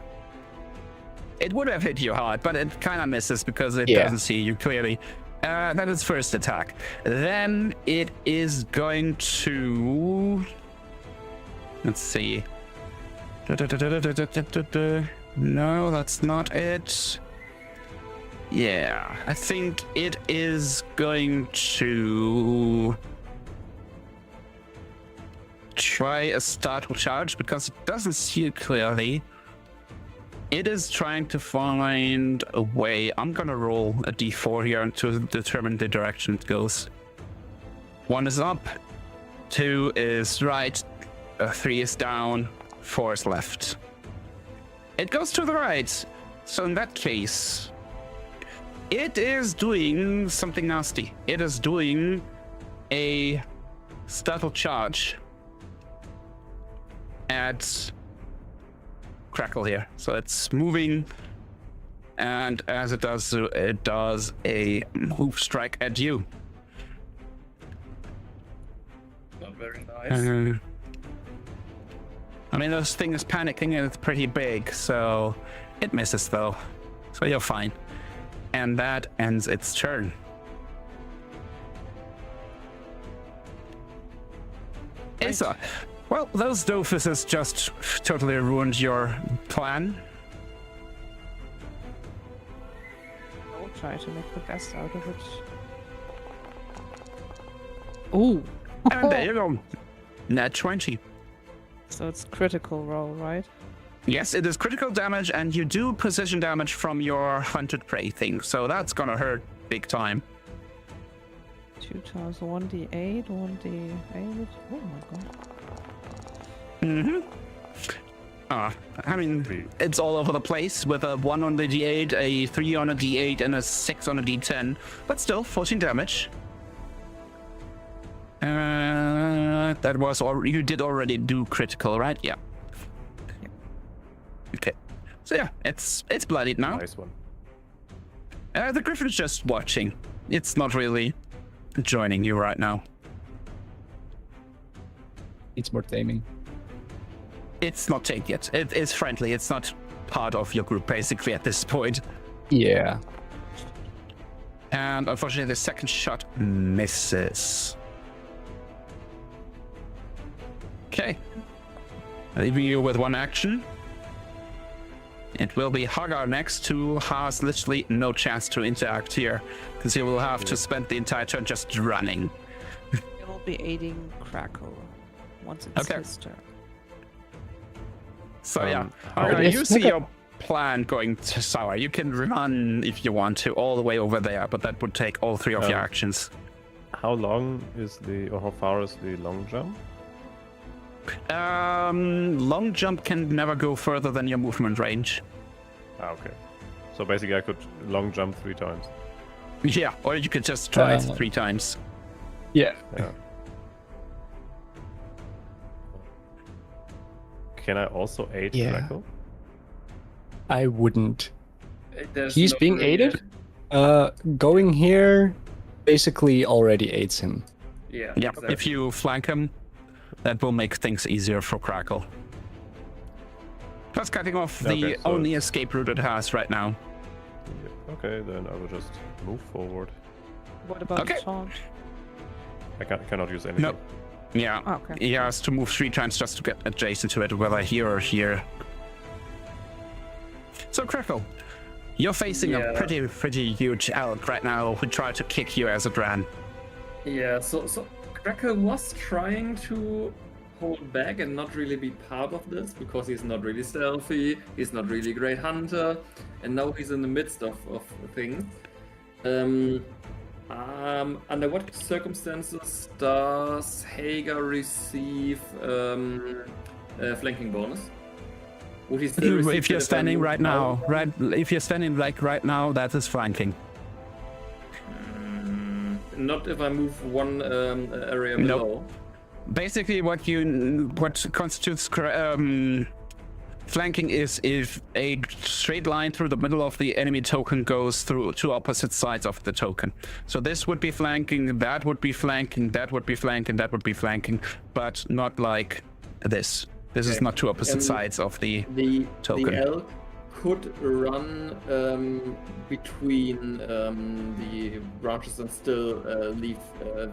It would have hit you hard, but it kind of misses because it Yeah. doesn't see you clearly. That is first attack. Then it is going to... Let's see. No, that's not it. Yeah, I think it is going to try a startle charge because it doesn't see you clearly. It is trying to find a way. I'm gonna roll a d4 here to determine the direction it goes. 1 is up, 2 is right, 3 is down, 4 is left. It goes to the right. So in that case, it is doing something nasty. It is doing a startle charge at Crackle here. So it's moving, and as it does so, it does a move strike at you. Not very nice. I mean, this thing is panicking and it's pretty big, so it misses though. So you're fine. And that ends its turn. Asa, well, those doofuses just totally ruined your plan. I will try to make the best out of it. Ooh. And there you go. Nat 20. So it's critical roll, right? Yes, it is critical damage, and you do precision damage from your hunted prey thing, so that's gonna hurt big time. 2 times 1d8, 1d8. Oh my god. I mean, it's all over the place with a 1 on the d8, a 3 on a d8, and a 6 on a d10, but still 14 damage. That was you did already do critical, right? Yeah. Okay. So yeah, it's bloodied now. Nice one. The griffin's just watching. It's not really joining you right now. It's more taming. It's not tamed yet. It is friendly. It's not part of your group basically at this point. Yeah. And unfortunately, the second shot misses. Okay. Leaving you with 1 action. It will be Hagar next, who has literally no chance to interact here, because he will have to spend the entire turn just running. I will be aiding Crackle once it's Okay. his turn. So yeah, how- okay, Yes, you see okay. your plan going to sour. You can run if you want to all the way over there, but that would take all 3 of your Um, actions. How long is or how far is the long jump? Long jump can never go further than your movement range. Okay. So basically, I could long jump 3 times. Yeah, or you could just try it Uh, 3 times. Yeah. Yeah. Can I also aid Yeah. Crackle? I wouldn't. There's He's no being way aided? Going here basically already aids him. Yeah. Yeah, exactly. if you flank him, that will make things easier for Crackle. Plus cutting off the Okay, so only escape route it has right now. Yeah. Okay, then I will just move forward. What about Okay. taunt? I cannot use anything. No. Yeah, Okay. he has to move 3 times just to get adjacent to it, whether here or here. So Crackle, you're facing a Yeah. pretty huge elk right now who tried to kick you as it ran. Yeah, so Crackle was trying to hold back and not really be part of this because he's not really stealthy, he's not really a great hunter, and now he's in the midst of things. Under what circumstances does Hagar receive flanking bonus? Would he still receive If you're it I standing move right now, out? if you're standing like right now, that is flanking. Not if I move one area Nope. below. Basically, what constitutes flanking is if a straight line through the middle of the enemy token goes through 2 opposite sides of the token. So this would be flanking, that would be flanking, that would be flanking, that would be flanking, but not like this. This is Okay. not 2 opposite sides of the token. The elk could run between the branches and still leave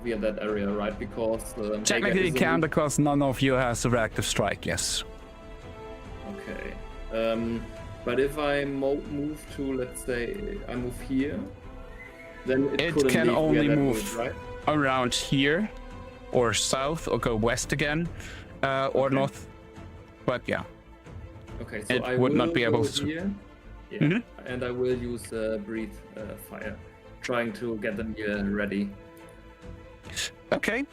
via that area, right? Because Hagar Technically, is it can in- because none of you has a reactive strike. Yes. Okay. But if I move to, let's say, I move here, then It couldn't can leave via only that move route, right? around here, or south, or go west again, or Okay. north. But yeah. Okay, so It I would will not be able go to- here. Yeah, Mhm. and I will use breathe fire, trying to get them ready. Okay.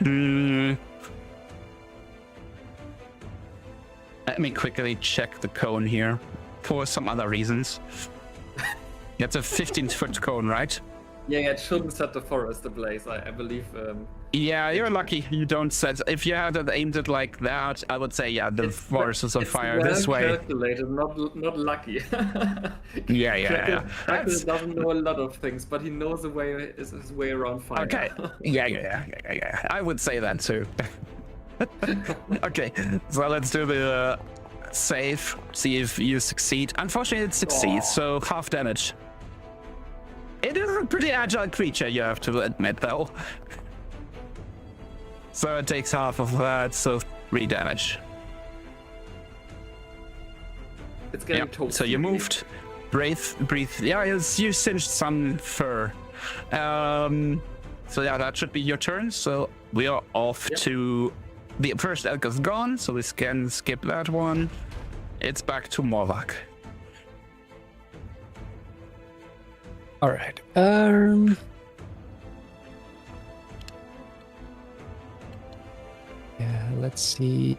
Hmm. Let me quickly check the cone here for some other reasons. It's a 15-foot cone, right? Yeah, it shouldn't set the forest ablaze. I believe. Yeah, you're lucky you don't set. If you had it aimed it like that, I would say, yeah, the forest is on fire well this way. calculated, not lucky. Yeah. Crackle doesn't know a lot of things, but he knows his way around fire. Okay. Yeah. I would say that too. Okay, so let's do the save. See if you succeed. Unfortunately, it succeeds, so half damage. It is a pretty agile creature, you have to admit, though. So it takes half of that, so 3 damage. It's getting Yeah. toasty. So you moved. Breathe. Yeah, you singed some fur. So yeah, that should be your turn. So we are off Yep. to the first elk is gone, so we can skip that one. It's back to Morvak. All right. Yeah, let's see.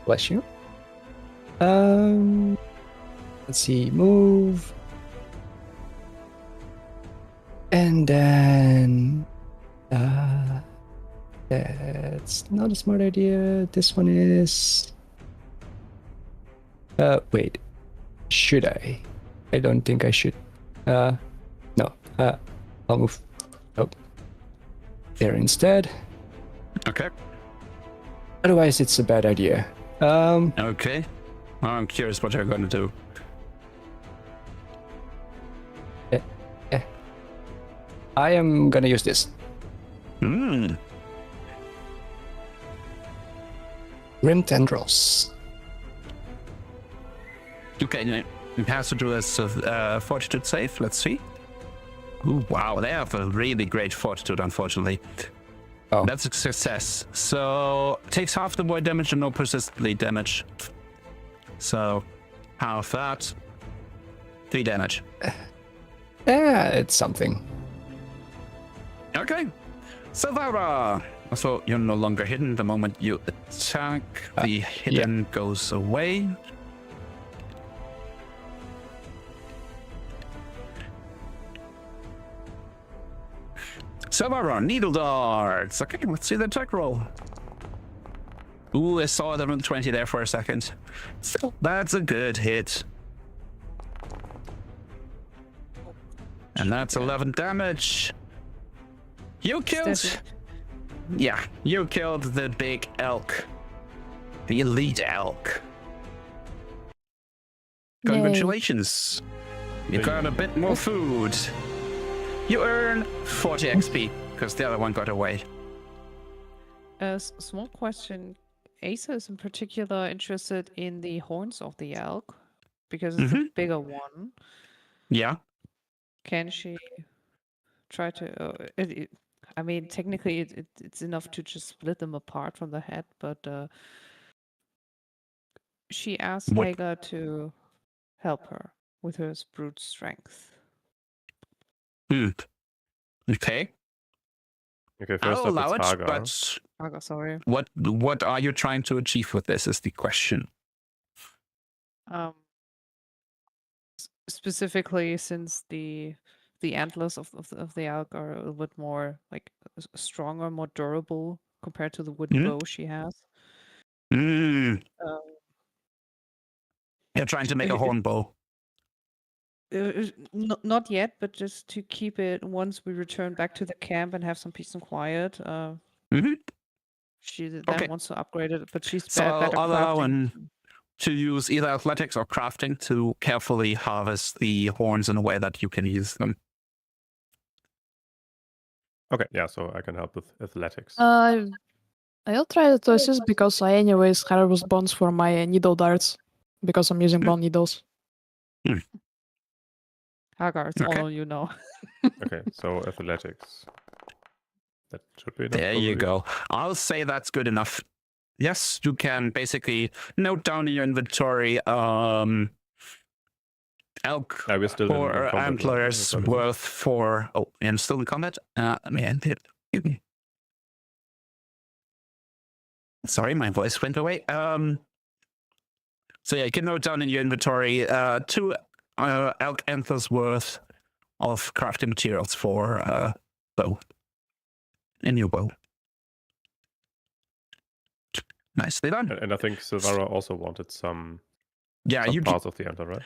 Bless you. Let's see. Move. And then that's not a smart idea. This one is wait. Should I? I don't think I should. No. I'll move. Oh. There instead. Okay. Otherwise, it's a bad idea. Okay. I'm curious what you're going to do. I am gonna use this. Hmm. Grim Tendrils. Okay, it has to do this fortitude save. Let's see. Ooh, wow, they have a really great fortitude, unfortunately. Oh. That's a success. So takes half the void damage and no persistent bleed damage. So half that. 3 damage. Yeah, it's something. Okay. Savara! So you're no longer hidden the moment you attack. The hidden goes away. Savara, needle darts. Okay, let's see the attack roll. Ooh, I saw them on 20 there for a second. So that's a good hit. And that's 11 damage. You killed... Yeah, you killed the big elk. The elite elk. Congratulations. You got a bit more food. You earn 40 XP, because the other one got away. Small question. Asa is in particular interested in the horns of the elk, because it's the bigger one. Yeah. Can she try to... I mean, technically it's enough to just split them apart from the head, but she asked Hagar to help her with her brute strength. Okay. Okay, I'll first up allow it's it, Hagar. but Hagar, sorry. what are you trying to achieve with this is the question. Specifically, since the antlers of the elk are a little bit more like stronger, more durable compared to the wooden bow she has. You're trying to make a horn bow. Not yet, but just to keep it once we return back to the camp and have some peace and quiet. She then wants to upgrade it, but she's So better I'll allow crafting. to use either athletics or crafting to carefully harvest the horns in a way that you can use them. Okay, yeah, so I can help with athletics. I'll try to assist because I anyways harvest bones for my needle darts because I'm using bone needles. Hagar, it's all you know. Okay, so athletics. That should be enough. There you go. I'll say that's good enough. Yes, you can basically note down in your inventory elk we're still in or combat, right? antlers worth for... Oh, and still in combat? Man, sorry, my voice went away. So yeah, you can note down in your inventory 2 elk antlers worth of crafting materials for bow. In your bow. Nicely done. And I think Silvara also wanted some parts of the antler, right?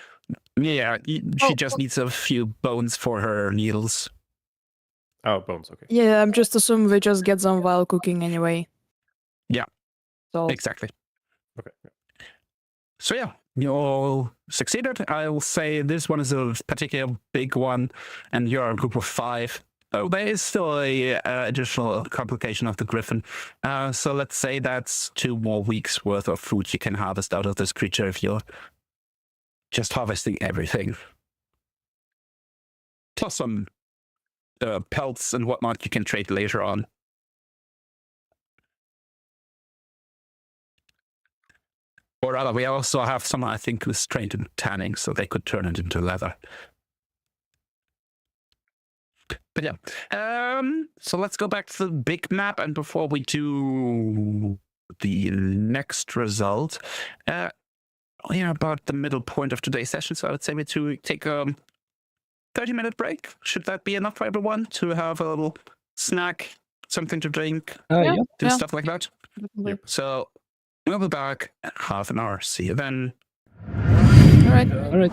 Yeah, she just needs a few bones for her needles. Oh, bones, okay. Yeah, I'm just assuming we just get them while cooking anyway. Yeah, so exactly. Okay. So yeah, you all succeeded. I will say this one is a particular big one, and you're a group of 5. Oh, there is still a additional complication of the griffin. So let's say that's 2 more weeks worth of food you can harvest out of this creature if you're just harvesting everything. Plus some pelts and whatnot you can trade later on. Or rather, we also have someone I think who's trained in tanning, so they could turn it into leather. But yeah, so let's go back to the big map, and before we do the next result, we're about the middle point of today's session, so I would say we to take a 30-minute break. Should that be enough for everyone to have a little snack, something to drink, do stuff like that? Yep. So we'll be back in half an hour. See you then. All right. All right.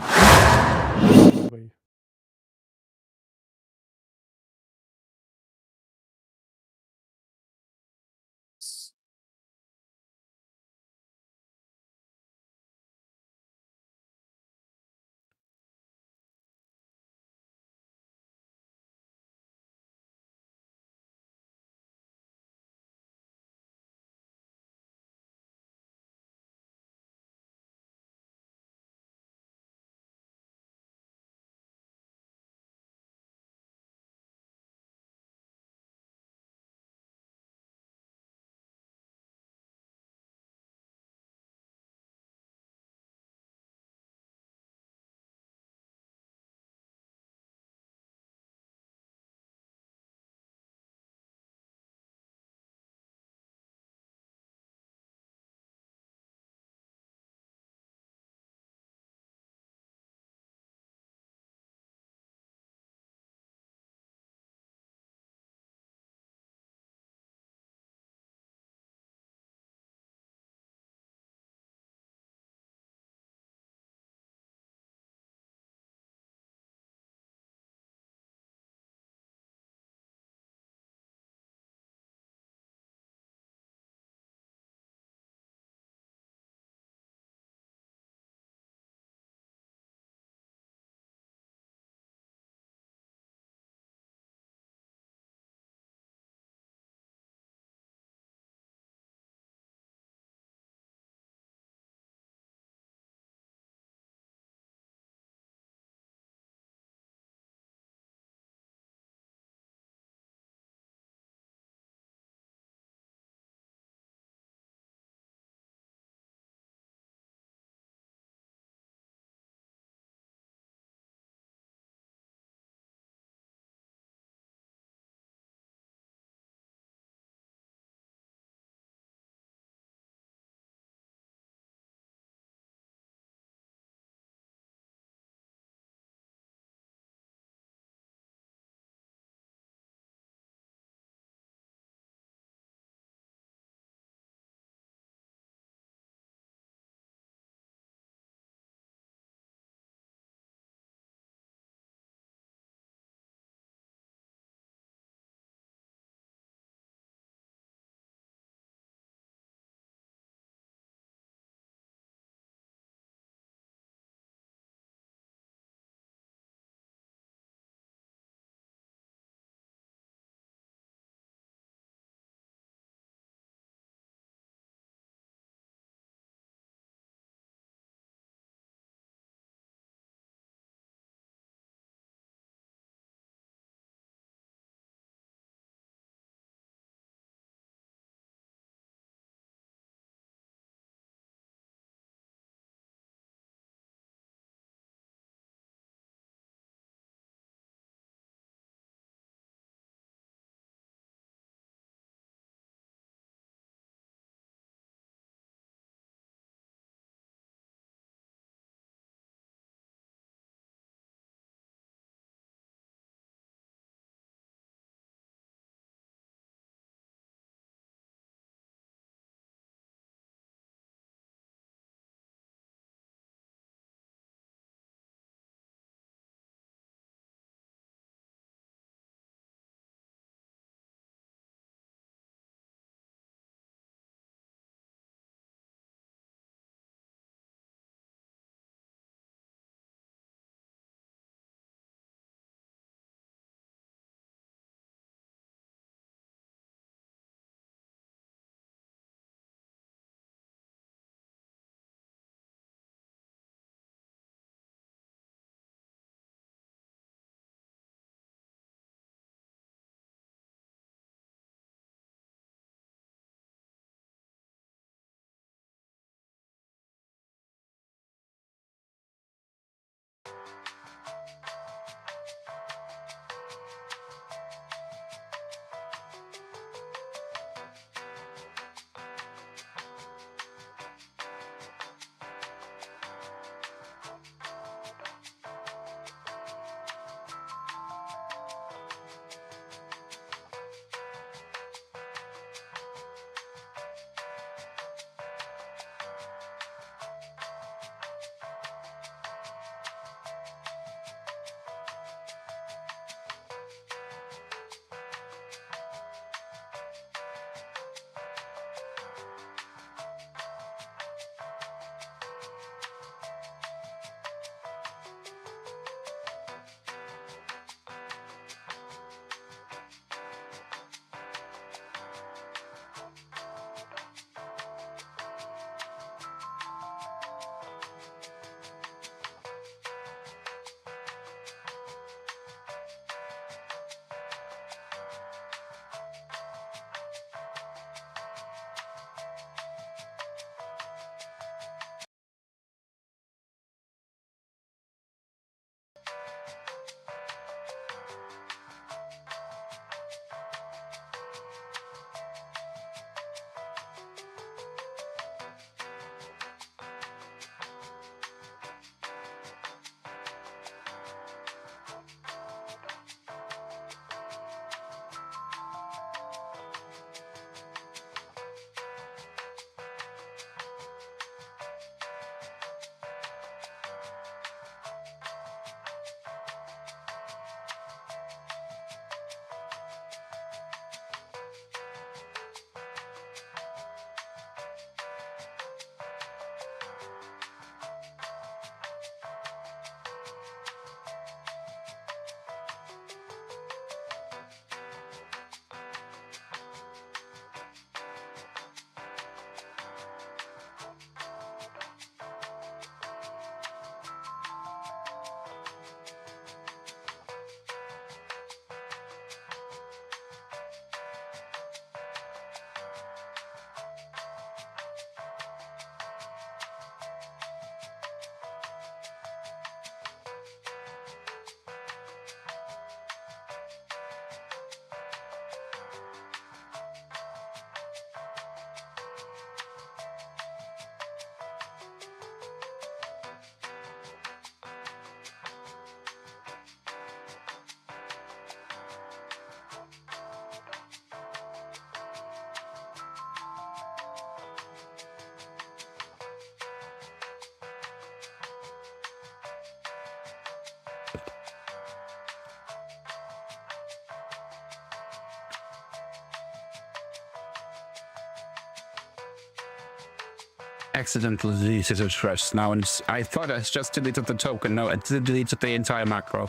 Accidentally deleted it first now, and I thought I just deleted the token. No, I deleted the entire macro.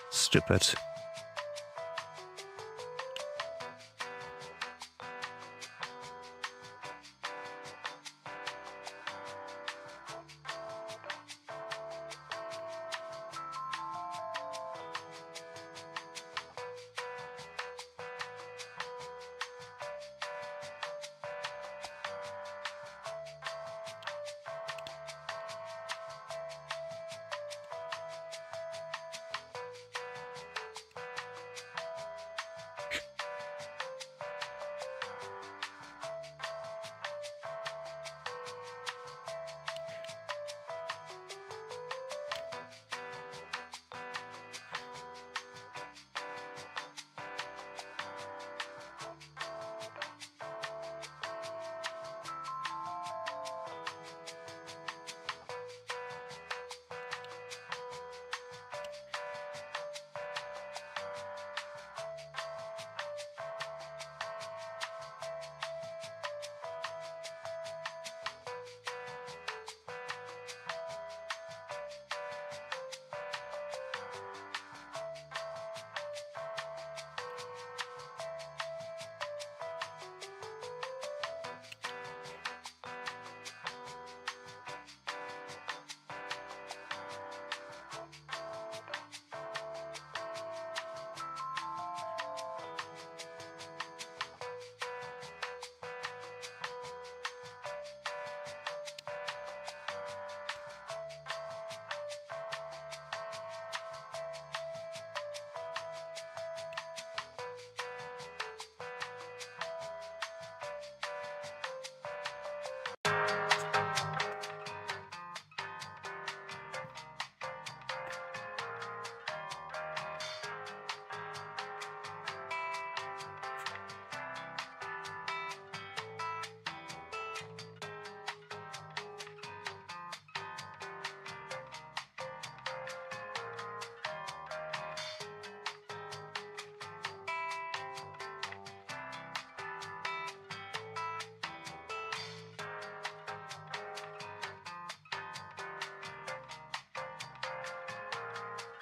Stupid.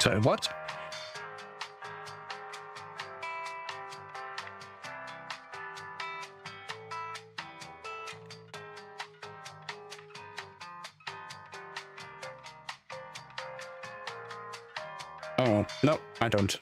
Sorry, what? Oh, no, I don't.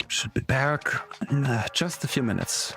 Should be back in just a few minutes.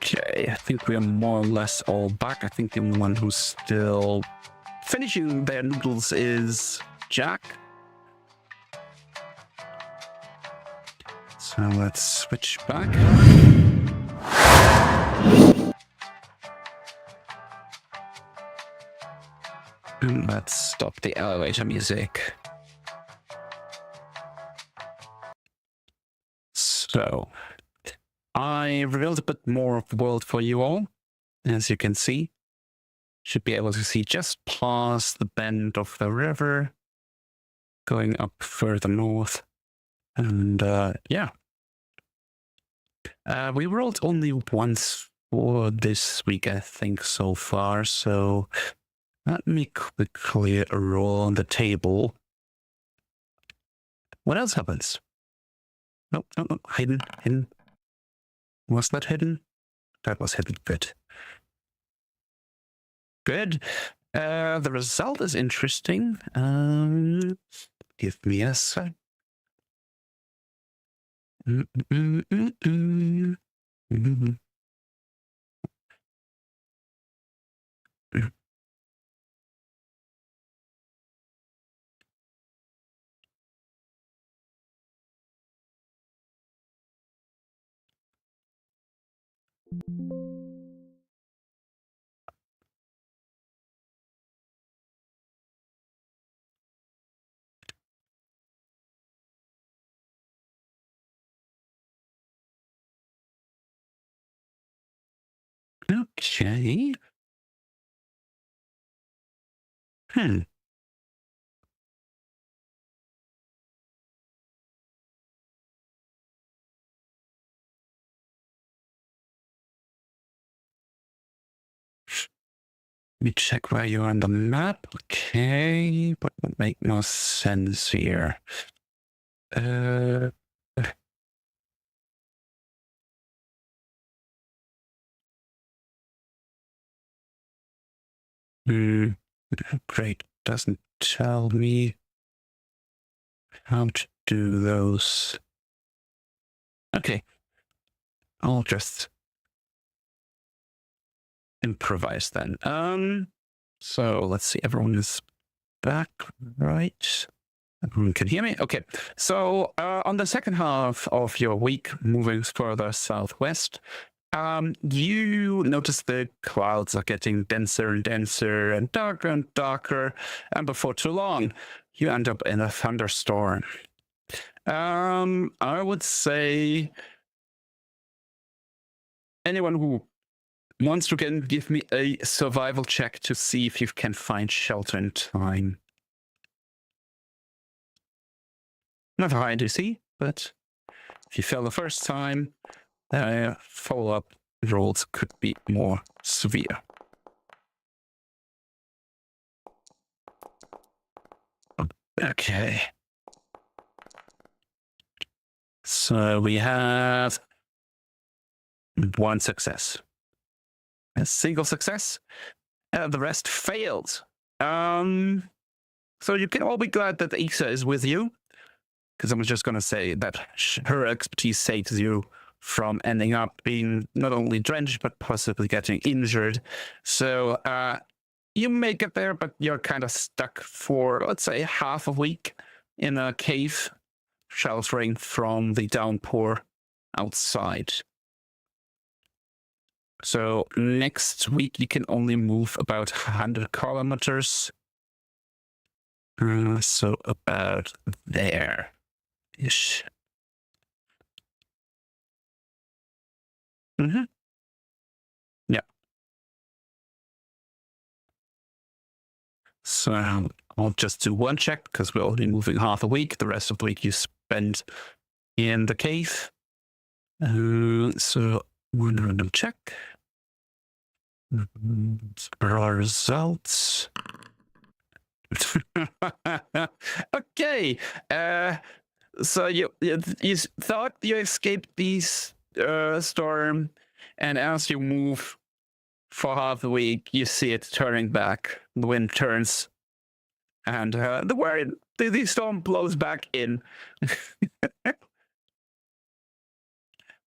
Okay, I think we are more or less all back. I think the only one who's still finishing their noodles is Jack. So let's switch back. And let's stop the elevator music. So, I revealed a bit more of the world for you all. As you can see, should be able to see just past the bend of the river, going up further north. And yeah. We rolled only once for this week, I think, so far. So let me quickly roll on the table. What else happens? No, no, no. Hidden. Was that hidden? That was hidden. Good. Good. The result is interesting. Give me a sec. Okay. Let me check where you're on the map. Okay, but would make no sense here. Great. Doesn't tell me how to do those. Okay. I'll just improvise then. So let's see. Everyone is back, right? Everyone can hear me? Okay. So on the second half of your week, moving further southwest, you notice the clouds are getting denser and denser and darker, and before too long, you end up in a thunderstorm. I would say anyone who Monster can give me a survival check to see if you can find shelter in time. Not high to see, but if you fail the first time, follow-up rolls could be more severe. Okay. So we have one success. A single success. The rest failed. So you can all be glad that Isa is with you, because I'm just going to say that her expertise saves you from ending up being not only drenched, but possibly getting injured. So you may get there, but you're kind of stuck for, let's say, half a week in a cave, sheltering from the downpour outside. So next week you can only move about 100 kilometers. So about there-ish. Mm-hmm. Yeah. So I'll just do one check because we're only moving half a week. The rest of the week you spend in the cave. So one random check. Our results. Okay. So you thought you escaped this storm, and as you move for half the week, you see it turning back. The wind turns, and the storm blows back in.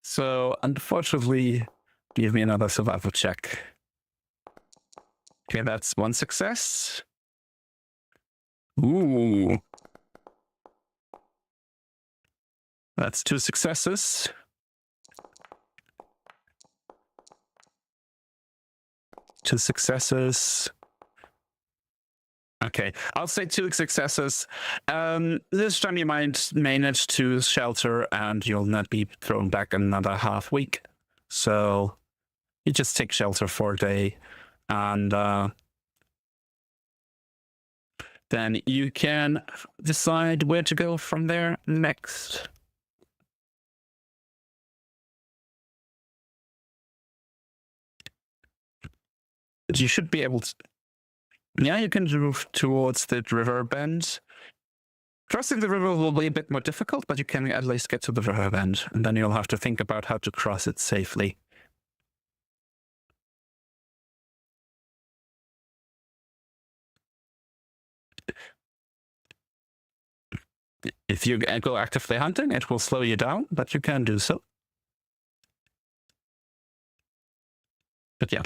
So unfortunately, give me another survival check. Okay, that's one success. Ooh. That's two successes. Two successes. Okay, I'll say two successes. This time you might manage to shelter and you'll not be thrown back another half week. So you just take shelter for a day and then you can decide where to go from there next. You should be able to... Yeah, you can move towards the river bend. Crossing the river will be a bit more difficult, but you can at least get to the river bend, and then you'll have to think about how to cross it safely. If you go actively hunting, it will slow you down, but you can do so. But yeah,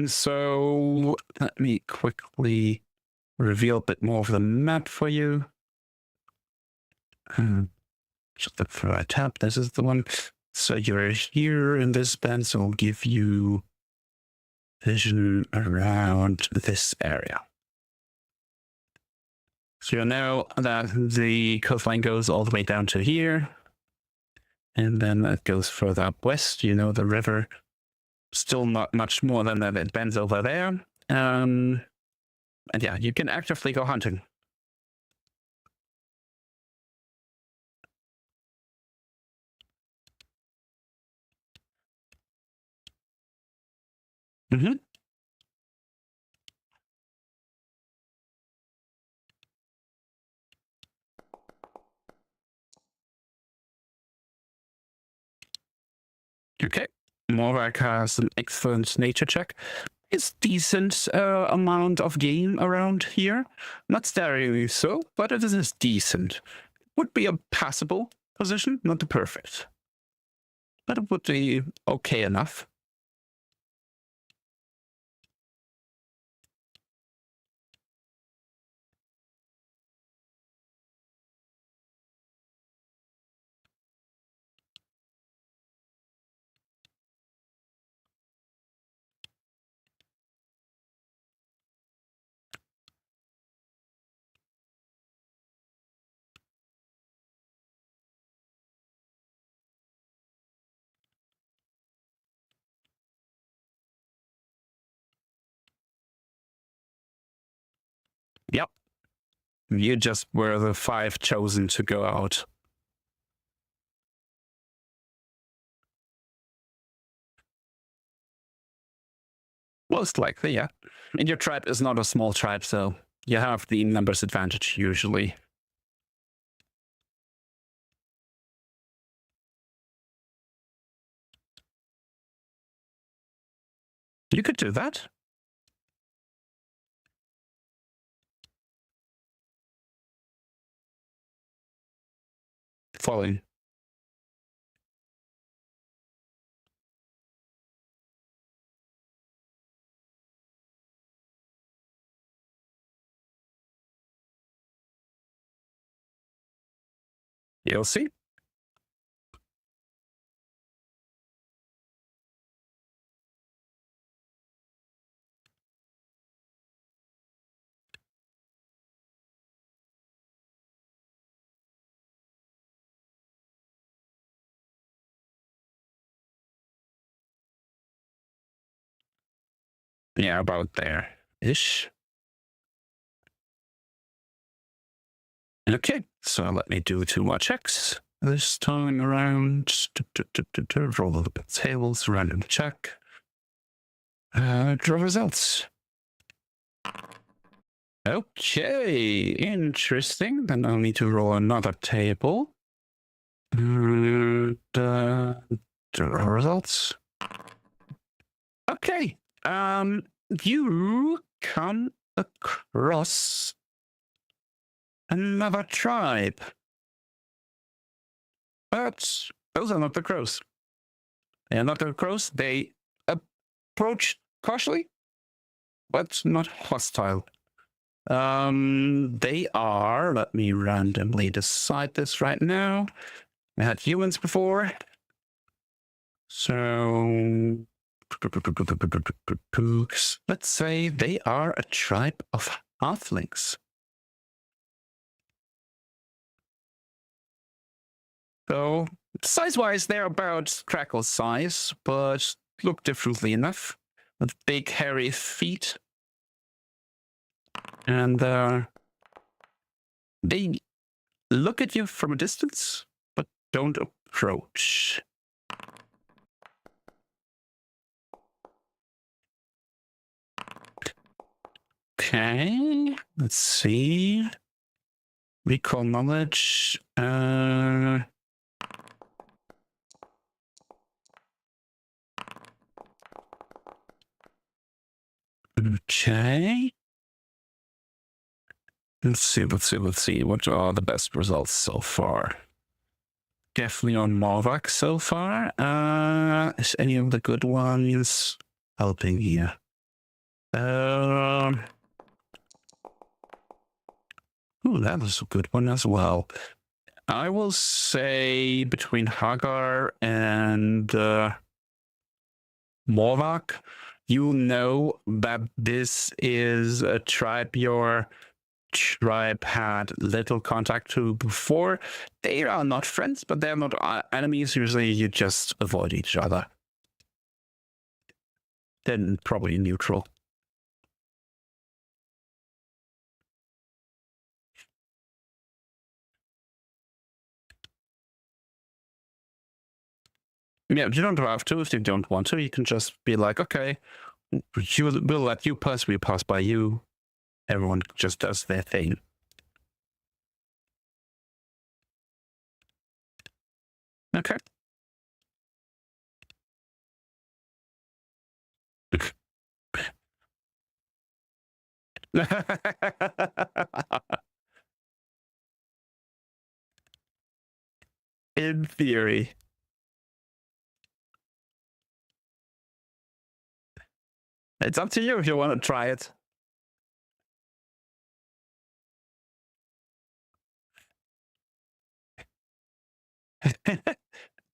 so let me quickly reveal a bit more of the map for you. Just look for a tab. This is the one. So you're here in this bend, so I'll give you vision around this area. So you know that the coastline goes all the way down to here. And then it goes further up west. You know the river, still not much more than that. It bends over there. And yeah, you can actively go hunting. Mm-hmm. Okay. Morak has an excellent nature check. It's decent amount of game around here. Not staringly so, but it is decent. Would be a passable position, not the perfect. But it would be okay enough. Yep. You just were the 5 chosen to go out. Most likely, yeah. And your tribe is not a small tribe, so you have the numbers advantage usually. You could do that. Following. You'll see. Yeah, about there-ish. Okay, so let me do 2 more checks. This time around, roll the tables, random check. Draw results. Okay, interesting. Then I'll need to roll another table. And, draw results. Okay. You come across another tribe. But those are not the crows. They are not the crows. They approach cautiously, but not hostile. They are, let me randomly decide this right now. I had humans before. So let's say they are a tribe of halflings. So size-wise, they're about Crackle's size, but look differently enough. With big, hairy feet. And they look at you from a distance, but don't approach. Okay, let's see. Recall knowledge. Okay. Let's see. What are the best results so far? Definitely on Marvak so far. Is any of the good ones helping here? Ooh, that was a good one as well. I will say between Hagar and Morvak, you know that this is a tribe your tribe had little contact to before. They are not friends, but they're not enemies. Usually you just avoid each other. Then probably neutral. Yeah, you don't have to if you don't want to. You can just be like, okay, we'll let you pass, we pass by you. Everyone just does their thing. Okay. In theory. It's up to you if you want to try it.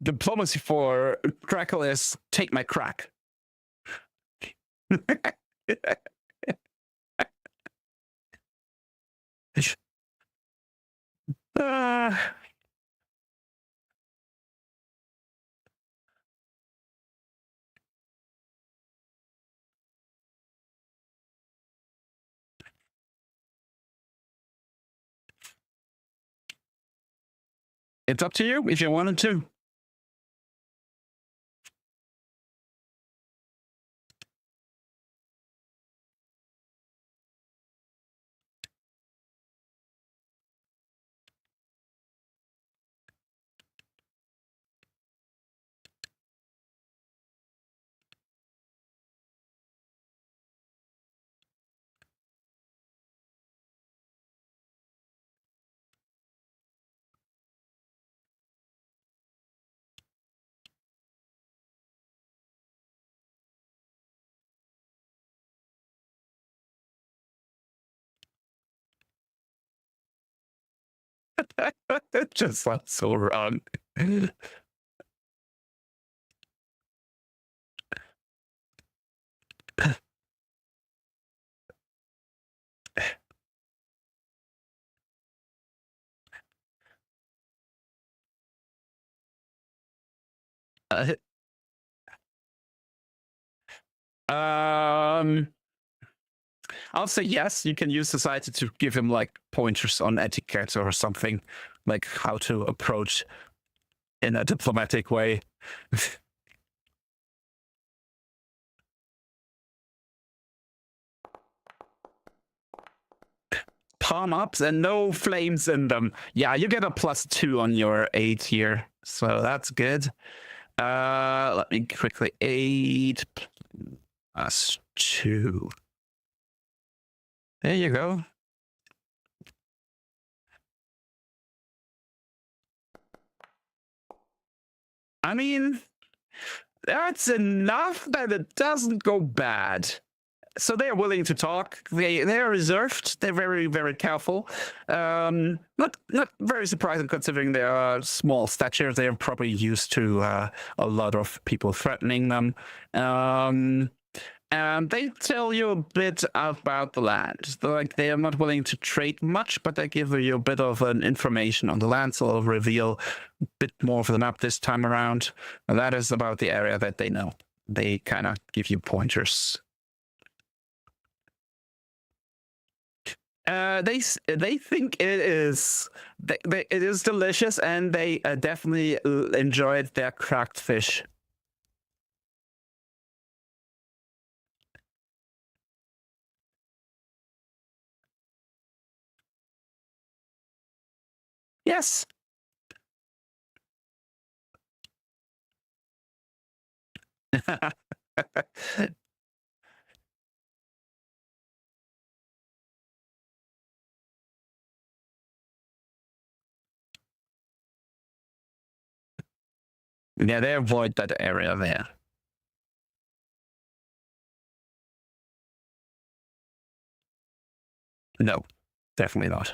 Diplomacy for Crackle is take my crack. uh, It's up to you if you wanted to. It just sounds so wrong. Uh, I'll say yes. You can use society to give him like pointers on etiquette or something, like how to approach in a diplomatic way. Palm ups and no flames in them. Yeah, you get a +2 on your 8 here, so that's good. Let me quickly 8 plus 2. There you go. I mean, that's enough that it doesn't go bad. So they're willing to talk. They're reserved. They're very, very careful. Not very surprising considering they are small stature. They're probably used to a lot of people threatening them. And they tell you a bit about the land. Like they are not willing to trade much, but they give you a bit of an information on the land, so I'll reveal a bit more of the map this time around. And that is about the area that they know. They kind of give you pointers. They think it is it is delicious, and they definitely enjoyed their cracked fish. Yes. Yeah, they avoid that area there. No, definitely not.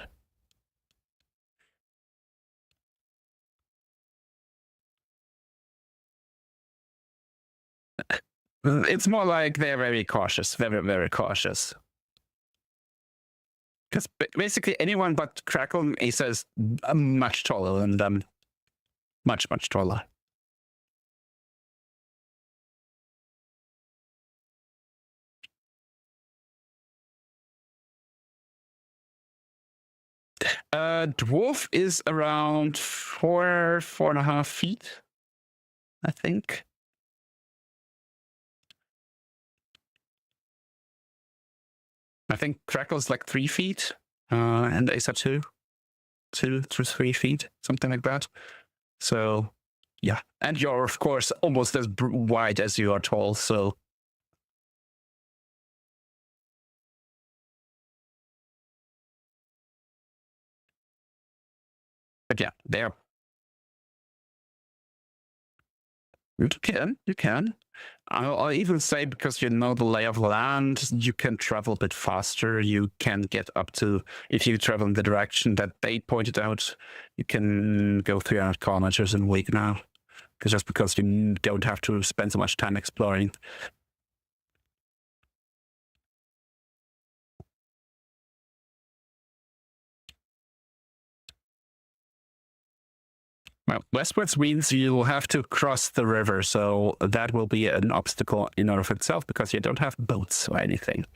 It's more like they're very cautious, very, very cautious. Because basically anyone but Crackle Asa is much taller than them. Much, much taller. Dwarf is around 4.5 feet, I think. I think Crackle's like 3 feet, and Asa 2 to 3 feet, something like that. So, yeah. And you're, of course, almost as wide as you are tall, so. But yeah, they're. You can. I'll even say, because you know the lay of the land, you can travel a bit faster. You can get up to, if you travel in the direction that they pointed out, you can go 300 kilometers in a week now. Just because you don't have to spend so much time exploring. Well, westwards means you'll have to cross the river, so that will be an obstacle in and of itself because you don't have boats or anything.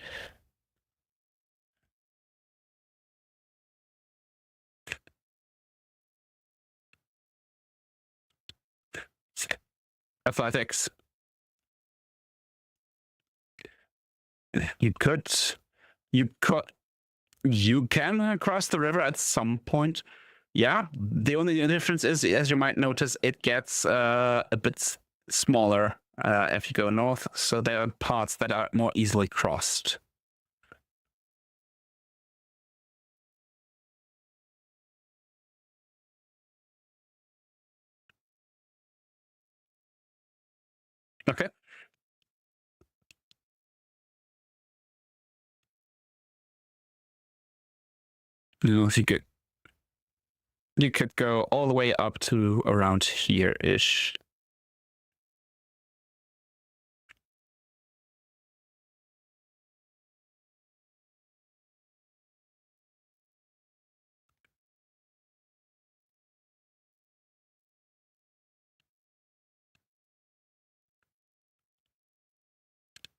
Athletics. You can cross the river at some point. Yeah, the only difference is, as you might notice, it gets a bit smaller if you go north. So there are parts that are more easily crossed. Okay. So you could go all the way up to around here-ish.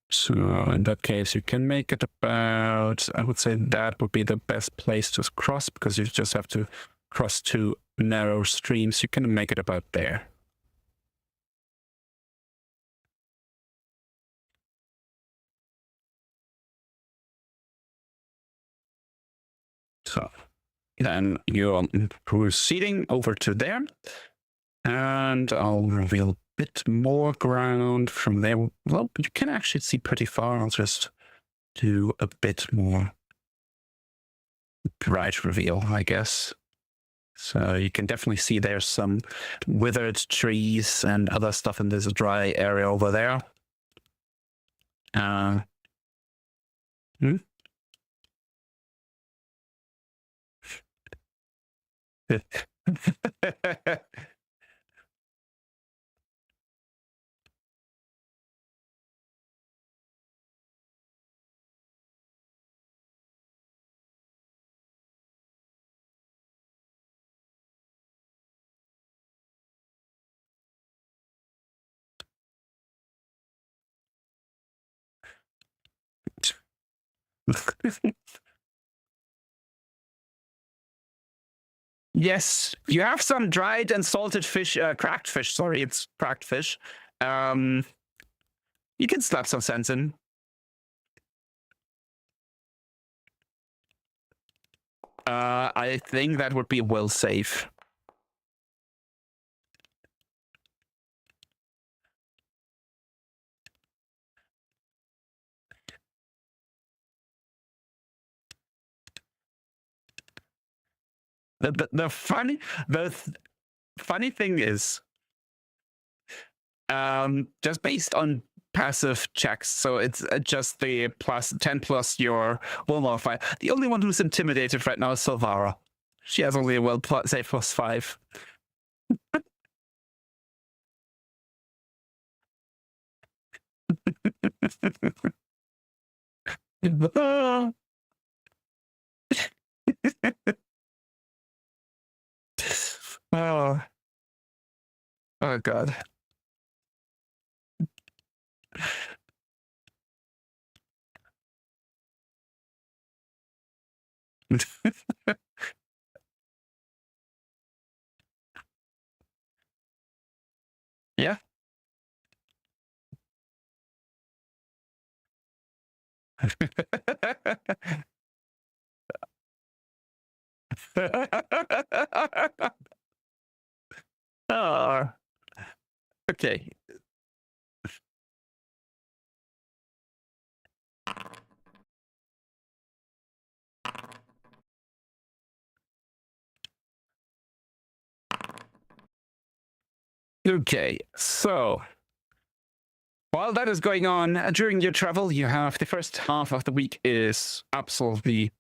So in that case, you can make it about, I would say that would be the best place to cross, because you just have to cross two narrow streams. You can make it about there. So then you're proceeding over to there, and I'll reveal a bit more ground from there. Well, you can actually see pretty far. I'll just do a bit more bright reveal, I guess. So you can definitely see there's some withered trees and other stuff in this dry area over there. Yes, you have some dried and salted fish, cracked fish. Sorry, it's cracked fish. You can slap some sense in. I think that would be well safe. The funny thing is, just based on passive checks, so it's just the plus 10 plus your will modifier. The only one who's intimidated right now is Silvara. She has only a will save plus 5. Oh. Oh god. Yeah. Oh. Okay. Okay, so while that is going on during your travel, you have the first half of the week is absolutely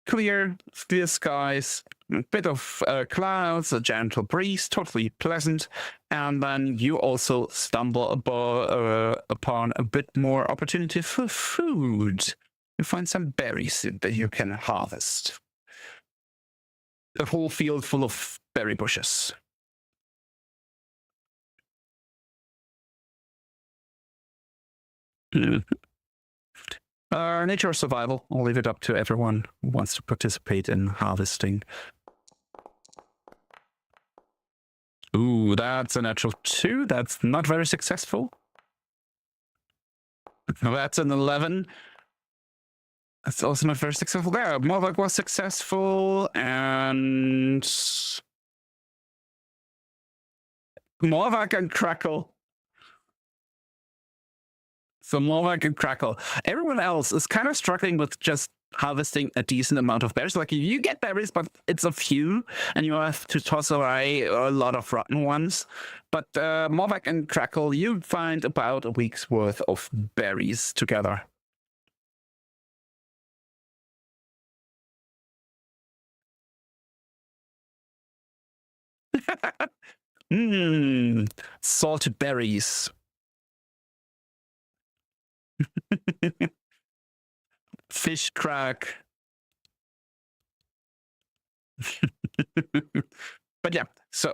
clear skies, a bit of clouds, a gentle breeze, totally pleasant. And then you also stumble upon a bit more opportunity for food. You find some berries that you can harvest. A whole field full of berry bushes. Nature or survival? I'll leave it up to everyone who wants to participate in harvesting. Ooh, that's a natural 2. That's not very successful. That's an 11. That's also not very successful there. Morvac was successful, and Morvac and Crackle. So Morvac and Crackle. Everyone else is kind of struggling with just harvesting a decent amount of berries. Like you get berries, but it's a few, and you have to toss away a lot of rotten ones. But Morvac and Crackle, you find about a week's worth of berries together. Mmm, salted berries. Fish crack. But yeah, so.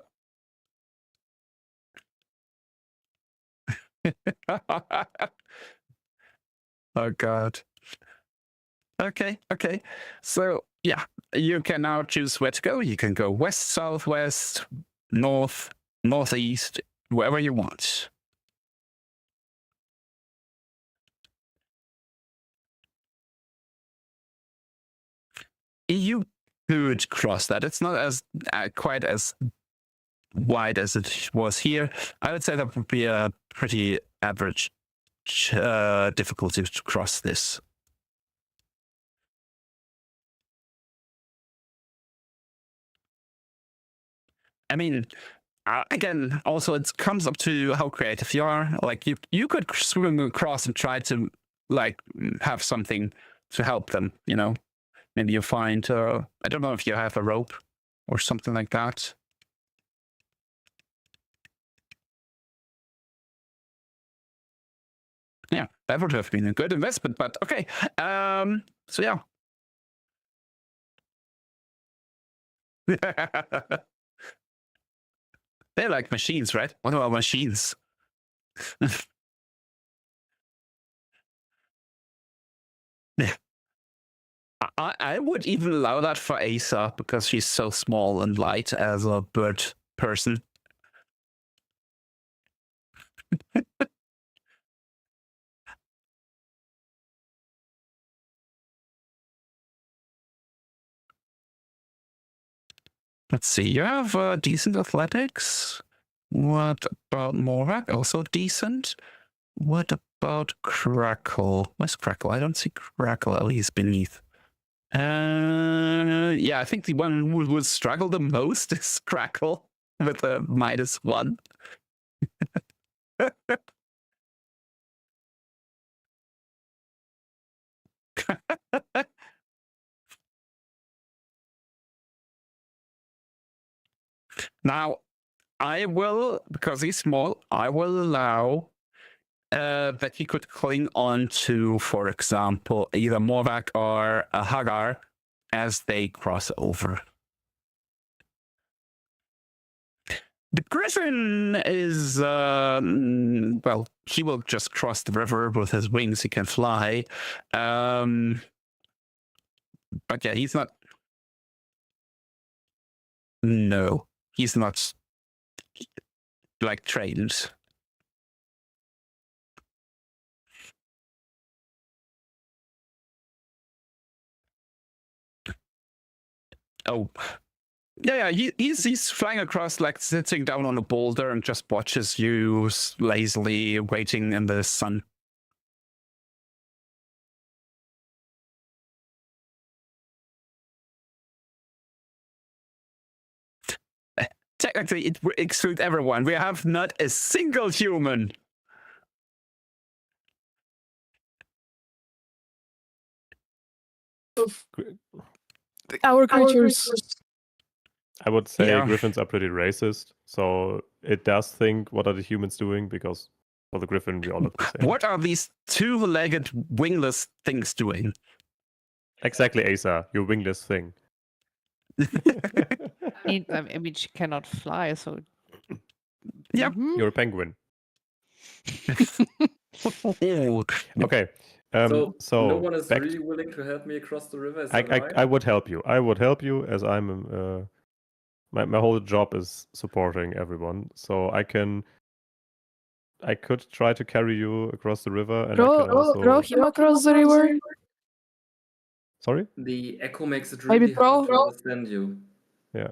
Oh, God. Okay. So, yeah, you can now choose where to go. You can go west, southwest, north, northeast, wherever you want. You could cross that. It's not as quite as wide as it was here. I would say that would be a pretty average difficulty to cross this. I mean, again, also it comes up to how creative you are. Like you could swim across and try to like have something to help them. You know, maybe you find I don't know if you have a rope or something like that. Yeah, that would have been a good investment. But okay, so yeah. They're like machines, right? What about machines? I would even allow that for Asa because she's so small and light as a bird person. Let's see, you have decent athletics. What about Morvac? Also decent. What about Crackle? Where's Crackle? I don't see Crackle, at least beneath. Yeah, I think the one who would struggle the most is Crackle with a -1. Now, I will, because he's small, I will allow that he could cling on to, for example, either Morvac or Hagar as they cross over. The Griffin is, well, he will just cross the river with his wings. He can fly. But yeah, he's not. No, he's not like trained. Oh. Yeah, he's flying across, like sitting down on a boulder and just watches you lazily waiting in the sun. Technically, it would exclude everyone. We have not a single human. Our creatures. I would say Yeah. griffins are pretty racist, so it does think, what are the humans doing? Because for the griffin, we all look the same. What are these two-legged wingless things doing? Exactly, Asa, your wingless thing. I mean, she cannot fly, so. Yep. Mhm. You're a penguin. Oh, Okay. So no one is back really willing to help me across the river. Is I, that right? I would help you. I would help you as I'm my whole job is supporting everyone, so I could try to carry you across the river, and I can also Throw him across the river. Sorry? The echo makes it Maybe really hard to throw. understand you. Yeah.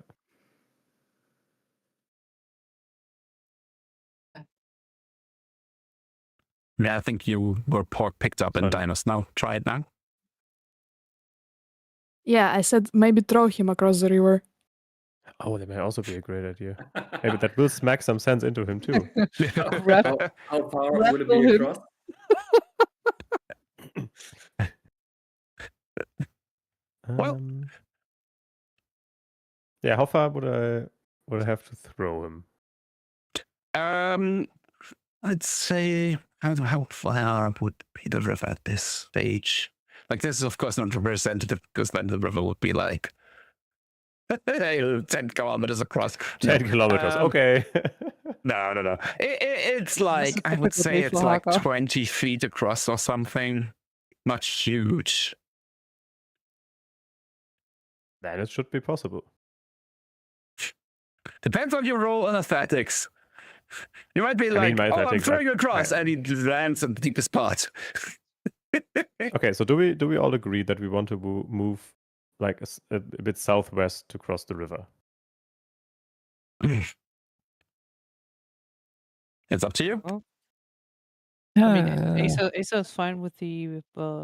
Yeah, I think you were picked up in Fine. Dinos. Now, try it now. Yeah, I said maybe throw him across the river. Oh, that may also be a great idea. Maybe that will smack some sense into him too. How far would it Rattle be him. across? Well- Yeah, how far would I have to throw him? I'd say how far would be the river at this stage? Like, this is of course not representative, because then the river would be like 10 kilometers across. 10 kilometers. Okay. No. It's like, I would say it's like 20 feet across or something. Not huge. Then it should be possible. Depends on your role in athletics. You might be like, my oh, I'm athletics, throwing across, and he lands in the deepest part. Okay, so do we all agree that we want to move like a bit southwest to cross the river? It's up to you. I mean, Asa is fine with the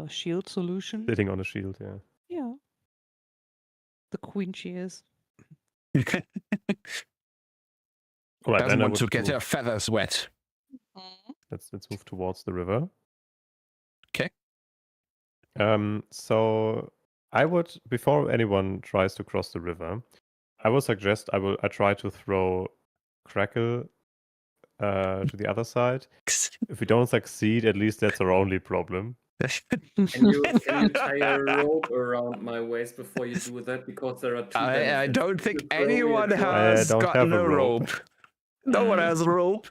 shield solution. Sitting on a shield, yeah. Yeah. The queen she is. All right, Doesn't then I want would to get move. her feathers wet. Let's move towards the river. Okay. So I would, before anyone tries to cross the river, I will suggest I try to throw Crackle to the other side. If we don't succeed, at least that's our only problem. Can you tie a rope around my waist before you do that? Because there are two I benefits. don't You think could throw me anyone across. has don't gotten have a a rope. rope. No one has a rope.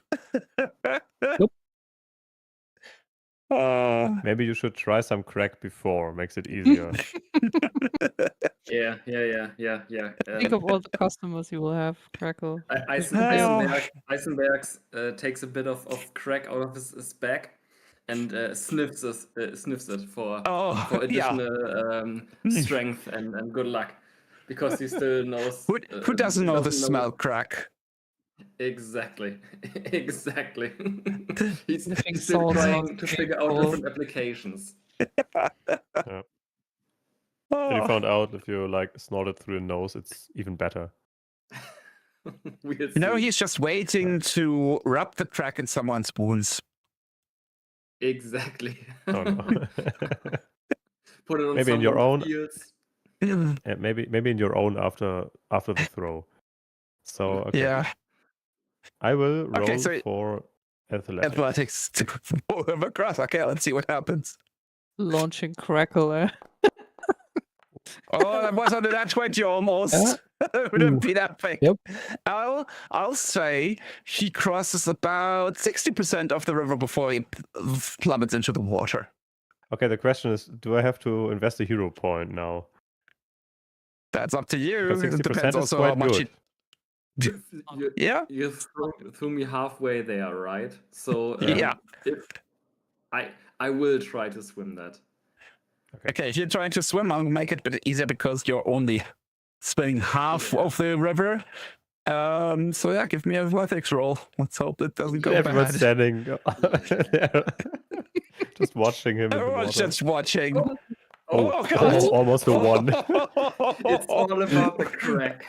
Nope. Maybe you should try some crack before, makes it easier. Yeah. Think of all the customers you will have, Crackle. Eisenberg takes a bit of crack out of his bag and sniffs it for additional strength and good luck, because he still knows. Who doesn't know the doesn't smell crack? Exactly. He's Sniffing still salts trying sounds to figure out painful. different applications. And you found out if you like snort it through your nose, it's even better. We'll No, see. he's just waiting to rub the crack in someone's wounds. Exactly. Oh no. Put it on Maybe in your someone's own- heels. Yeah, maybe in your own after the throw. So okay. Yeah. I will roll Okay, so for athletics. athletics to pull him across. Okay, let's see what happens. Launching Crackle. Oh, that was under that 20 almost. It wouldn't be that big. Yep. I'll say he crosses about 60% of the river before he plummets into the water. Okay, the question is, do I have to invest a hero point now? That's up to you. Because It 60% depends is also quite how much good. Yeah. You threw me halfway there, right? So Yeah. if I will try to swim that. Okay, if you're trying to swim, I'll make it a bit easier because you're only swimming half of the river. So yeah, give me a athletics roll. Let's hope it doesn't go Everyone's bad. standing there, just watching him in the Everyone's water. just watching. Oh, God. Almost a one. It's all about the crack.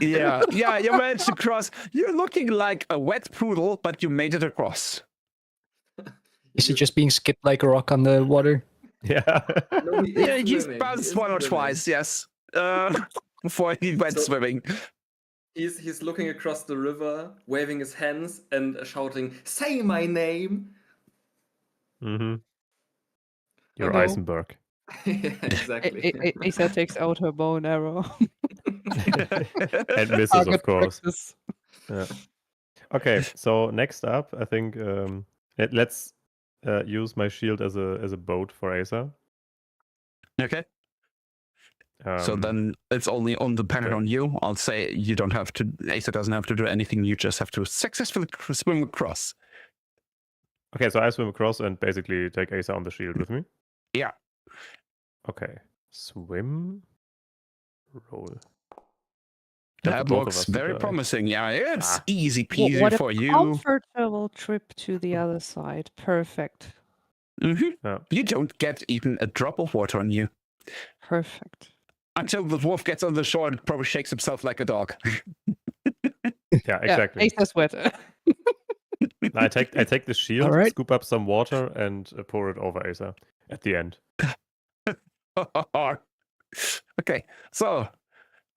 Yeah, you managed to cross. You're looking like a wet poodle, but you made it across. Is he just being skipped like a rock on the water? Yeah. No, he is Yeah, he's swimming. bounced He is one or swimming. twice, yes. Before he went So- swimming. He's looking across the river, waving his hands and shouting, "Say my name!" Mm-hmm. You're Okay. Eisenberg. Yeah, exactly. Asa takes out her bow and arrow. And misses, of Target course. practice. Yeah. Okay, so next up, I think let's use my shield as a boat for Asa. Okay. So then it's only dependent okay. on you. I'll say you don't have to. Asa doesn't have to do anything. You just have to successfully swim across. Okay, so I swim across and basically take Asa on the shield with me. Yeah. Okay. Swim. Roll. That both of looks us to very die. promising. Yeah, it's Ah. easy peasy What a for you. comfortable trip to the other side. Perfect. Yeah. You don't get even a drop of water on you Perfect. until the dwarf gets on the shore and probably shakes himself like a dog. Yeah, exactly. Yeah, Asa's wet. I take the shield, Alright. scoop up some water, and pour it over Asa at the end. Okay, so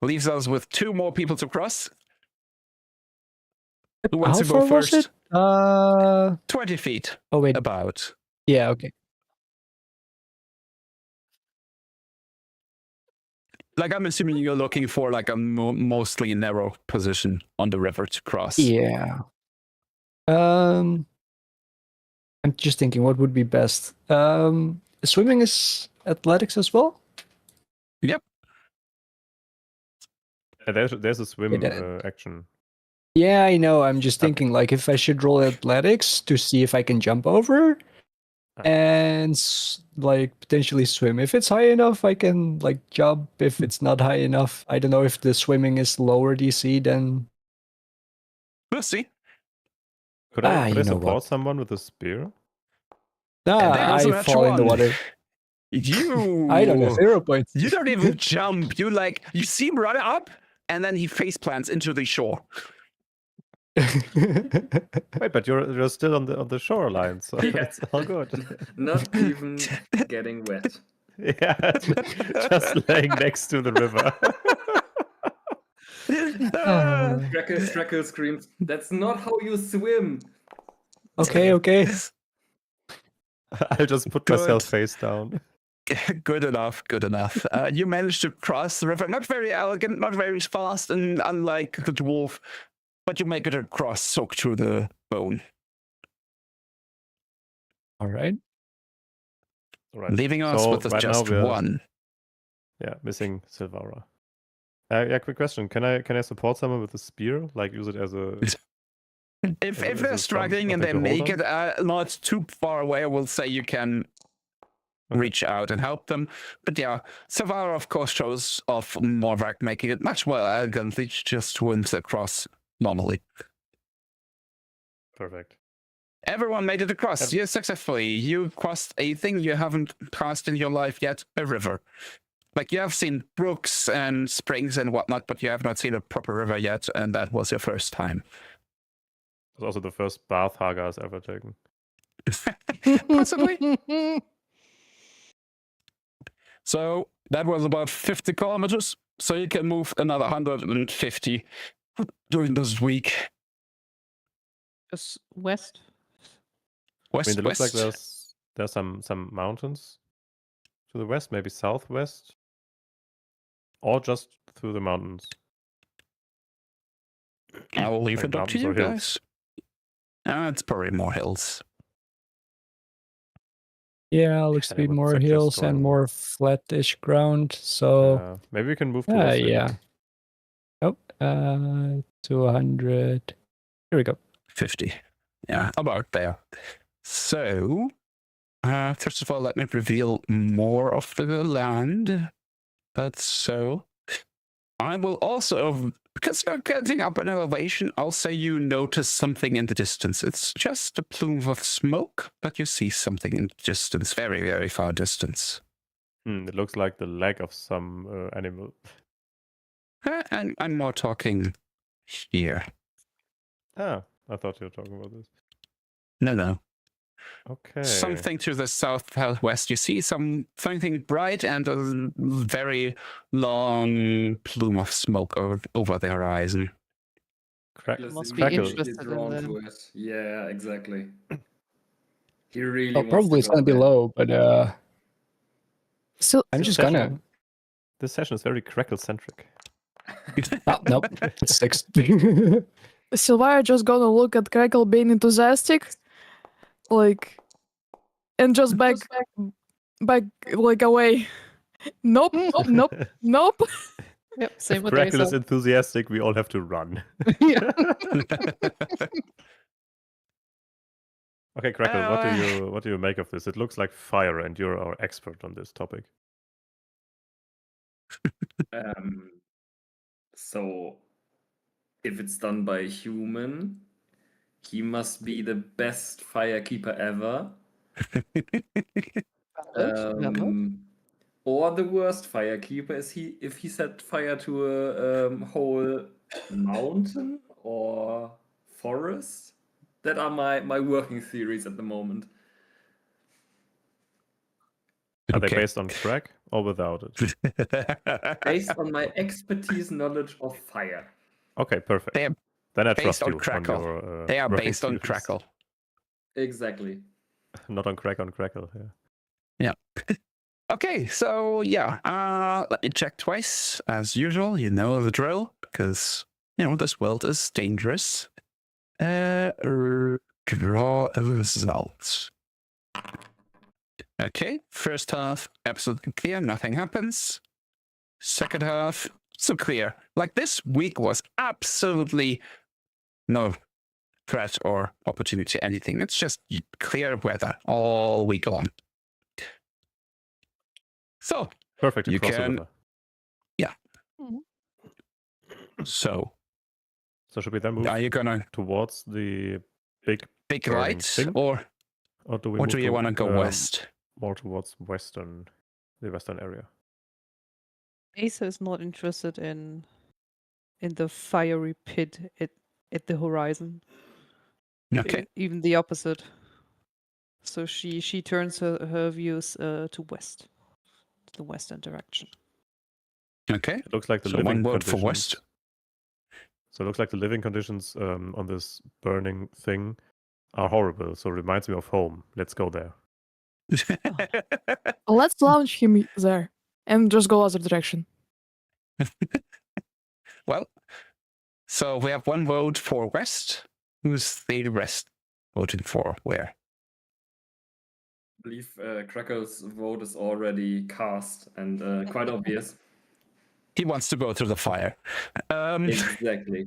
leaves us with 2 more people to cross. Who wants How to go far was first? it? 20 feet, Oh wait. about. Yeah. Okay. Like, I'm assuming you're looking for like a mostly narrow position on the river to cross. Yeah. I'm just thinking what would be best. Swimming is athletics as well. Yep. There's a swim that- action. Yeah, I know. I'm just Okay. thinking like if I should roll athletics to see if I can jump over and like potentially swim. If it's high enough, I can like jump. If it's not high enough, I don't know if the swimming is lower DC then. We'll see. Could I you know support what? someone with a spear? And there goes a I natural fall in the one. water. You. I don't know. 0 points. You don't even jump. You see him run up, and then he face plants into the shore. Wait, but you're still on the shoreline, so it's all good. Not even getting wet. Yeah, just laying next to the river. Strackle screams, "That's not how you swim!" Okay. I'll just put myself face down. Good enough. You managed to cross the river. Not very elegant, not very fast, and unlike the dwarf, but you make it across, soaked through the bone. All right. Leaving us So with right just now we're- one. Yeah, missing Silvara. Yeah, quick question. Can I support someone with a spear? Like use it as a... If Is they're it struggling and they something to make hold it not too far away, I will say you can reach out and help them. But yeah, Silvara, of course, shows off more work, making it much more elegantly, just swims across normally. Perfect. Everyone made it across. You successfully. You crossed a thing you haven't passed in your life yet, a river. Like, you have seen brooks and springs and whatnot, but you have not seen a proper river yet, and that was your first time. It was also the first bath Hagar's ever taken. Possibly. So that was about 50 kilometers. So you can move another 150 during this week. Just west. I West, mean, it looks like west. there's some mountains to the west, maybe southwest, or just through the mountains. I will leave Like it up to mountains you or hills. guys. It's probably more hills. Yeah, looks to I be would more suggest hills and going- more flattish ground. So Maybe we can move towards it. yeah. Oh, 200. Here we go. 50. Yeah, about there. So, first of all, let me reveal more of the land. That's so. I will also, because you're getting up an elevation, I'll say you notice something in the distance. It's just a plume of smoke, but you see something in the distance, very, very far distance. It looks like the leg of some animal. And I'm more talking here. Ah, I thought you were talking about this. No. Okay. Something to the southwest. You see something bright and a very long plume of smoke over the horizon. Must be Crackle. interesting. He's drawn in to it. Yeah, exactly. He really Well, wants probably to it's go gonna be there. low, but Sil- I'm just session- gonna. This session is very crackle-centric. Oh, nope. It's 6. Silvia just gonna look at Crackle being enthusiastic, like, and just back like away. Nope, nope, nope. Yep, same If with Crackle is Asa. enthusiastic, we all have to run. Yeah. Okay, Crackle, what Uh, do you make of this? It looks like fire, and you're our expert on this topic. So, if it's done by a human, he must be the best firekeeper ever. Or the worst firekeeper is if he set fire to a whole mountain or forest. That are my working theories at the moment. Are they Okay. based on crack or without it? Based on my expertise knowledge of fire. Okay, perfect. They are Then I based trust on you Crackle. on your. They are working based on theories. Crackle. Exactly. Not on Crackle. Yeah. Yeah. Okay, so yeah, let me check twice as usual. You know the drill because this world is dangerous. Draw a result. Okay, first half absolutely clear, nothing happens. Second half, so clear. Like this week was absolutely no threat or opportunity, anything. It's just clear weather all week long. So Perfect you across the can, river. so should we then move are you gonna towards the big big burning light thing? or do we or move do you want to go west? more towards the western area? Asa is not interested in the fiery pit at the horizon. Okay. Even the opposite. So she turns her views to west, to the western direction. Okay. It looks like the So living one vote conditions. for west. So it looks like the living conditions on this burning thing are horrible. So it reminds me of home. Let's go there. Let's launch him there and just go other direction. Well, so we have one vote for west. Who's the rest voting for where? I believe Crackle's vote is already cast and quite obvious. He wants to go through the fire. Exactly.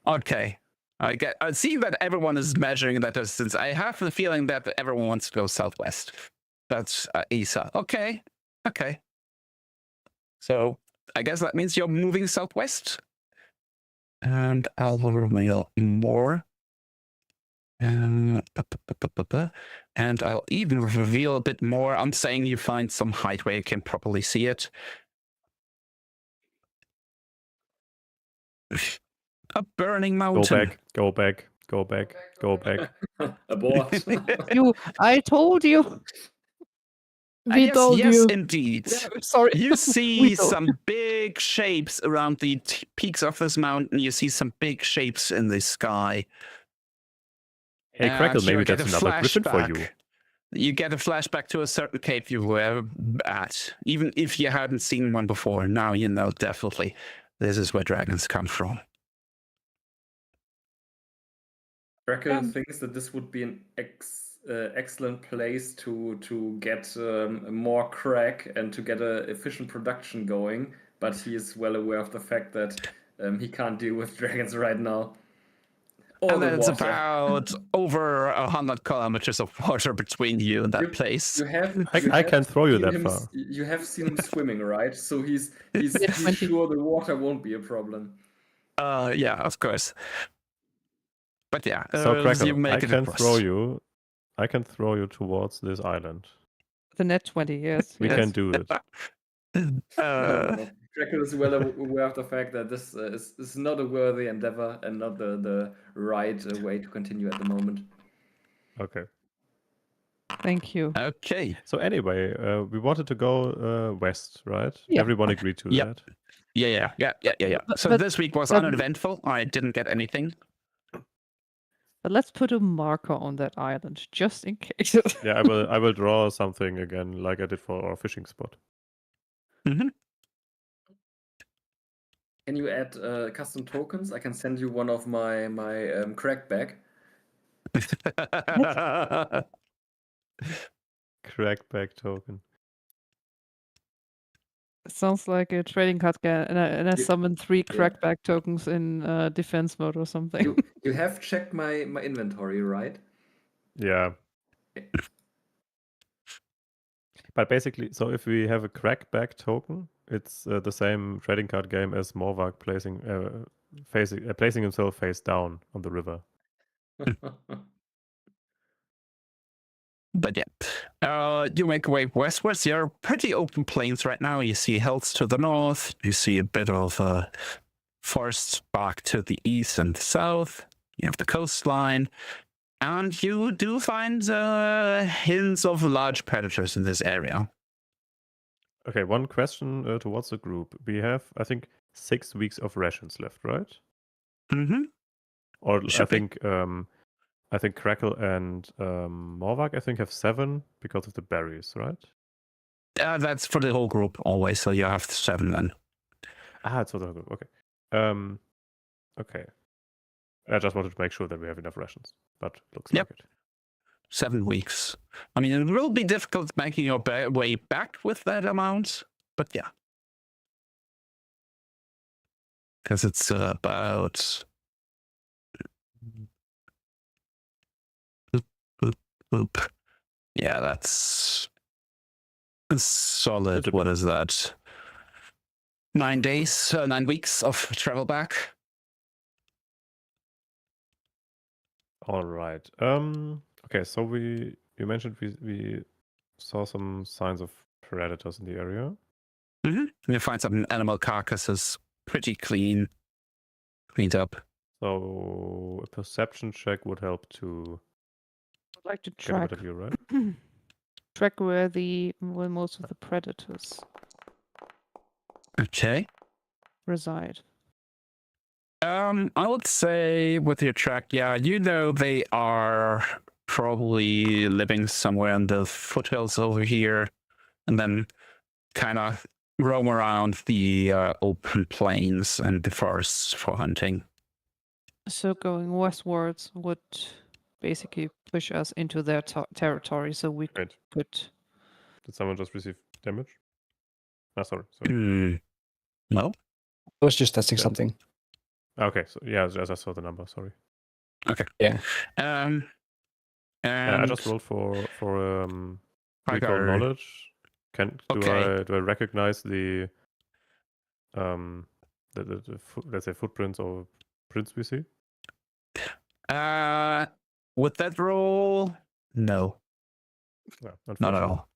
Okay. I see that everyone is measuring that distance. I have the feeling that everyone wants to go southwest. That's Isa. Okay. So I guess that means you're moving southwest. And I'll reveal more. And I'll even reveal a bit more. I'm saying you find some height where you can properly see it. A burning mountain. Go back. Abort. I told you. We yes, told yes, you. indeed. Yeah, sorry. You see We told some big shapes around the peaks of this mountain. You see some big shapes in the sky. Hey, Crackle, And you maybe get that's a another griffin for you. flashback. You get a flashback to a certain cave you were at, even if you hadn't seen one before. Now you know definitely this is where dragons come from. Crackle thinks that this would be an excellent place to get more crack and to get an efficient production going, but he is well aware of the fact that he can't deal with dragons right now. Or And the then it's water. about over 100 kilometers of water between you and that You- place. I can't throw you that him, far. You have seen him swimming, right? So he's Yeah, 20. sure the water won't be a problem. Yeah, of course. But yeah, So you Crackle, make I it can across. throw you. I can throw you towards this island. The net 20, yes. We yes. can do it. No. Crackle is well aware of the fact that this is not a worthy endeavor and not the right way to continue at the moment. Okay. Thank you. Okay. So anyway, we wanted to go west, right? Yeah. Everyone agreed to Yep. that. Yeah. So But- this week was but- uneventful. I didn't get anything. But let's put a marker on that island, just in case. Yeah, I will draw something again, like I did for our fishing spot. Mm-hmm. Can you add custom tokens? I can send you one of my crack bag. Crackback token. Sounds like a trading card game, and I You- summoned 3 yeah. crackback tokens in defense mode or something. You have checked my inventory, right? Yeah. But basically, so if we have a crackback token, it's the same trading card game as Morvak placing himself face down on the river. But yeah, you make your way westwards. You're pretty open plains right now. You see hills to the north. You see a bit of forest back to the east and the south. You have the coastline. And you do find hints of large predators in this area. Okay, one question towards the group. We have, I think, 6 weeks of rations left, right? Mm-hmm. Or Should be. I think Crackle and Morvak, I think, have 7 because of the berries, right? That's for the whole group always, so you have 7 then. It's for the whole group. Okay. Okay. I just wanted to make sure that we have enough rations, but looks Yep. like it. 7 weeks. I mean, it will be difficult making your way back with that amount, but yeah. Because it's about... Boop. Yeah, that's a solid. What is that? 9 days, 9 weeks of travel back. All right. Okay, so you mentioned we saw some signs of predators in the area. Mm-hmm. You find some animal carcasses, pretty cleaned up. So a perception check would help to I'd like to get a track better view, right? track where most of the predators Okay. reside. I would say with your track, yeah, they are probably living somewhere in the foothills over here, and then kind of roam around the open plains and the forests for hunting. So going westwards would basically push us into their territory, so we Right. could... Did someone just receive damage? Sorry. No? I was just testing Yeah. something. Okay, so yeah, as I saw the number, sorry. Okay. Yeah. And I just rolled for recall knowledge. Do I recognize the let's say footprints or prints we see? With that roll, no, not at all.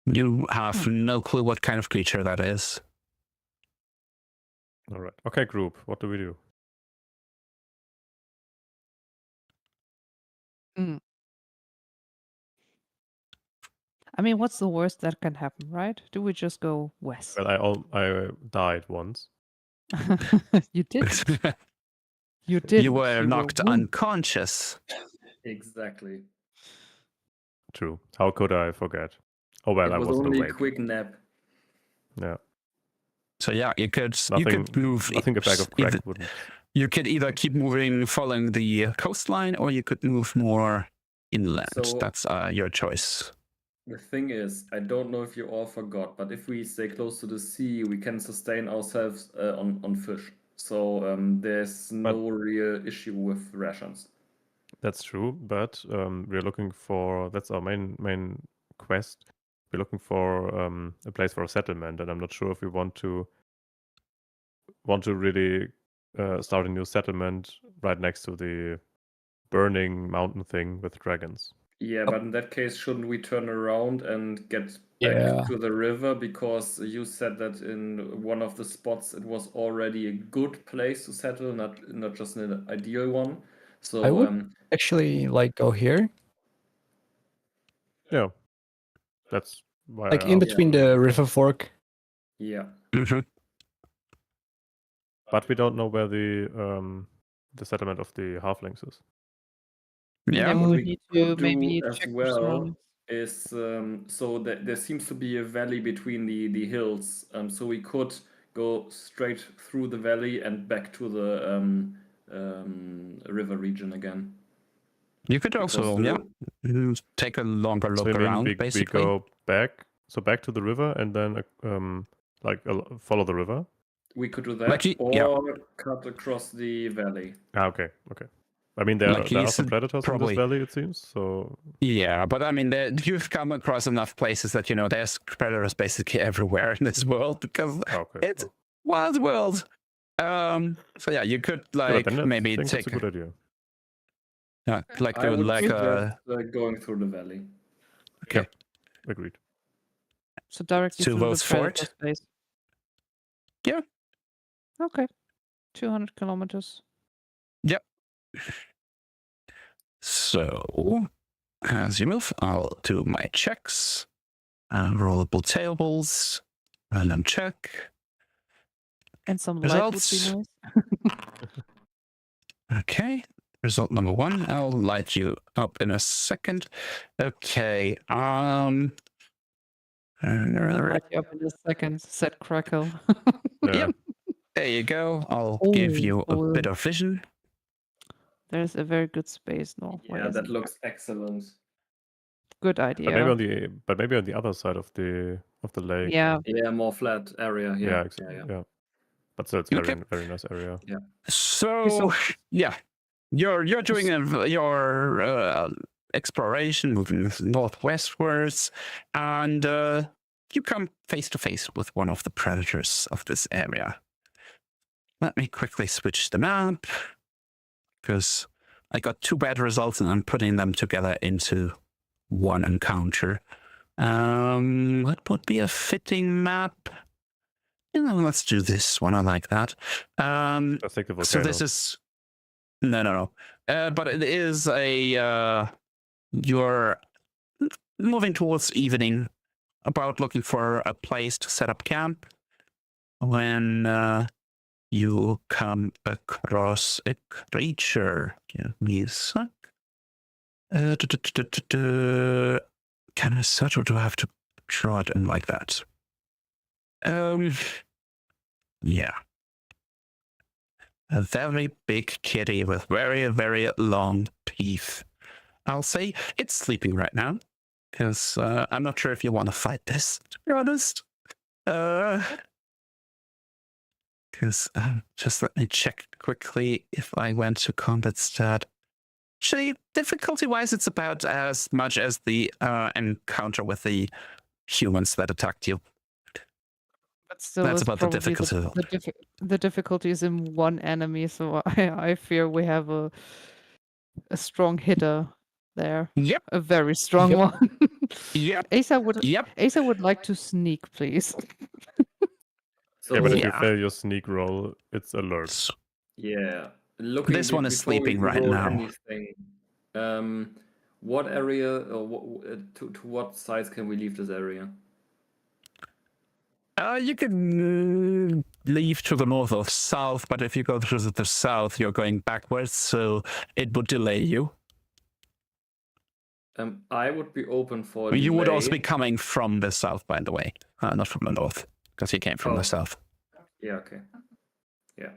You have no clue what kind of creature that is. All right. Okay, group. What do we do? I mean, what's the worst that can happen, right? Do we just go west? Well, I died once. You did. You did. You were knocked unconscious. Exactly. True. How could I forget? Oh well, I was was only a awake. quick nap. Yeah. So yeah, you could move. Nothing a bag of crack wouldn't. You could either keep moving following the coastline, or you could move more inland. So- That's your choice. The thing is, I don't know if you all forgot, but if we stay close to the sea, we can sustain ourselves on fish. So there's no real issue with rations. That's true, but we're looking for. That's our main quest. We're looking for a place for a settlement, and I'm not sure if we want to really start a new settlement right next to the burning mountain thing with dragons. Yeah, but in that case, shouldn't we turn around and get back Yeah. to the river? Because you said that in one of the spots it was already a good place to settle, not just an ideal one. So I would actually go here, Yeah, that's why. in between the river fork. yeah. But we don't know where the settlement of the halflings is. Yeah. What we we need could to maybe do as check the well surroundings. is so that there seems to be a valley between the hills. So we could go straight through the valley and back to the river region again. You could Because also, take a longer So look you mean around, we basically. go back, so back to the river, and then follow the river. we could do that, Like he- or yeah. cut across the valley. Okay. I mean, Like there are he's some predators in probably- this valley, it seems. So Yeah, but I mean, you've come across enough places that there's predators basically everywhere in this world because okay. it's wild world. So yeah, you could Yeah, but like then I maybe think take that's a good idea. like I do would like suggest going through the valley. okay. Agreed. So directly To through the those predator fort? space. Yeah. Okay. 200 kilometers. Yep. So as you move, I'll do my checks. Rollable tables, random check. And some Results. light would be nice. Okay. Result number 1. I'll light you up in a second. Okay. Light you up in a second, said Crackle. Yeah. Yep. There you go. I'll Oh, give you a cool. bit of vision. There's a very good space northwest. Yeah, that looks excellent. Good But idea. maybe on the other side of the lake. Yeah. Yeah, more flat area here. Yeah. But still, it's Okay. very nice area. So yeah, you're doing your exploration, moving northwestwards, and you come face to face with one of the predators of this area. Let me quickly switch the map because I got 2 bad results and I'm putting them together into one encounter. What would be a fitting map? Let's do this one. I like that. Let's take the volcano. So this is no. But it is a you're moving towards evening, about looking for a place to set up camp. When you come across a creature, give me a sec. Can I search or do I have to draw it in like that? Yeah. A very big kitty with very, very long teeth. I'll say it's sleeping right now, because I'm not sure if you want to fight this, to be honest. Because just let me check quickly if I went to combat stat. Actually, difficulty-wise, it's about as much as the encounter with the humans that attacked you. But still, That's it's about the probably difficulty. the difficulty is in one enemy, so I fear we have a strong hitter there. Yep. A very strong Yep. one. Yep. Asa would like to sneak, please. So Yeah, but if you Yeah. fail your sneak roll, it's alert. yeah, looking. This one is before we sleeping right roll now. Anything, what area or to what sides can we leave this area? You can leave to the north or south, but if you go to the south, you're going backwards, so it would delay you. I would be open for. You would also delay. be coming from the south, by the way, not from the north, because he came from Oh. the south. Yeah. Okay. Yeah.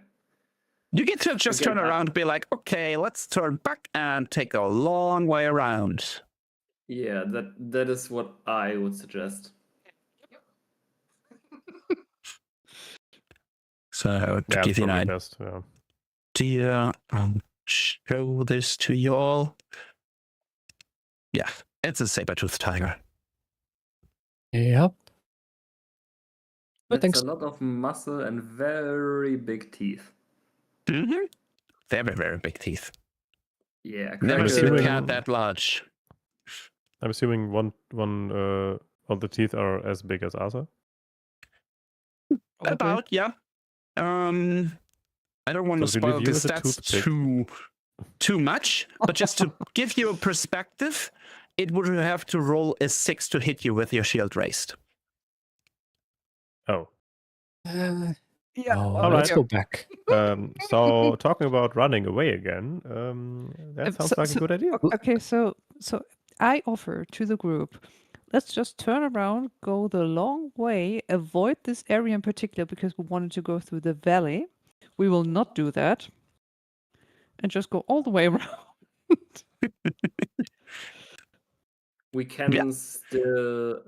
You get to just Again, turn around and be like, okay, let's turn back and take a long way around. Yeah. That is what I would suggest. So to Yeah, give you an probably best. Yeah. idea, I'll show this to you all. Yeah, it's a saber-toothed tiger. Yep. That's thanks. a lot of muscle and very big teeth. Mm-hmm. Very, very big teeth. Yeah. Never Cracker- seen a assuming- cat that large. I'm assuming all the teeth are as big as Asa. About, yeah. I don't want to Does he leave spoil you the with a stats toothpick? too much, but just to give you a perspective, it would have to roll a 6 to hit you with your shield raised. Oh. Yeah. Oh, let's go back. So talking about running away again, that sounds like a good idea. Okay, so I offer to the group, let's just turn around, go the long way, avoid this area in particular because we wanted to go through the valley. We will not do that. And just go all the way around. We can Yeah. still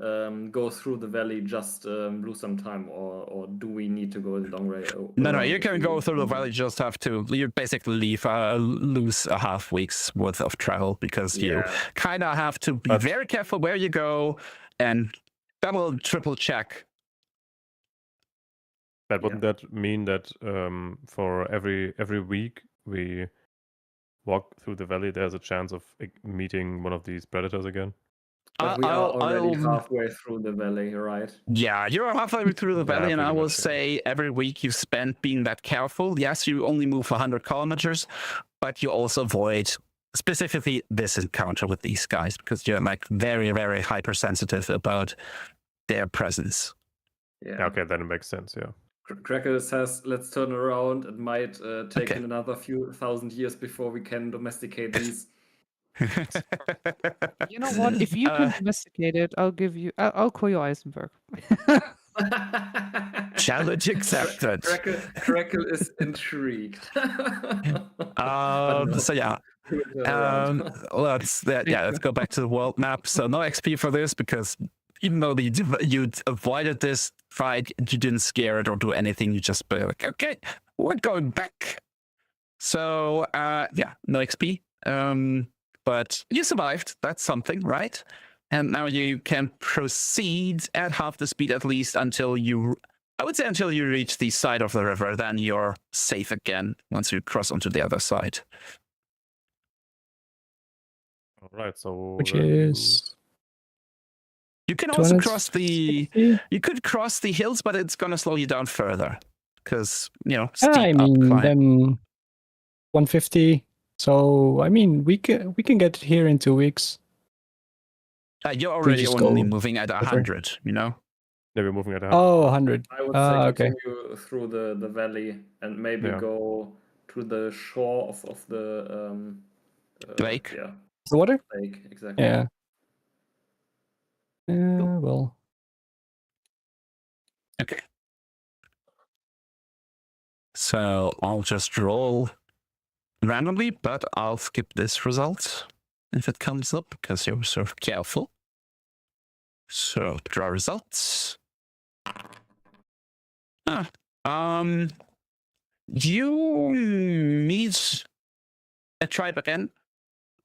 go through the valley, just lose some time, or do we need to go the long way? No, around you if can we go through the want to? valley. You just have to. You basically lose a half week's worth of travel because you Yeah. kind of have to be But- very careful where you go and double, triple check. But wouldn't that mean that for every week we walk through the valley, there's a chance of meeting one of these predators again? But we are already I'll- halfway through the valley, right? Yeah, you're halfway through the valley, Yeah, and I pretty will much, yeah. say every week you spend being that careful. Yes, you only move 100 kilometers, but you also avoid specifically this encounter with these guys because you're like very, very hypersensitive about their presence. Yeah. Okay, then it makes sense, yeah. Cracker says, let's turn around. It might take Okay. another few thousand years before we can domesticate these. You know what? If you can domesticate it, I'll call you Eisenberg. Challenge accepted. Crackle is intrigued. So yeah, let's go back to the world map. So no XP for this because even though you avoided this fight, you didn't scare it or do anything. You just be like, okay, we're going back. So yeah, no XP. But you survived. That's something, right? And now you can proceed at half the speed at least until you reach the side of the river. Then you're safe again once you cross onto the other side. All right, so Which then is You can also 260? you could cross the hills, but it's gonna slow you down further because I steep mean, upclimb. then 150. So I mean, we can get here in 2 weeks. You're already just only go moving at 100. Yeah, we're moving at Oh, 100. I would say Okay. continue through the valley and maybe Yeah. go to the shore of the Lake? Yeah, The water? lake, exactly. Yeah. Well, Okay. So I'll just roll randomly, but I'll skip this result if it comes up because you're so careful. So draw results. You meet a tribe again,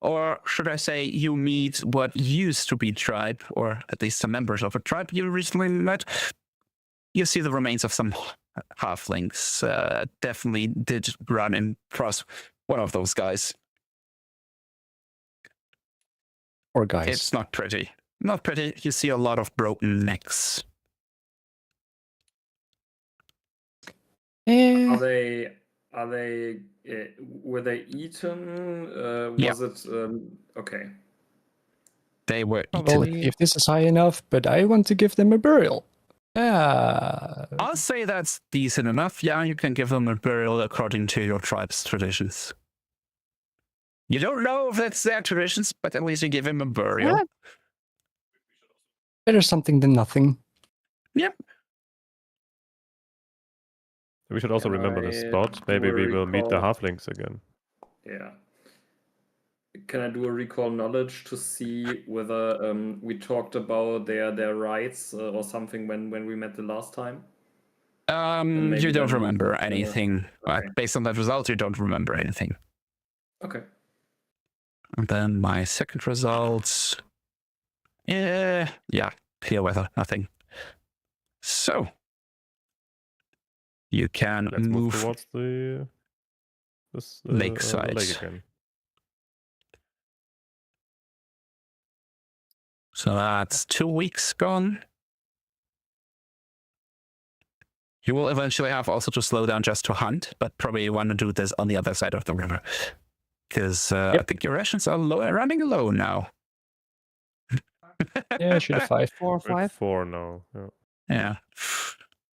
or should I say you meet what used to be tribe, or at least some members of a tribe you recently met. You see the remains of some halflings. Definitely did run across one of those guys. or guys. It's not pretty. Not pretty. You see a lot of broken necks. Are they were they eaten? Yeah. Was it okay? They were Well, eaten. if this is high enough, but I want to give them a burial. I'll say that's decent enough. Yeah, you can give them a burial according to your tribe's traditions. You don't know if that's their traditions, but at least you give him a burial. Yeah. Better something than nothing. Yep. We should also Can remember I the spot. Maybe do a we will meet the recall? halflings again. Yeah. Can I do a recall knowledge to see whether we talked about their rights or something when we met the last time? maybe You don't then- remember anything. okay. Based on that result, you don't remember anything. Okay. And then my second result. Yeah, clear weather, nothing. So you can Let's move move. towards the Lakeside. lake again. So that's 2 weeks gone. You will eventually have also to slow down just to hunt, but probably want to do this on the other side of the river. Because I think your rations are running low now. Yeah, should have 5. 4 or We're at 5. 4 now. Yeah. Yeah.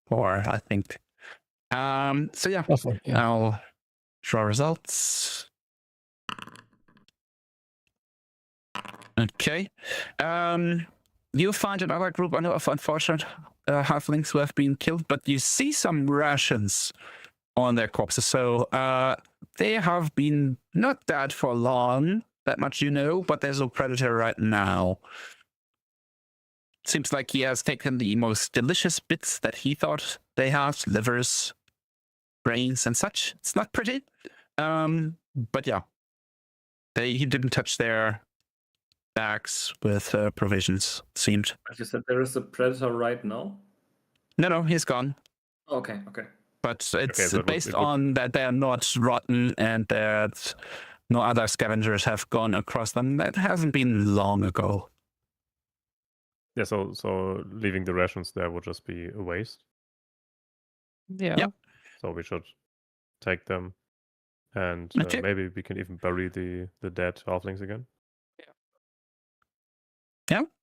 4, I think. So yeah, Roughly, yeah. I'll draw results. Okay. You find another group of unfortunate halflings who have been killed, but you see some rations on their corpses. So they have been not dead for long, That much you know, but there's no predator right now. Seems like he has taken the most delicious bits that he thought they have, livers, brains, and such. It's not pretty. But yeah. He didn't touch their bags with provisions, seemed. But you said there is a predator right now? No, he's gone. Okay. But it's so based on that they're not rotten and that no other scavengers have gone across them. That hasn't been long ago. Yeah, so leaving the rations there would just be a waste. Yeah. Yep. So we should take them, and Okay. maybe we can even bury the dead halflings again.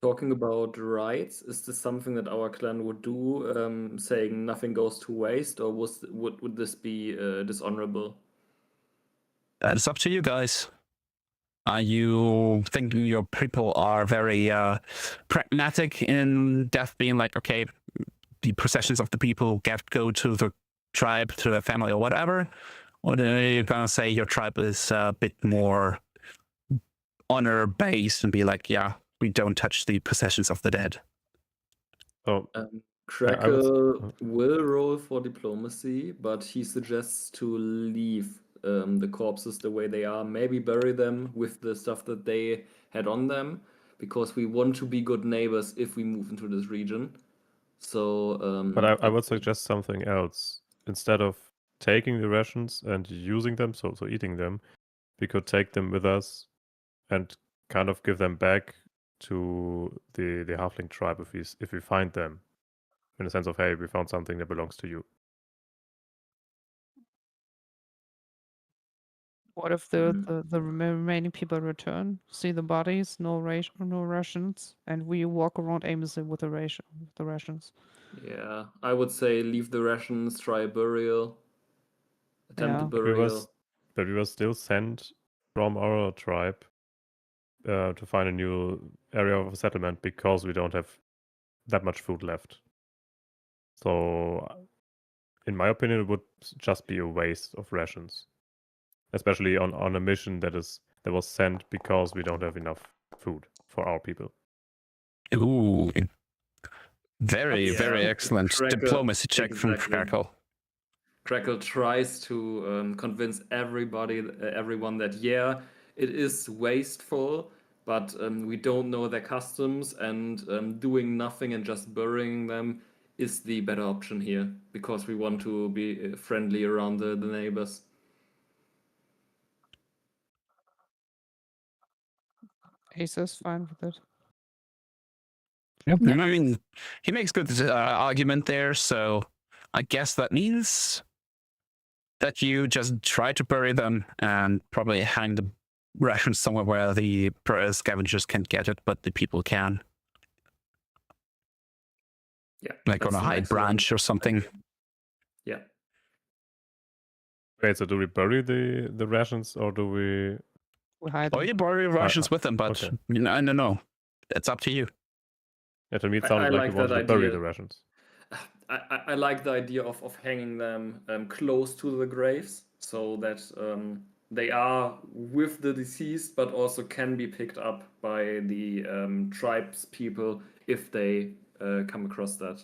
Talking about rights, is this something that our clan would do, saying nothing goes to waste, or would this be dishonorable? It's up to you guys. You think your people are very pragmatic in death being like, okay, the possessions of the people go to the tribe, to the family, or whatever? Or are you gonna say your tribe is a bit more honor-based and be like, yeah, we don't touch the possessions of the dead? So Crackle will roll for diplomacy, but he suggests to leave the corpses the way they are. Maybe bury them with the stuff that they had on them, because we want to be good neighbors if we move into this region. So, but I would suggest something else. Instead of taking the rations and using them, so eating them, we could take them with us and kind of give them back to the halfling tribe if we find them, in the sense of, hey, we found something that belongs to you. What if the remaining people return, see the bodies, no rations, and we walk around aimlessly with the rations? yeah, I would say leave the rations, try a burial, attempt a Yeah. burial. But we were still sent from our tribe to find a new area of settlement because we don't have that much food left. So, in my opinion, it would just be a waste of rations, especially on a mission that was sent because we don't have enough food for our people. Ooh. Very, Yeah, very excellent Crackle, diplomacy check from exactly. Crackle. Crackle tries to convince everyone that, yeah, it is wasteful, but we don't know their customs, and doing nothing and just burying them is the better option here, because we want to be friendly around the neighbors. Ace is fine with it. Yep. I mean, he makes good argument there, so I guess that means that you just try to bury them and probably hang the rations somewhere where the scavengers can't get it, but the people can. Yeah, like on a high branch or something. Yeah. Wait, so do we bury the rations or do we? We hide Or them. you borrow your rations with them, but okay. I don't know. It's up to you. Yeah, to me it I sounded like like you wanted that to bury idea. the rations. I like the idea of hanging them close to the graves, so that they are with the deceased, but also can be picked up by the tribes people if they come across that.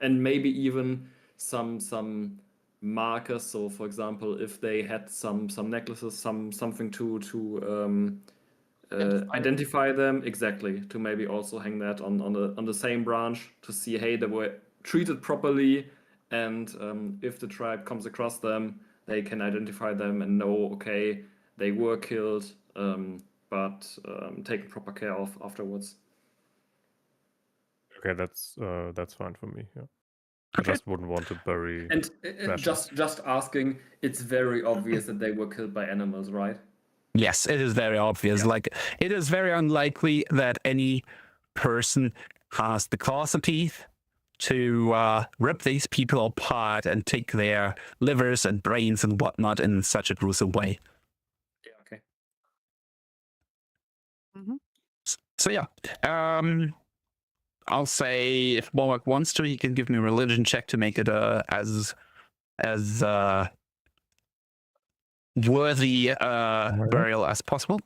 And maybe even some markers. So, for example, if they had some necklaces, something to identify them, exactly, to maybe also hang that on the same branch to see, hey, they were treated properly, and if the tribe comes across them, they can identify them and know, okay, they were killed, but taken proper care of afterwards. Okay, that's fine for me. Yeah. I just wouldn't want to bury. And just asking, it's very obvious that they were killed by animals, right? Yes, it is very obvious. Yeah. Like, it is very unlikely that any person has the claws and teeth to rip these people apart and take their livers and brains and whatnot in such a gruesome way. Yeah, okay. Mm-hmm. So yeah, I'll say if Warwick wants to, he can give me a religion check to make it as worthy burial as possible.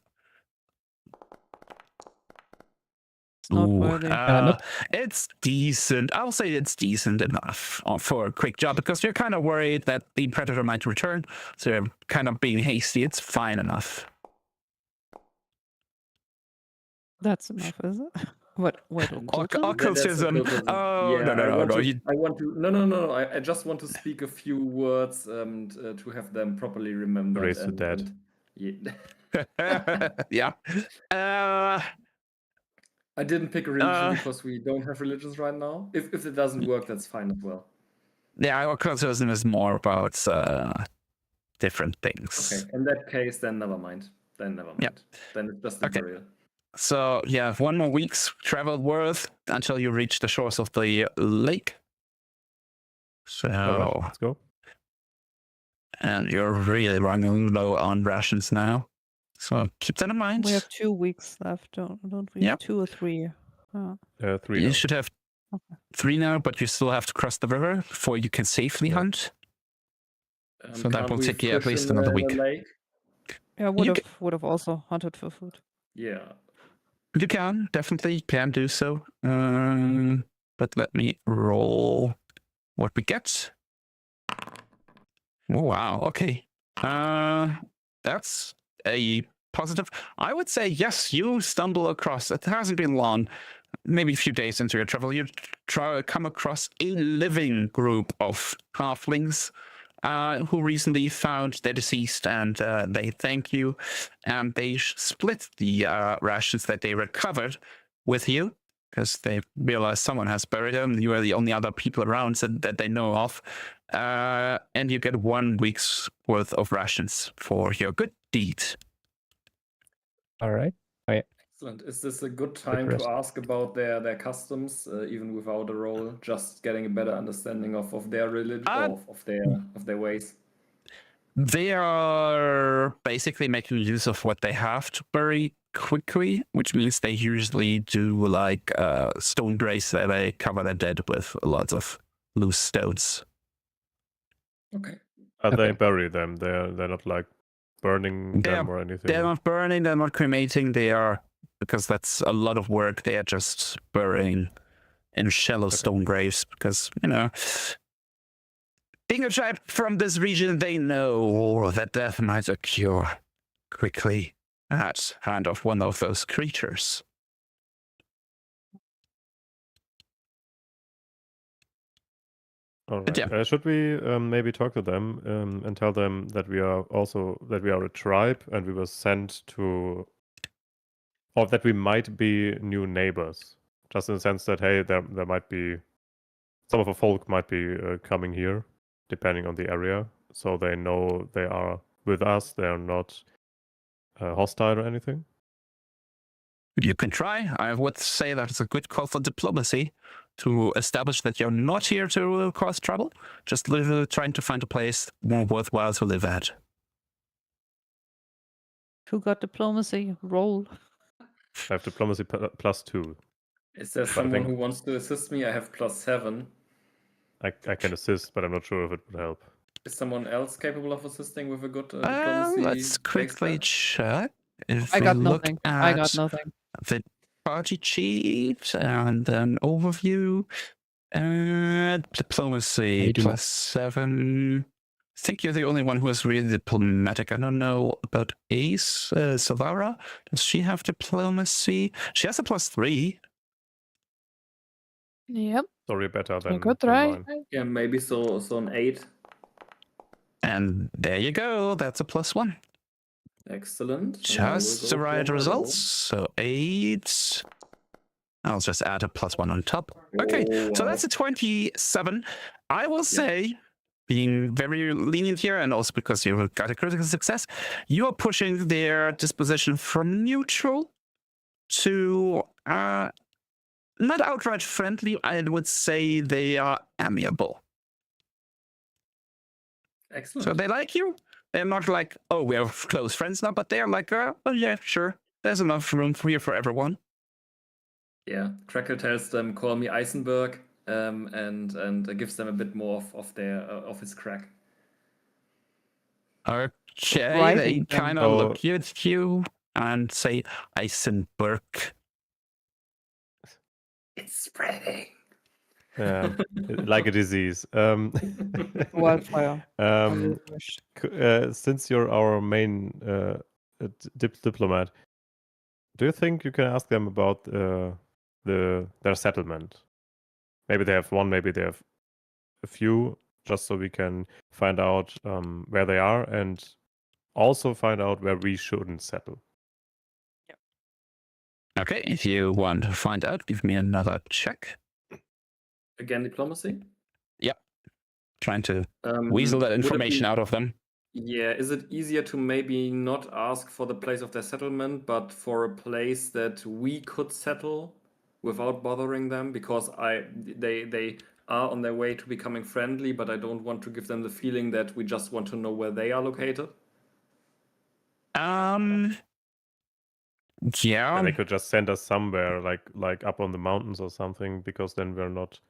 It's not Ooh, worthy. Nope. it's decent. I'll say it's decent enough for a quick job because you're kind of worried that the predator might return. So you're kind of being hasty. It's fine enough. That's enough, is it? What occultism? Occultism. occultism. Oh, Yeah, no. I want to. No. I just want to speak a few words and to have them properly remembered. Raise the dead. Yeah. I didn't pick a religion because we don't have religions right now. If it doesn't work, that's fine as well. Yeah, occultism is more about different things. Okay, in that case, then never mind. Then it's just a Okay. burial. So you have 1 more week's travel worth until you reach the shores of the lake. So, Alright, let's go. and you're really running low on rations now. So keep that in mind. We have 2 weeks left, don't we? Yep. 2 or 3. 3 You now. should have Okay. 3 now, but you still have to cross the river before you can safely Yeah. hunt. So that Can't will we take you at fish least in another the week. lake? Yeah, would have also hunted for food. Yeah. You can, definitely can do so. But let me roll what we get. Oh, wow, okay. That's a positive. I would say, yes, you stumble across, it hasn't been long, maybe a few days into your travel, you come across a living group of halflings who recently found their deceased, and they thank you, and they split the rations that they recovered with you because they realize someone has buried them. You are the only other people around that they know of, and you get 1 week's worth of rations for your good deed. All right. Excellent. Is this a good time to ask about their customs, even without a roll? Just getting a better understanding of their religion, of their ways. They are basically making use of what they have to bury quickly, which means they usually do like stone graves that they cover their dead with lots of loose stones. Okay. They bury them? They're not like burning them or anything. They're not burning, they're not cremating, they are, because that's a lot of work, they are just burying in shallow stone graves because, being a tribe from this region, they know that death might occur quickly at hand of one of those creatures. All right. Yeah. Should we maybe talk to them and tell them that we are a tribe and we were sent to, or that we might be new neighbors, just in the sense that hey, there might be some of the folk might be coming here, depending on the area, so they know they are with us. They are not hostile or anything. You can try. I would say that it's a good call for diplomacy to establish that you're not here to cause trouble, just trying to find a place more worthwhile to live at. Who got diplomacy? Roll. I have diplomacy +2. Is there someone who wants to assist me? I have +7. I can assist, but I'm not sure if it would help. Is someone else capable of assisting with a good diplomacy? Let's quickly check. If I we got look nothing. at I got nothing. the party sheet and an overview, diplomacy +7. I think you're the only one who is really diplomatic. I don't know about Ace, Savara. Does she have diplomacy? She has a +3. Yep. Sorry, better than Good try. mine. Yeah, maybe so an 8. And there you go. That's a +1. Excellent. Just the right results. So 8. I'll just add a +1 on top. Okay, so that's a 27. I will say, being very lenient here, and also because you got a critical success, you are pushing their disposition from neutral to not outright friendly. I would say they are amiable. Excellent. So they like you. They're not like, oh, we're close friends now, but they're like, oh yeah, sure. There's enough room here for everyone. Yeah, Crackle tells them, call me Eisenberg, and gives them a bit more of his crack. Okay, they kind of look at you and say Eisenberg. It's spreading. Like a disease. Wildfire. I Um, really wish. since you're our main diplomat, do you think you can ask them about their settlement? Maybe they have one, maybe they have a few, just so we can find out where they are and also find out where we shouldn't settle. Okay, if you want to find out, give me another check. Again, diplomacy. Trying to weasel that would it information be- out of them. Yeah, is it easier to maybe not ask for the place of their settlement, but for a place that we could settle without bothering them? Because they are on their way to becoming friendly, but I don't want to give them the feeling that we just want to know where they are located. Yeah. And they could just send us somewhere, like up on the mountains or something, because then we're not.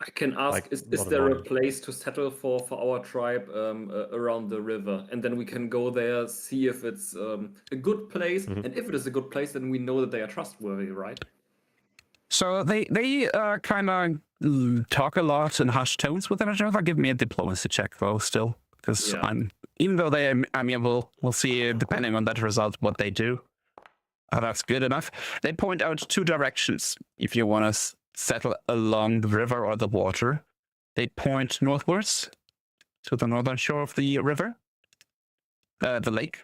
I can ask: Like, is not there a annoying. place to settle for our tribe around the river? And then we can go there, see if it's a good place, Mhm. and if it is a good place, then we know that they are trustworthy, right? So they kind of talk a lot in hushed tones with each other. Give me a diplomacy check though, still, because Yeah. even though they are amiable, we'll see depending on that result what they do. That's good enough. They point out two directions if you want to settle along the river or the water. They point northwards to the northern shore of the river, the lake,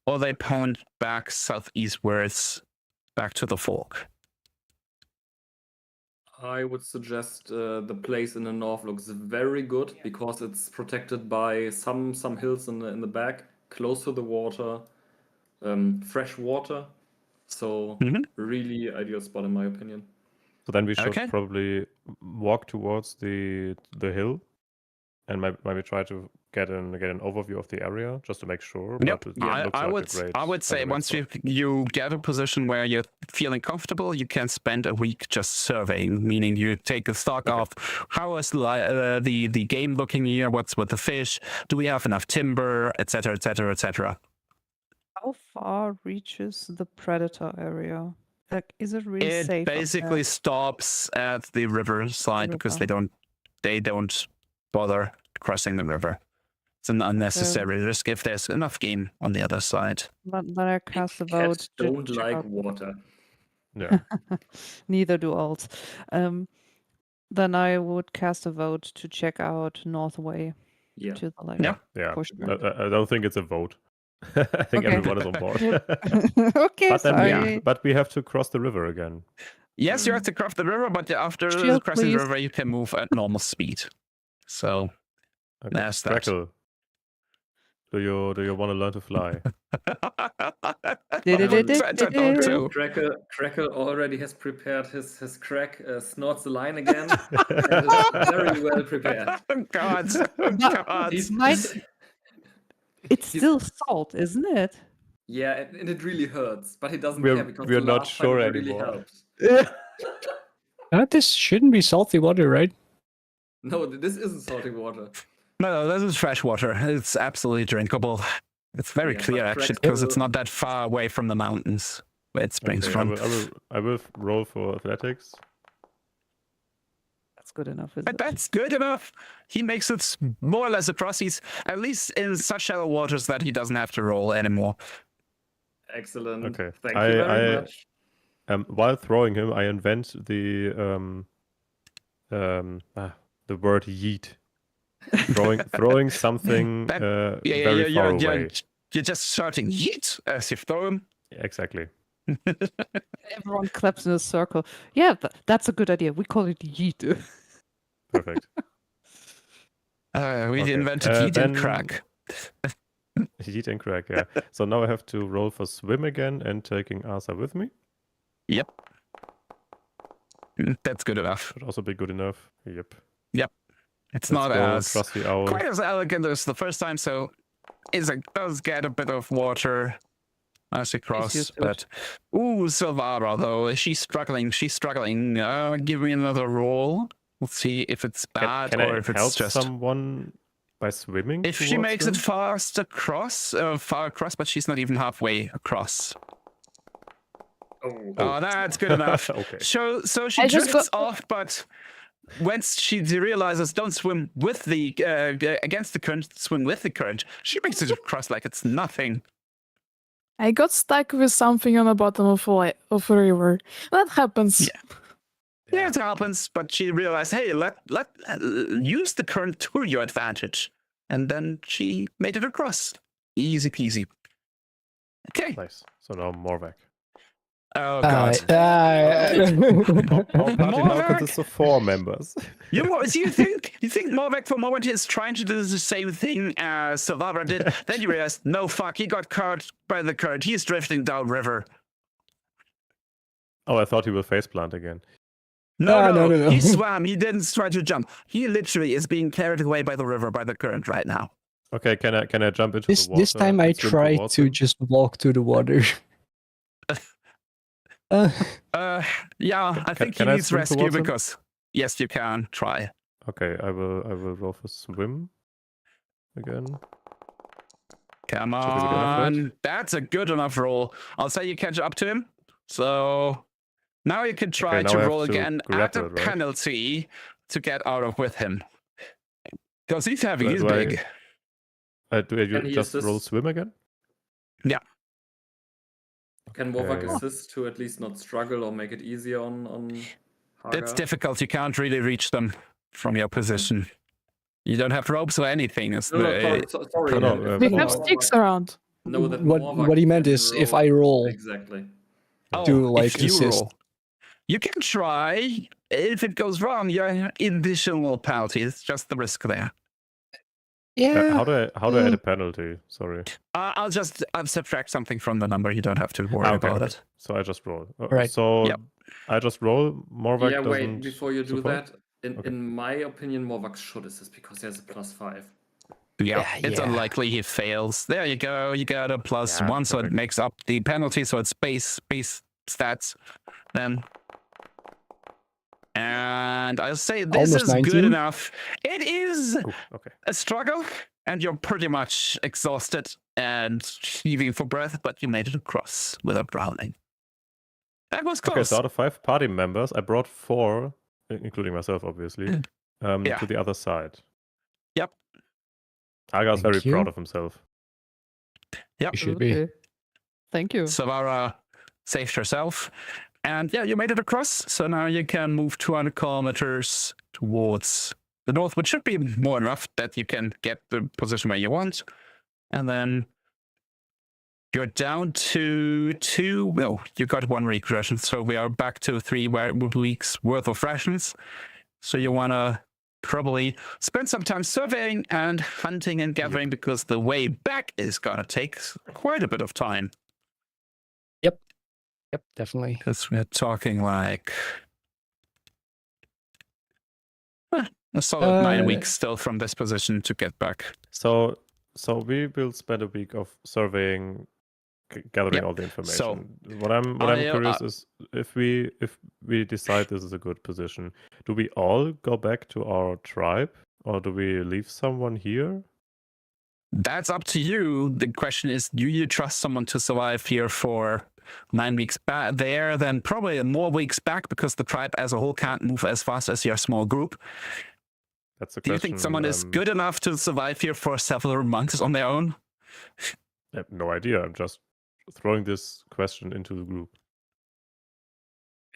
or they point back southeastwards, back to the fork. I would suggest the place in the north looks very good because it's protected by some hills in the back, close to the water, fresh water. So really ideal spot in my opinion. So then we should Okay. probably walk towards the hill, and maybe try to get an overview of the area just to make sure. Yep. But it looks I like would a great, I would say a great once spot. you get a position where you're feeling comfortable, you can spend a week just surveying, meaning you take a stock of how is the game looking here, what's with the fish, do we have enough timber, etc., etc., etc. How far reaches the predator area? Like, is it really It safe? up basically there? stops at the river side because river. they don't bother crossing the river. It's an unnecessary risk if there's enough game on the other side. Then I cast a Cats vote. to don't check like out- water. Yeah. Neither do alts. Then I would cast a vote to check out Northway Yeah. to the lake. Yeah. push I don't think it's a vote. I think Okay. everyone is on board. Okay, But then sorry. but we have to cross the river again. Yes, you have to cross the river, but after Shield, crossing the please. river, you can move at normal speed. So Okay. There's that. Crackle, do you want to learn to fly? Don't do. Crackle already has prepared his crack, snorts the line again, and is very well prepared. God, God. It's still salt, isn't it? Yeah, and it really hurts, but he doesn't We're- care because we're the not last time sure it really anymore. helped. This shouldn't be salty water, right? No, this isn't salty water. No, this is fresh water. It's absolutely drinkable. It's very Yeah, clear, but actually, because it's Crackle- not that far away from the mountains where it springs Okay, from. I will roll for athletics. That's good enough, isn't But it? that's good enough. He makes it more or less across. He's at least in such shallow waters that he doesn't have to roll anymore. Excellent. Okay. Thank you very much. While throwing him, I invent the word yeet. Throwing something very far away. You're just shouting yeet as you throw him. Exactly. Everyone claps in a circle. Yeah, that's a good idea. We call it yeet. Perfect. We Okay, invented yeet and then- crack. Yeet and crack, yeah. So now I have to roll for swim again and taking Arthur with me. Yep. That's good enough. Should also be good enough. Yep. It's Let's not go, as trusty owl. quite as elegant as the first time, so it does get a bit of water as you cross. used to it. But Silvara though, she's struggling. Give me another roll. We'll see if it's bad Can or I if it's help just. someone by swimming? If she towards makes them? it far across, but she's not even halfway across. Oh, that's good enough. Okay. So she I just drifts got- off, but once she realizes don't swim with the against the current, swim with the current, she makes it across like it's nothing. I got stuck with something on the bottom of a river. That happens. Yeah, it happens, but she realized, hey, let use the current to your advantage, and then she made it across, easy peasy. Okay. Nice. So now Morvac. Oh god. Our party now Morvac! consists of 4 members. You think Morvac for a moment is trying to do the same thing as Silvara did? Then you realize, no fuck, he got caught by the current. He's drifting downriver. Oh, I thought he will faceplant again. No. He swam. He didn't try to jump. He literally is being carried away by the river, by the current right now. Okay, can I jump into This the water? this time I and swim try towards to him? just walk to the water. Yeah, I think can he I needs swim rescue towards him? because yes, you can try. Okay, I will roll for swim again. Come Should be good enough, right? on, that's a good enough roll. I'll say you catch up to him. So now you can try now to I have roll to again at a grapple, right? penalty to get out of with him. Because he's heavy, Do I- he's do I- big. Do you Can he just roll assist? swim again? Can Morvac Okay. assist to at least not struggle or make it easier on Hagar? It's difficult. You can't really reach them from your position. You don't have ropes or anything. It's No, the- sorry. No, if We no, have Morvac- sticks around. No, that What Morvac he meant can is if I roll Exactly. to like if you assist. roll. You can try. If it goes wrong, you're additional penalty. It's just the risk there. How do I add a penalty? Sorry. I'll subtract something from the number. You don't have to worry Okay, about okay. it. So I just roll. Right. So Yep. I just roll. Morvac Yeah, wait, doesn't before you do support? that, Okay. in my opinion, Morvac should assist because he has a +5. Yeah, it's Yeah. unlikely he fails. There you go. You got a plus Yeah, one, so it perfect. makes up the penalty. So it's base stats then. And I'll say this Almost is 19. good enough. It is Ooh, okay. a struggle, and you're pretty much exhausted and heaving for breath, but you made it across without drowning. That was Okay, close. so out of 5 party members, I brought 4, including myself, obviously, Yeah. to the other side. Yep. Hagar's Thank very you. proud of himself. Yep. You should be. Okay. Thank you. Savara saved herself. And yeah, you made it across. So now you can move 200 kilometers towards the north, which should be more enough that you can get the position where you want. And then you're down to 2. No, you got 1 regression. So we are back to 3 weeks worth of rations. So you want to probably spend some time surveying and hunting and gathering because the way back is going to take quite a bit of time. Yep, definitely. Because we're talking like a solid 9 weeks still from this position to get back. So we will spend a week of surveying, gathering Yep. all the information. So, what I'm curious is if we decide this is a good position, do we all go back to our tribe or do we leave someone here? That's up to you. The question is, do you trust someone to survive here for 9 weeks back there, then probably more weeks back because the tribe as a whole can't move as fast as your small group? That's the Do question. you think someone is good enough to survive here for several months on their own? I have no idea. I'm just throwing this question into the group.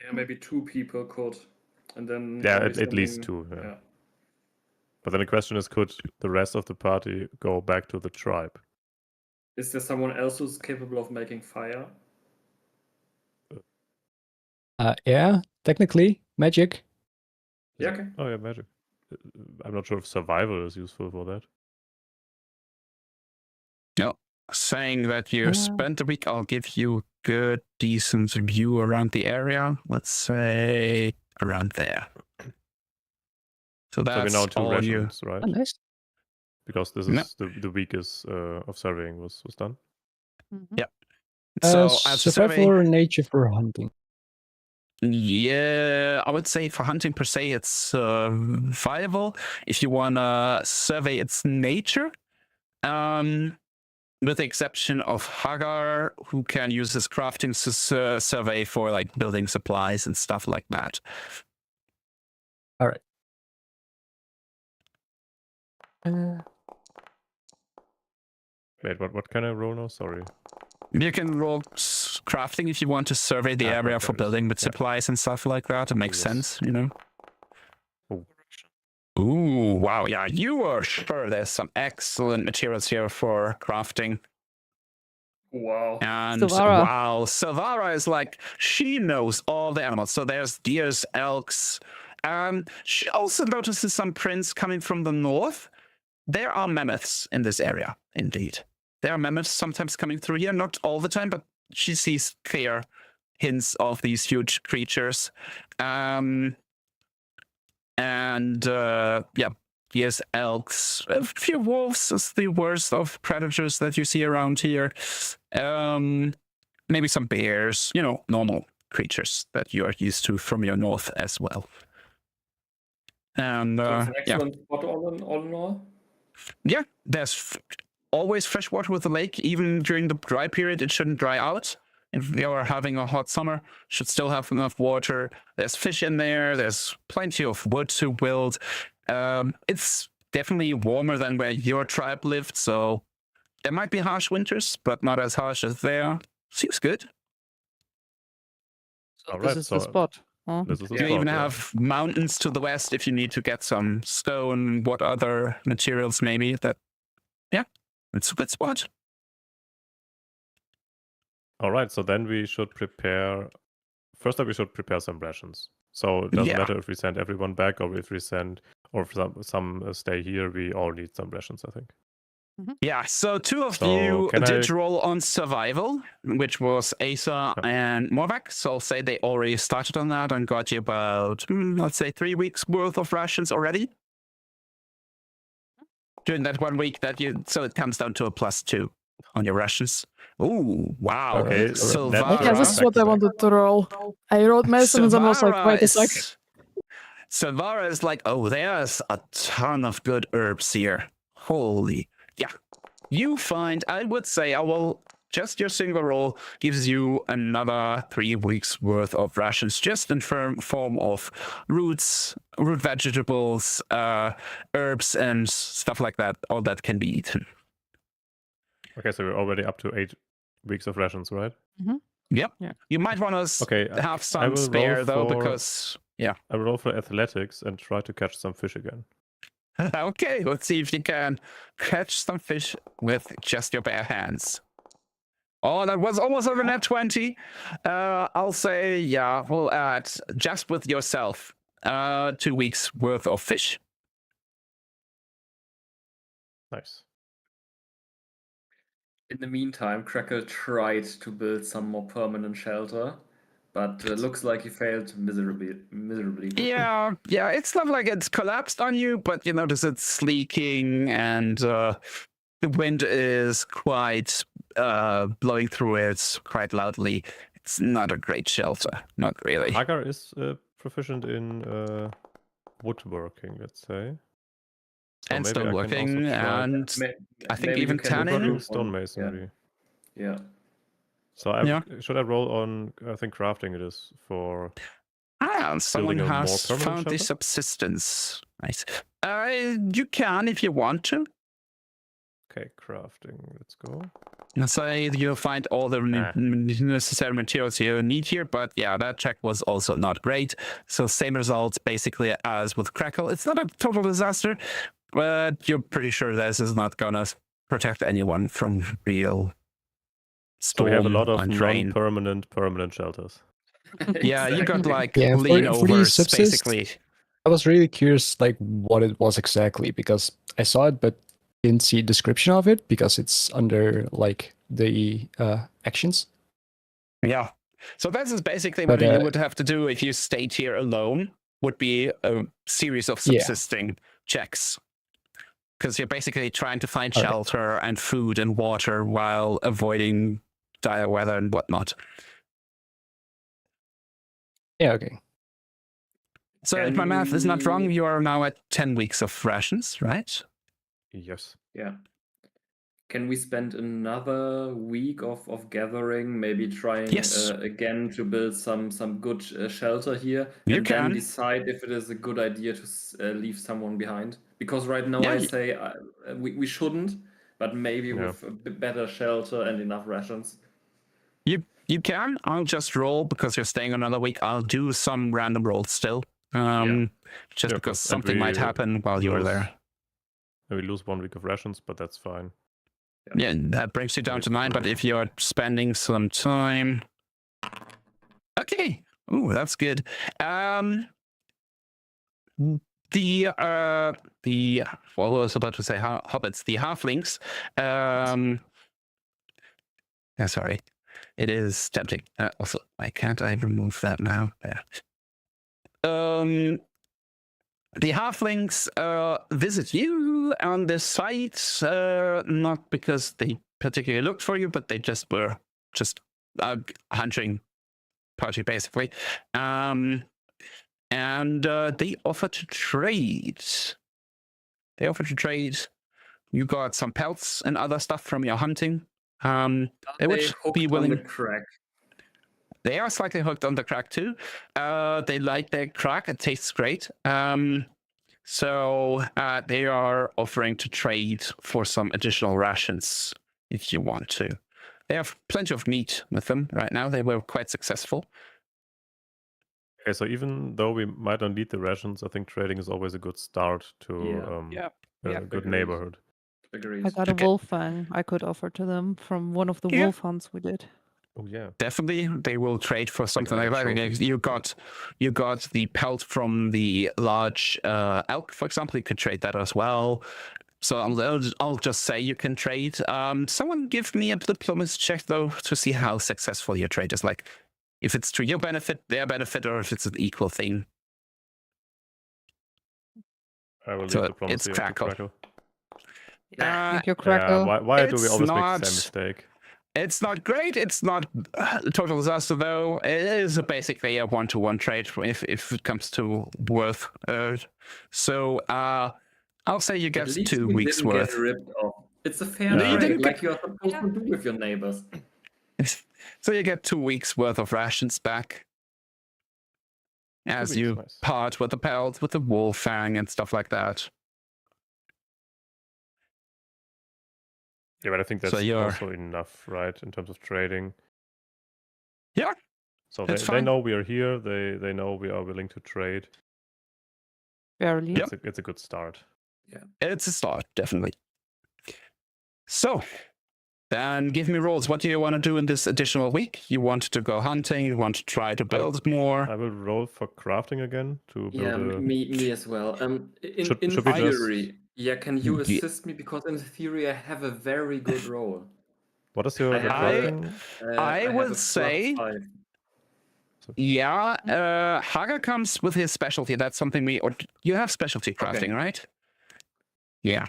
Yeah, maybe 2 people could. And then. Yeah, probably at least something- 2. Yeah. But then the question is, could the rest of the party go back to the tribe? Is there someone else who's capable of making fire? Yeah, technically, magic. Yeah, okay. Oh yeah, magic. I'm not sure if survival is useful for that. No. Saying that you spent a week, I'll give you a good, decent view around the area. Let's say around there. So So we're that's now to all you. rations, right? Oh, nice. Because this No. is the week is of surveying was done. Mhm. Yeah. So as a survival survey, or nature for hunting? yeah, I would say for hunting per se, it's viable. If you want to survey its nature, with the exception of Hagar, who can use his crafting survey for like building supplies and stuff like that. All right. Wait, what can I roll now? Sorry. You can roll crafting if you want to survey the area right, for there it is. building with Yeah. supplies and stuff like that. It makes Yes. sense, you know. Oh. Ooh, wow, yeah, you are sure there's some excellent materials here for crafting. Wow. And Silvara. wow, Silvara is like, she knows all the animals. So there's deers, elks. She also notices some prints coming from the north. There are mammoths in this area, indeed. There are mammoths sometimes coming through here, not all the time, but she sees clear hints of these huge creatures. Yeah, yes, elks. A few wolves is the worst of predators that you see around here. Maybe some bears, you know, normal creatures that you are used to from your north as well. And So it's an yeah. excellent spot all in all. Yeah, there's always fresh water with the lake. Even during the dry period, it shouldn't dry out. If you are having a hot summer, should still have enough water. There's fish in there. There's plenty of wood to build. It's definitely warmer than where your tribe lived, so there might be harsh winters, but not as harsh as there. Seems good. So All this right, is the so spot. Huh? This is the You spot, even yeah. have mountains to the west if you need to get some stone, what other materials maybe. Yeah, it's a good spot. All right, so then we should prepare. First up, we should prepare some rations. So it doesn't Yeah. matter if we send everyone back or if we send, or if some stay here. We all need some rations, I think. Yeah, so two of So you can did I- roll on survival, which was Asa Yep. and Morvac. So I'll say they already started on that and got you about, let's say, 3 weeks worth of rations already. During that 1 week that you, so it comes down to a +2 on your rations. Ooh, wow. Okay, Silvara. natural Yeah, this is what I back-to-back. wanted to roll. I wrote medicine and then I was like, wait a sec. Silvara is like, oh, there's a ton of good herbs here. Holy, yeah. You find, I would say, just your single roll gives you another 3 weeks worth of rations, just in form of roots, root vegetables, herbs, and stuff like that. All that can be eaten. Okay, so we're already up to 8 weeks of rations, right? Yep. Yeah. You might want to Okay, have I some will spare roll though, for- because yeah. I will roll for athletics and try to catch some fish again. Okay, let's see if you can catch some fish with just your bare hands. Oh, that was almost over net 20. I'll say, yeah, we'll add just with yourself 2 weeks worth of fish. Nice. In the meantime, Crackle tried to build some more permanent shelter, but looks like he failed miserably. Yeah, it's not like it's collapsed on you, but you notice it's leaking and the wind is quite blowing through it quite loudly. It's not a great shelter, not really. Hagar is proficient in woodworking, let's say. So And maybe I can also stoneworking, try and I think Maybe you even can tanning. woodworking, improve on- stonemasonry. Yeah. So Yeah. should I roll on? I think crafting it is for. Someone a more has permanent found the shelter? subsistence. Nice. You can if you want to. Okay, crafting. Let's go. Let's say you'll find all the necessary materials you need here, but yeah, that check was also not great. So same results basically as with Crackle. It's not a total disaster, but you're pretty sure this is not gonna protect anyone from real So storm we have a lot of and rain. permanent shelters. Yeah, you got Exactly. like Yeah, lean for the overs subsist- basically. I was really curious, like, what it was exactly, because I saw it, but didn't see a description of it because it's under like the actions. Yeah. So this is basically But, what you would have to do if you stayed here alone, would be a series of Yeah. subsisting checks. Because you're basically trying to find Okay. shelter and food and water while avoiding dire weather and whatnot. Yeah, okay. So if Can my math is not wrong, you- you are now at 10 weeks of rations, right? Yes. Yeah. Can we spend another week of gathering, maybe trying Yes. again to build some good shelter here, You and then can. decide if it is a good idea to leave someone behind? Because right now Yeah, I say we shouldn't, but maybe Yeah. with a bit better shelter and enough rations. You can. I'll just roll because you're staying another week. I'll do some random rolls still. Just Yeah, because of course. And something might we happen while you're there. We lose 1 week of rations, but that's fine. Yeah, that brings you down Wait, to 9, but if you're spending some time. Okay. Ooh, that's good. The what I was about to say, hobbits, the halflings. Yeah, sorry. It is tempting. Also, why can't I remove that now? There. The halflings visit you on this site, not because they particularly looked for you, but they just were hunting party, basically. And they offer to trade. You got some pelts and other stuff from your hunting. They would be willing. On the crack. They are slightly hooked on the crack too. They like their crack. It tastes great. So they are offering to trade for some additional rations if you want to. They have plenty of meat with them right now. They were quite successful. Okay, so even though we might not need the rations, I think trading is always a good start to a good neighborhood. Agreed. I got a wolf fang I could offer to them from one of the wolf hunts we did. Oh yeah, definitely they will trade for something Like like a that. trophy. You got the pelt from the large elk, for example. You could trade that as well. So I'll just say you can trade. Someone give me a diplomacy check though to see how successful your trade is. Like if it's to your benefit, their benefit, or if it's an equal thing. I will So leave diplomacy it's up to Crackle. Crackle. Thank you, Crackle. Why do we It's always make the not- same mistake? It's not great. It's not a total disaster, though. It is basically a one-to-one trade if it comes to worth. So I'll say you At get least 2 we weeks didn't worth. get ripped off. It's a fair No, you trade, didn't like you are supposed to do with your neighbors. So you get 2 weeks worth of rations back as weeks, you nice. part with the pelt, with the wolf fang and stuff like that. Yeah, but I think that's So you're- also enough, right, in terms of trading. Yeah, So that's they fine. know we are here. They know we are willing to trade. Barely. Yep. It's a good start. It's a start, definitely. So, then give me rolls. What do you want to do in this additional week? You want to go hunting? You want to try to build more? I will roll for crafting again to build Yeah, a... me as well. In Should we just- theory, can you Yeah. assist me? Because in theory, I have a very good roll. What is your I have crafting? I have would a say- +5. Yeah, Haga comes with his specialty. That's something you have specialty crafting, right? Yeah.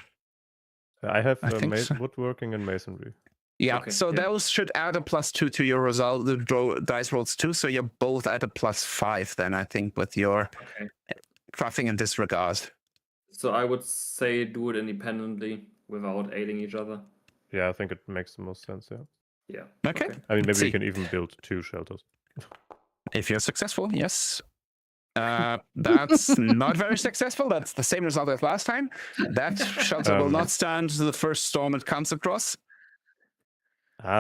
I have I think so. woodworking and masonry. Yeah, Okay, so yeah. those should add a +2 to your result, the dice rolls too. So you're both at a +5 then, I think, with your Okay. crafting in this regard. So I would say do it independently without aiding each other. Yeah, I think it makes the most sense, yeah. Yeah. Okay. I mean, maybe See. we can even build 2 shelters. If you're successful, yes. That's not very successful. That's the same result as last time. That shelter will not stand the first storm it comes across.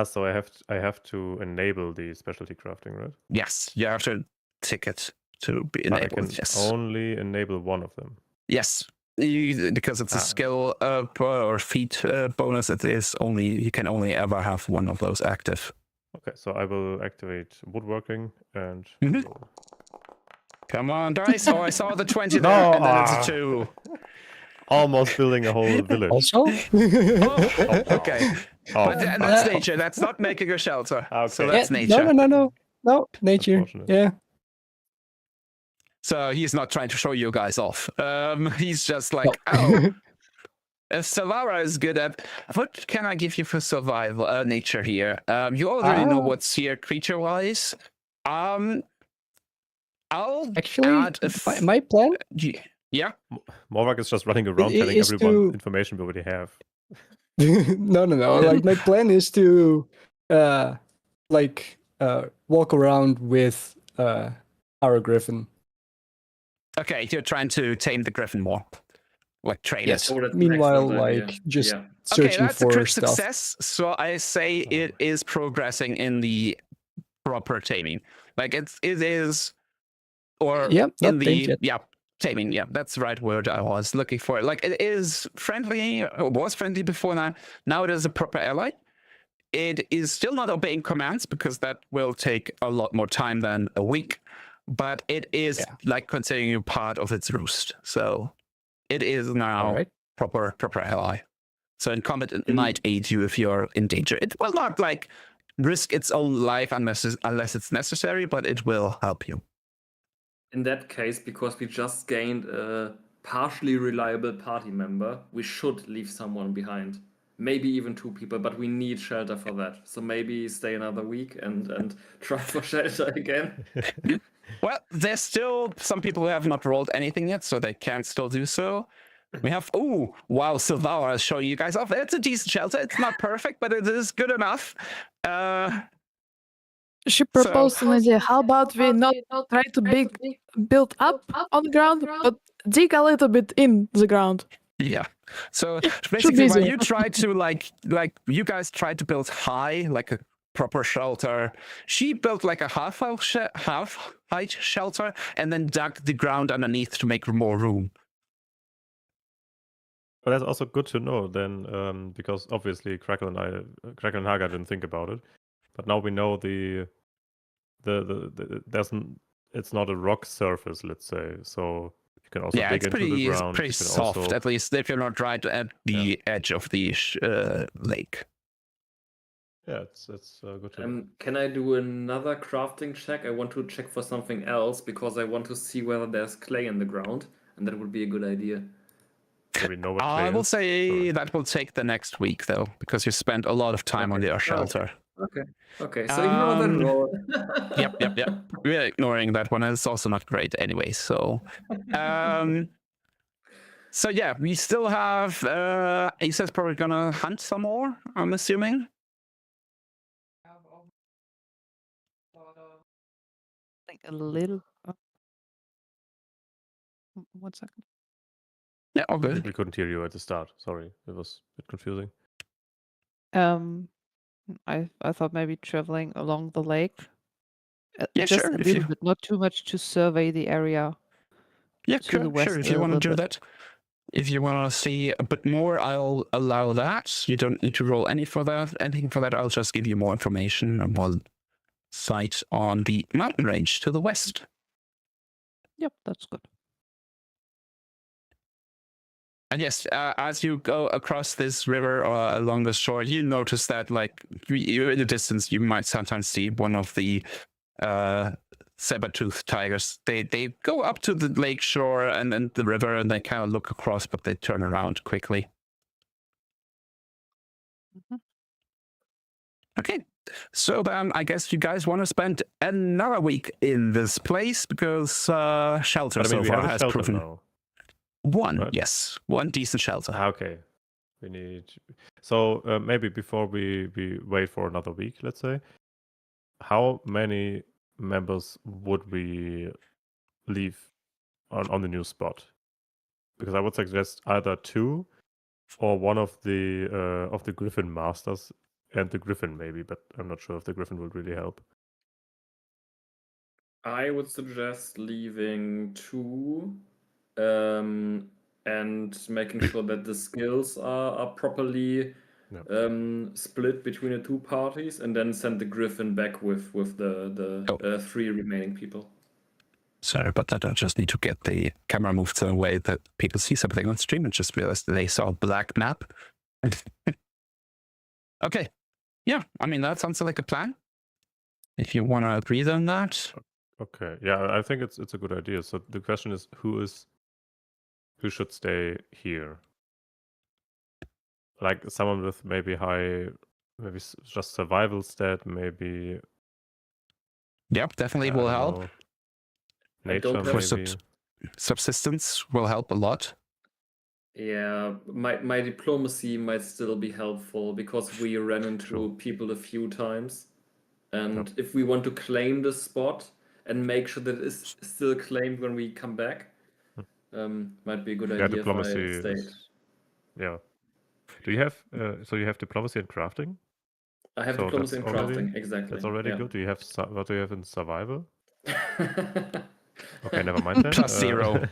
So I have to enable the specialty crafting, right? Yes, you have to tick it to be But I enabled. can Yes. only enable one of them. Yes. Because it's a skill or feat bonus, you can only ever have one of those active. Okay, so I will activate woodworking and Mhm. roll. Come on, dice. Oh, I saw the 20 there, No, and then it's a 2. Almost building a whole village. Also, Oh, okay. Oh, But that's nature. That's not making a shelter. So Okay. that's yeah, nature. no, nature. Unfortunate. Yeah, So he's not trying to show you guys off. He's just like, No. oh, if Salara is good at, what can I give you for survival nature here? You already know what's here creature-wise. I'll actually, add my plan yeah. Morvak is just running around It telling is everyone to- information we already have. No. Like my plan is to walk around with our griffin. Okay, you're trying to tame the griffin more, like train Yes. it. Oh, that's an Meanwhile, excellent idea. like just Yeah. Okay, searching that's a for crit stuff. success. So I say it is progressing in the proper taming. Like it is, or Yeah, not in tamed the yet. taming. Yeah, that's the right word I was looking for. Like it is friendly, or was friendly before now. Now it is a proper ally. It is still not obeying commands because that will take a lot more time than a week. But it is Yeah. like considering you part of its roost. So it is now All right. proper ally. So in combat, it might aid you if you're in danger. It will not like risk its own life unless it's necessary, but it will help you. In that case, because we just gained a partially reliable party member, we should leave someone behind. Maybe even 2 people, but we need shelter for that. So maybe stay another week and try for shelter again. Well, there's still some people who have not rolled anything yet, so they can still do so. We have, oh, wow, Silvara is showing you guys off. It's a decent shelter. It's not perfect, but it is good enough. She proposed an idea. How about we not try to build up on the ground, but dig a little bit in the ground? Yeah. So Should basically, be while easier. you try to like you guys try to build high, like a proper shelter, she built like a half height shelter and then dug the ground underneath to make more room. But that's also good to know then, because obviously Crackle and Haga didn't think about it, but now we know it's not a rock surface, let's say, so you can also Yeah, dig it's into the pretty ground. You can soft, also, at least if you're not right at the edge of the lake. yeah, it's good to know. Can I do another crafting check? I want to check for something else because I want to see whether there's clay in the ground, and that would be a good idea. Do we know what clay I will is? say Sorry. that will take the next week though, because you spent a lot of time on your shelter. Okay, so ignore that roll. Yep. We're ignoring that one. It's also not great anyway. So, so yeah, we still have. Isa's probably gonna hunt some more. I'm assuming. Like a little. 1 second. Yeah, all good. We couldn't hear you at the start. Sorry, it was a bit confusing. I thought maybe traveling along the lake. Yeah, just sure. a little bit, not too much to survey the area. Yeah, to the west sure. If a you want to little do bit. that, if you want to see a bit more, I'll allow that. You don't need to roll anything for that. I'll just give you more information and more sight on the mountain range to the west. Yep, that's good. And yes, as you go across this river or along the shore, you notice that, like, in the distance, you might sometimes see one of the saber-toothed tigers. They go up to the lake shore and then the river, and they kind of look across, but they turn around quickly. Mm-hmm. Okay, so then I guess you guys want to spend another week in this place because shelter But I so mean, we far have a has shelter proven now. one. right? Yes, one decent shelter. Okay. We need. So maybe before we wait for another week, let's say, how many members would we leave on the new spot? Because I would suggest either 2 or one of the Griffin Masters and the Griffin maybe, but I'm not sure if the Griffin would really help. I would suggest leaving 2 and making sure that the skills are properly split between the 2 parties, and then send the Griffin back with the 3 remaining people. Sorry about that. I just need to get the camera moved in a way that people see something on stream and just realized they saw a black map. Okay. Yeah, I mean, that sounds like a plan. If you want to agree on that. Okay. Yeah, I think it's a good idea. So the question is, who should stay here? Like someone with maybe just survival stat, maybe. Yep, definitely will help. Know, I nature don't have- maybe. Subsistence will help a lot. Yeah, my diplomacy might still be helpful because we ran into True. people a few times. And if we want to claim the spot and make sure that it's still claimed when we come back, might be a good Yeah, idea if I diplomacy stayed. is. Yeah. Do you have so you have diplomacy and crafting? I have So diplomacy that's and already crafting, exactly. that's already yeah. good. Do you have what do you have in survival? Okay, never mind then. Plus 0.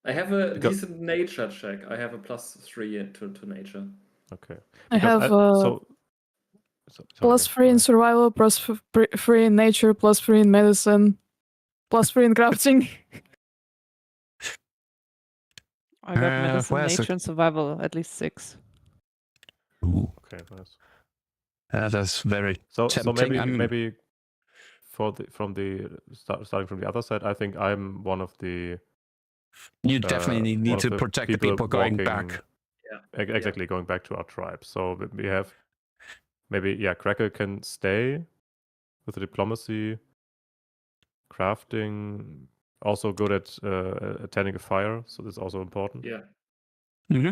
I have a Because- decent nature check. I have a +3 to nature. Okay. I have sorry, +3 in survival, +3 in nature, +3 in medicine, +3 in crafting. I got medicine, where's nature, and survival at least 6. Okay, nice. That's very So tempting. maybe starting from the other side, I think I'm one of the You definitely one need of to the protect the people going walking- back. Exactly, going back to our tribe. So we have maybe Cracker can stay with the diplomacy, crafting, also good at attending a fire, so that's also important. Yeah. Mm-hmm.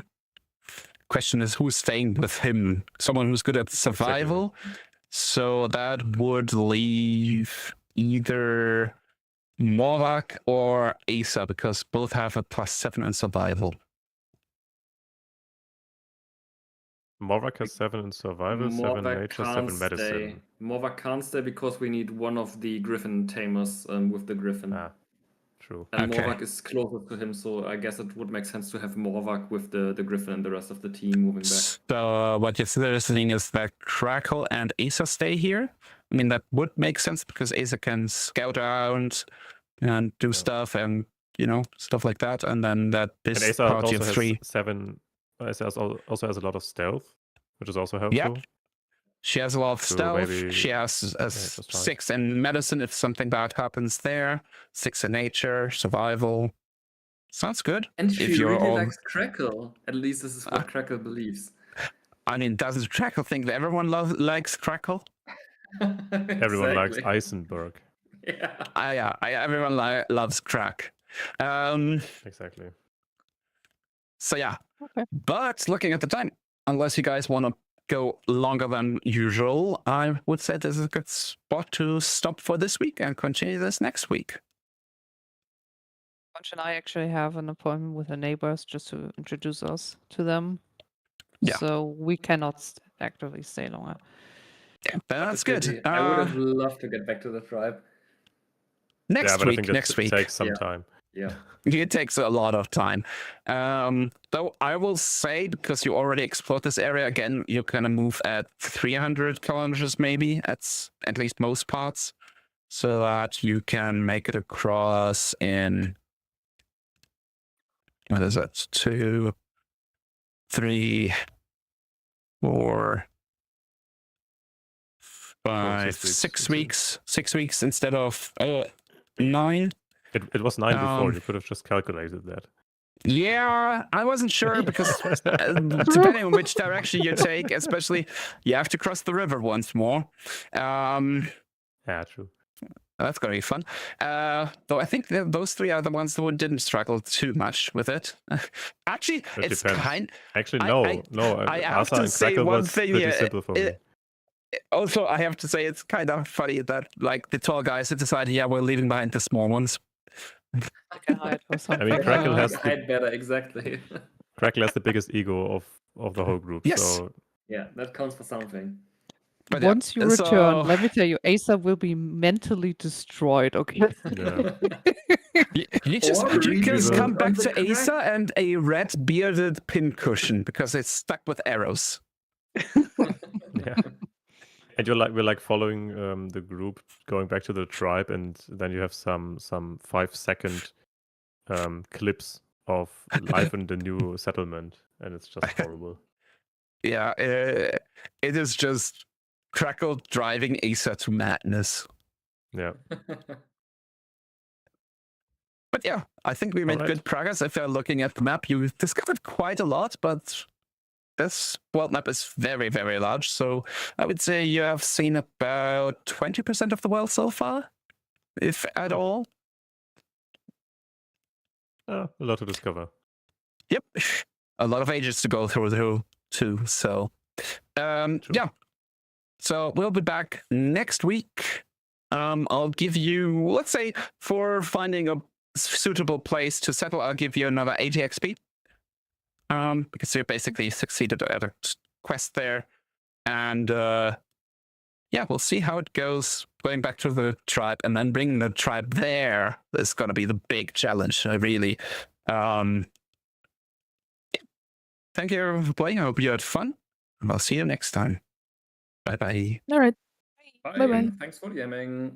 Question is who's staying with him? Someone who's good at survival. So that would leave either Morvac or Asa because both have a +7 in survival. Morvac has 7 in survival, 7 Morvac nature, can't 7 medicine. stay. Morvac can't stay because we need one of the Griffin tamers with the Griffin. Ah, true. And Okay. Morvac is closer to him, so I guess it would make sense to have Morvac with the Griffin and the rest of the team moving back. So what you're suggesting is that Crackle and Asa stay here? I mean, that would make sense because Asa can scout around and do stuff and, stuff like that. And then that And this Asa party also of has 3. 7. Asa also has a lot of stealth, which is also helpful. Yep. She has a lot of So stealth. maybe- She has a just try. 6 in medicine if something bad happens there. 6 in nature, survival. Sounds good. And If she you're really all- likes Crackle. At least this is what Crackle believes. I mean, doesn't Crackle think that everyone likes Crackle? Everyone likes Exactly. Eisenberg. Yeah. Everyone loves Crack. Exactly. So yeah. Okay. But looking at the time, unless you guys want to go longer than usual, I would say this is a good spot to stop for this week and continue this next week. Punch and I actually have an appointment with the neighbors just to introduce us to them. Yeah. So we cannot actively stay longer. Yeah, that's Pity. good. I would have loved to get back to the tribe. Next but I week. think that Next week. takes some Yeah. time. Yeah. It takes a lot of time. Though I will say, because you already explored this area again, you're going to move at 300 kilometers maybe, at least most parts, so that you can make it across in, what is it, 2, 3, 4, 5, 6 weeks. 6 weeks instead of 9. It was 9 before. Um, You could have just calculated that. Yeah, I wasn't sure because depending on which direction you take, especially you have to cross the river once more. Yeah, true. That's going to be fun. Though I think those 3 are the ones who didn't struggle too much with it. Actually, It it's depends. kind. Actually, I no. have Asa to and say Crackle one was thing pretty here. simple for me. Also, I have to say it's kind of funny that like the tall guys have decided, yeah, we're leaving behind the small ones. I can hide for something. Crackle has hide better, exactly. Crackle has the biggest ego of the whole group. Yes. So Yeah, that counts for something. But Once you so- return, let me tell you, Asa will be mentally destroyed, okay? yeah. You just Or you just read come on back the to crack. Asa and a red bearded pincushion because it's stuck with arrows. Yeah. And we're like following the group going back to the tribe, and then you have some 5-second clips of life in the new settlement, and it's just horrible. Yeah, it is just Crackle driving Asa to madness. Yeah. But yeah, I think we made Alright. good progress. If you're looking at the map, you discovered quite a lot, but this world map is very, very large. So I would say you have seen about 20% of the world so far, if at all. A lot to discover. Yep. A lot of ages to go through too. So, yeah. So we'll be back next week. I'll give you, let's say, for finding a suitable place to settle, I'll give you another 80 XP. Because you basically succeeded at a quest there. And yeah, we'll see how it goes going back to the tribe and then bringing the tribe there. Is going to be the big challenge, really. Thank you for playing. I hope you had fun. And I'll see you next time. Bye-bye. All right. Bye. Bye-bye. Thanks for DMing.